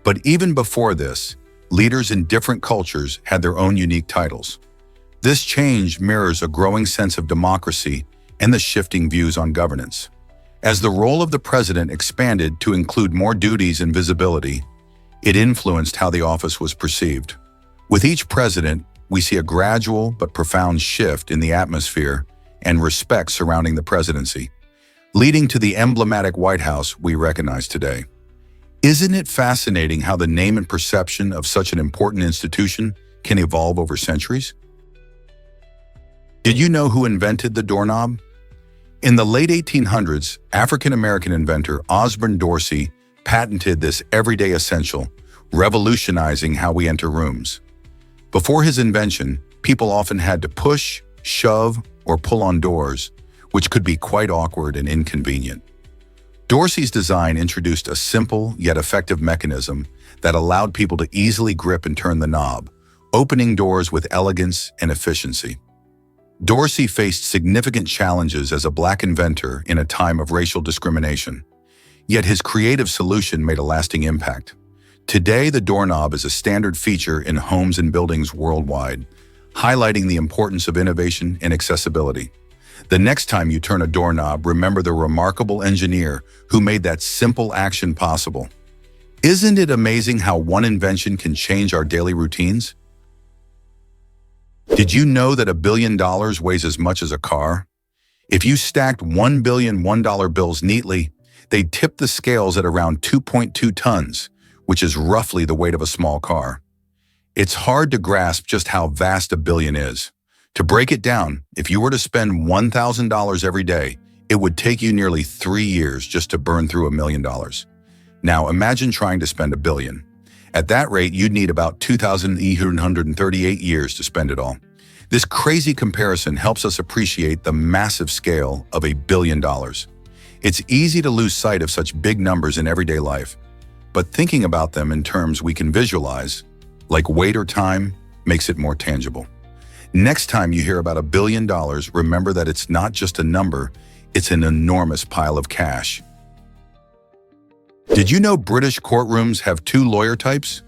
But even before this, leaders in different cultures had their own unique titles. This change mirrors a growing sense of democracy and the shifting views on governance. As the role of the president expanded to include more duties and visibility, it influenced how the office was perceived. With each president, we see a gradual but profound shift in the atmosphere and respect surrounding the presidency, leading to the emblematic White House we recognize today. Isn't it fascinating how the name and perception of such an important institution can evolve over centuries? Did you know who invented the doorknob? In the late 1800s, African-American inventor Osborne Dorsey patented this everyday essential, revolutionizing how we enter rooms. Before his invention, people often had to push, shove, or pull on doors, which could be quite awkward and inconvenient. Dorsey's design introduced a simple yet effective mechanism that allowed people to easily grip and turn the knob, opening doors with elegance and efficiency. Dorsey faced significant challenges as a Black inventor in a time of racial discrimination, yet his creative solution made a lasting impact. Today, the doorknob is a standard feature in homes and buildings worldwide, highlighting the importance of innovation and accessibility. The next time you turn a doorknob, remember the remarkable engineer who made that simple action possible. Isn't it amazing how one invention can change our daily routines? Did you know that $1 billion weighs as much as a car? If you stacked 1 billion $1 bills neatly, they'd tip the scales at around 2.2 tons, which is roughly the weight of a small car. It's hard to grasp just how vast $1 billion is. To break it down, if you were to spend $1,000 every day, it would take you nearly 3 years just to burn through $1 million. Now imagine trying to spend $1 billion. At that rate, you'd need about 2,838 years to spend it all. This crazy comparison helps us appreciate the massive scale of $1 billion. It's easy to lose sight of such big numbers in everyday life, but thinking about them in terms we can visualize, like weight or time, makes it more tangible. Next time you hear about $1 billion, remember that it's not just a number, it's an enormous pile of cash. Did you know British courtrooms have 2 lawyer types?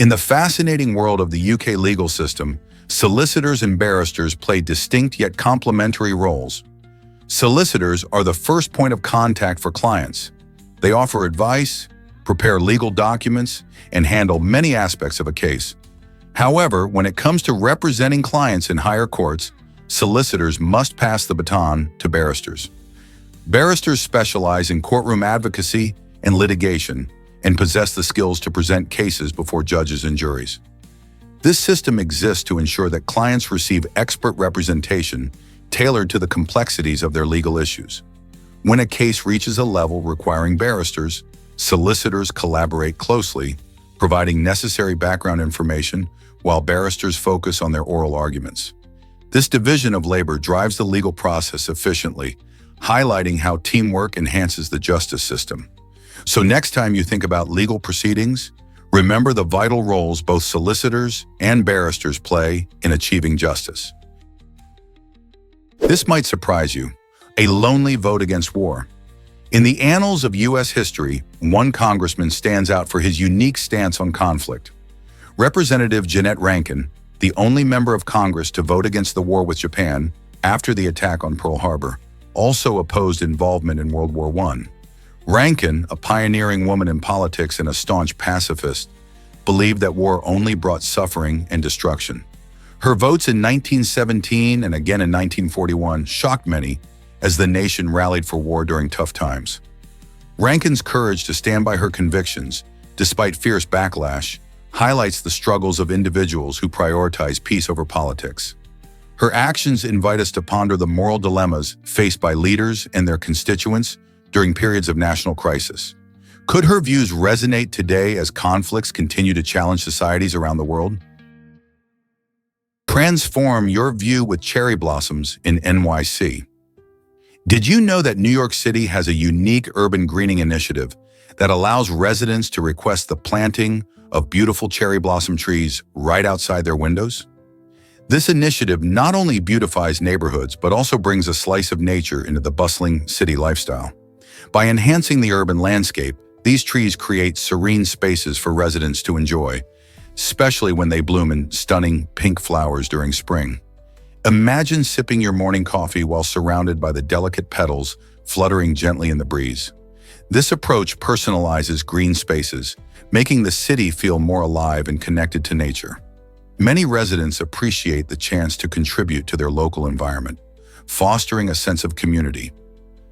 In the fascinating world of the UK legal system, solicitors and barristers play distinct yet complementary roles. Solicitors are the first point of contact for clients. They offer advice, prepare legal documents, and handle many aspects of a case. However, when it comes to representing clients in higher courts, solicitors must pass the baton to barristers. Barristers specialize in courtroom advocacy and litigation and possess the skills to present cases before judges and juries. This system exists to ensure that clients receive expert representation tailored to the complexities of their legal issues. When a case reaches a level requiring barristers, solicitors collaborate closely, providing necessary background information while barristers focus on their oral arguments. This division of labor drives the legal process efficiently, highlighting how teamwork enhances the justice system. So next time you think about legal proceedings, remember the vital roles both solicitors and barristers play in achieving justice. This might surprise you: a lonely vote against war. In the annals of U.S. history, one congressman stands out for his unique stance on conflict. Representative Jeannette Rankin, the only member of Congress to vote against the war with Japan after the attack on Pearl Harbor, also opposed involvement in World War I. Rankin, a pioneering woman in politics and a staunch pacifist, believed that war only brought suffering and destruction. Her votes in 1917 and again in 1941 shocked many as the nation rallied for war during tough times. Rankin's courage to stand by her convictions, despite fierce backlash, highlights the struggles of individuals who prioritize peace over politics. Her actions invite us to ponder the moral dilemmas faced by leaders and their constituents during periods of national crisis. Could her views resonate today as conflicts continue to challenge societies around the world? Transform your view with cherry blossoms in NYC. Did you know that New York City has a unique urban greening initiative that allows residents to request the planting of beautiful cherry blossom trees right outside their windows? This initiative not only beautifies neighborhoods, but also brings a slice of nature into the bustling city lifestyle. By enhancing the urban landscape, these trees create serene spaces for residents to enjoy, especially when they bloom in stunning pink flowers during spring. Imagine sipping your morning coffee while surrounded by the delicate petals fluttering gently in the breeze. This approach personalizes green spaces, making the city feel more alive and connected to nature. Many residents appreciate the chance to contribute to their local environment, fostering a sense of community.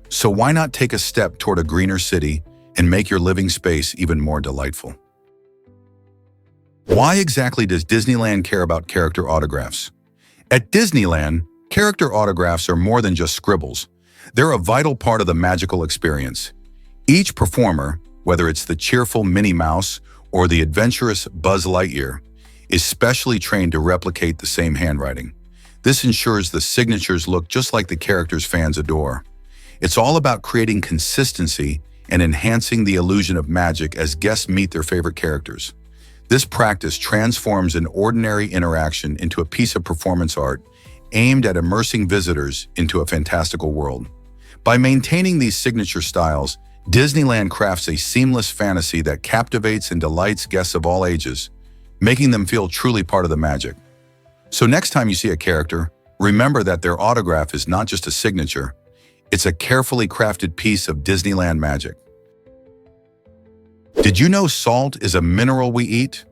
So why not take a step toward a greener city and make your living space even more delightful? Why exactly does Disneyland care about character autographs? At Disneyland, character autographs are more than just scribbles. They're a vital part of the magical experience. Each performer, whether it's the cheerful Minnie Mouse or the adventurous Buzz Lightyear, is specially trained to replicate the same handwriting. This ensures the signatures look just like the characters fans adore. It's all about creating consistency and enhancing the illusion of magic as guests meet their favorite characters. This practice transforms an ordinary interaction into a piece of performance art aimed at immersing visitors into a fantastical world. By maintaining these signature styles, Disneyland crafts a seamless fantasy that captivates and delights guests of all ages, making them feel truly part of the magic. So next time you see a character, remember that their autograph is not just a signature, it's a carefully crafted piece of Disneyland magic. Did you know salt is a mineral we eat?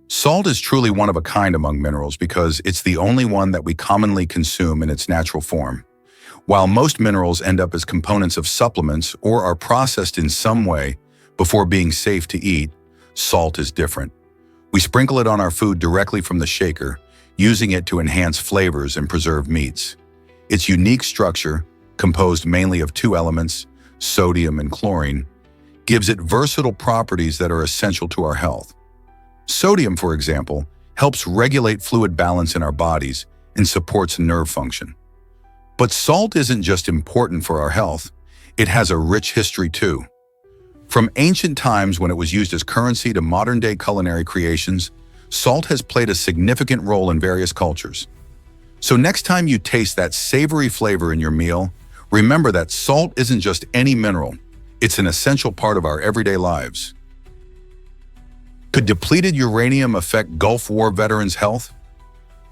Salt is truly one of a kind among minerals because it's the only one that we commonly consume in its natural form. While most minerals end up as components of supplements or are processed in some way before being safe to eat, salt is different. We sprinkle it on our food directly from the shaker, using it to enhance flavors and preserve meats. Its unique structure, composed mainly of two elements, sodium and chlorine, gives it versatile properties that are essential to our health. Sodium, for example, helps regulate fluid balance in our bodies and supports nerve function. But salt isn't just important for our health, it has a rich history too. From ancient times when it was used as currency to modern-day culinary creations, salt has played a significant role in various cultures. So next time you taste that savory flavor in your meal, remember that salt isn't just any mineral, it's an essential part of our everyday lives. Could depleted uranium affect Gulf War veterans' health?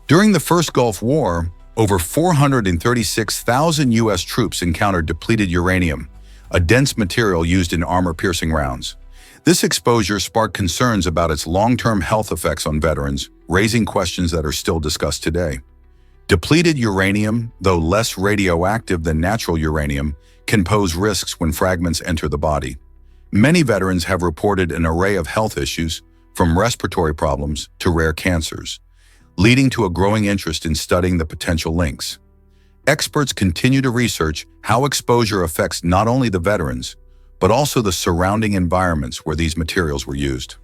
During the first Gulf War, over 436,000 U.S. troops encountered depleted uranium, a dense material used in armor-piercing rounds. This exposure sparked concerns about its long-term health effects on veterans, raising questions that are still discussed today. Depleted uranium, though less radioactive than natural uranium, can pose risks when fragments enter the body. Many veterans have reported an array of health issues, from respiratory problems to rare cancers, leading to a growing interest in studying the potential links. Experts continue to research how exposure affects not only the veterans, but also the surrounding environments where these materials were used.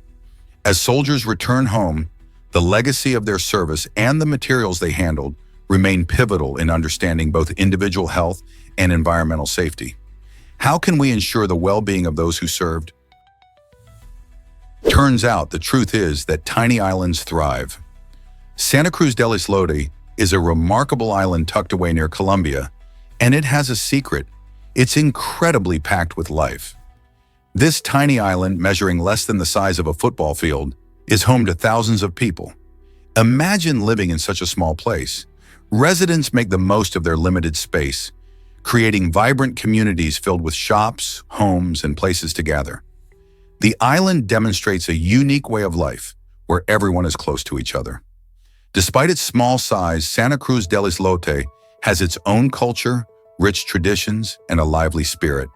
As soldiers return home, the legacy of their service and the materials they handled remain pivotal in understanding both individual health and environmental safety. How can we ensure the well-being of those who served? Turns out the truth is that tiny islands thrive. Santa Cruz del Islote is a remarkable island tucked away near Colombia, and it has a secret. It's incredibly packed with life. This tiny island, measuring less than the size of a football field, is home to thousands of people. Imagine living in such a small place. Residents make the most of their limited space, creating vibrant communities filled with shops, homes, and places to gather. The island demonstrates a unique way of life, where everyone is close to each other. Despite its small size, Santa Cruz del Islote has its own culture, rich traditions, and a lively spirit.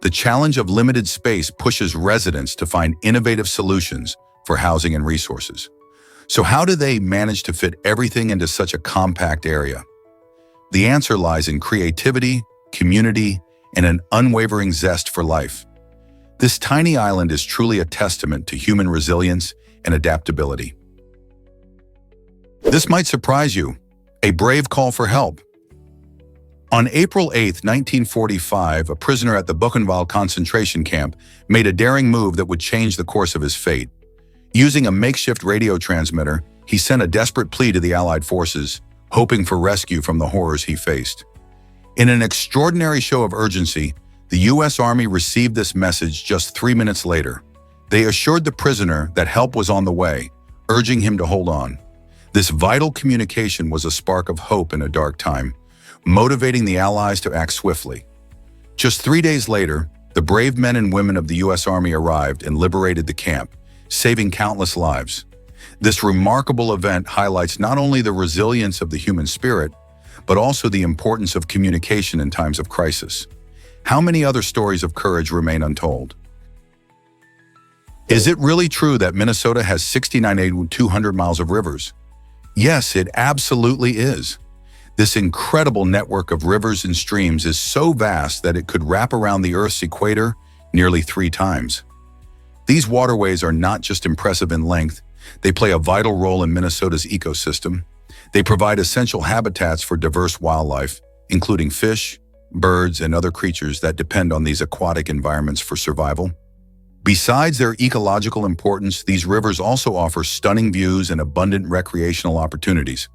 The challenge of limited space pushes residents to find innovative solutions for housing and resources. So how do they manage to fit everything into such a compact area? The answer lies in creativity, community, and an unwavering zest for life. This tiny island is truly a testament to human resilience and adaptability. This might surprise you. A brave call for help. On April 8, 1945, a prisoner at the Buchenwald concentration camp made a daring move that would change the course of his fate. Using a makeshift radio transmitter, he sent a desperate plea to the Allied forces, hoping for rescue from the horrors he faced. In an extraordinary show of urgency, the U.S. Army received this message just 3 minutes later. They assured the prisoner that help was on the way, urging him to hold on. This vital communication was a spark of hope in a dark time, motivating the Allies to act swiftly. Just 3 days later, the brave men and women of the U.S. Army arrived and liberated the camp, saving countless lives. This remarkable event highlights not only the resilience of the human spirit, but also the importance of communication in times of crisis. How many other stories of courage remain untold? Is it really true that Minnesota has 69,200 miles of rivers? Yes, it absolutely is. This incredible network of rivers and streams is so vast that it could wrap around the Earth's equator nearly 3 times. These waterways are not just impressive in length, they play a vital role in Minnesota's ecosystem. They provide essential habitats for diverse wildlife, including fish, birds, and other creatures that depend on these aquatic environments for survival. Besides their ecological importance, these rivers also offer stunning views and abundant recreational opportunities.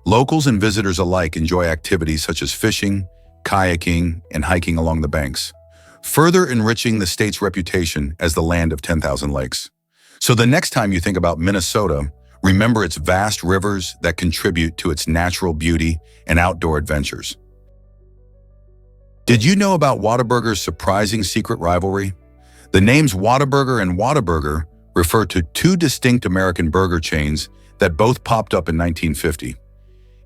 Locals and visitors alike enjoy activities such as fishing, kayaking, and hiking along the banks, further enriching the state's reputation as the land of 10,000 lakes. So the next time you think about Minnesota, remember its vast rivers that contribute to its natural beauty and outdoor adventures. Did you know about Whataburger's surprising secret rivalry? The names Whataburger and Whataburger refer to 2 distinct American burger chains that both popped up in 1950.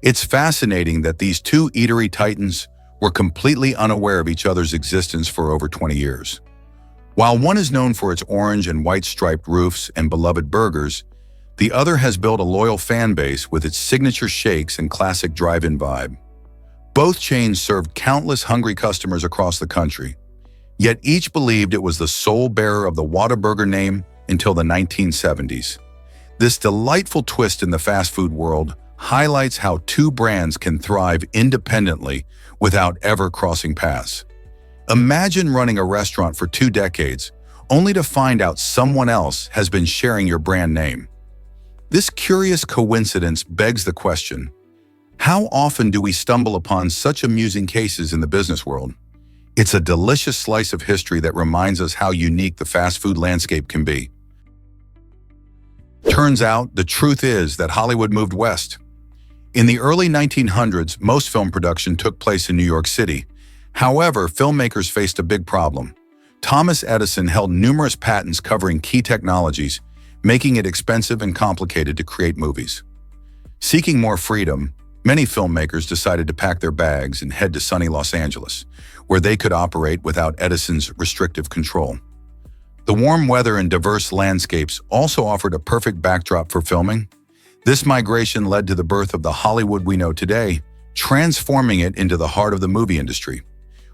It's fascinating that these 2 eatery titans were completely unaware of each other's existence for over 20 years. While one is known for its orange and white striped roofs and beloved burgers, the other has built a loyal fan base with its signature shakes and classic drive-in vibe. Both chains served countless hungry customers across the country, yet each believed it was the sole bearer of the Whataburger name until the 1970s. This delightful twist in the fast food world highlights how 2 brands can thrive independently without ever crossing paths. Imagine running a restaurant for 2 decades, only to find out someone else has been sharing your brand name. This curious coincidence begs the question, how often do we stumble upon such amusing cases in the business world? It's a delicious slice of history that reminds us how unique the fast food landscape can be. Turns out, the truth is that Hollywood moved west. In the early 1900s, most film production took place in New York City. However, filmmakers faced a big problem. Thomas Edison held numerous patents covering key technologies, making it expensive and complicated to create movies. Seeking more freedom, many filmmakers decided to pack their bags and head to sunny Los Angeles, where they could operate without Edison's restrictive control. The warm weather and diverse landscapes also offered a perfect backdrop for filming. This migration led to the birth of the Hollywood we know today, transforming it into the heart of the movie industry.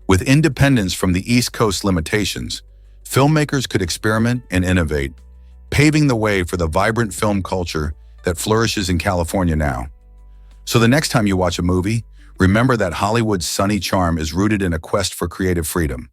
With independence from the East Coast limitations, filmmakers could experiment and innovate, paving the way for the vibrant film culture that flourishes in California now. So the next time you watch a movie, remember that Hollywood's sunny charm is rooted in a quest for creative freedom.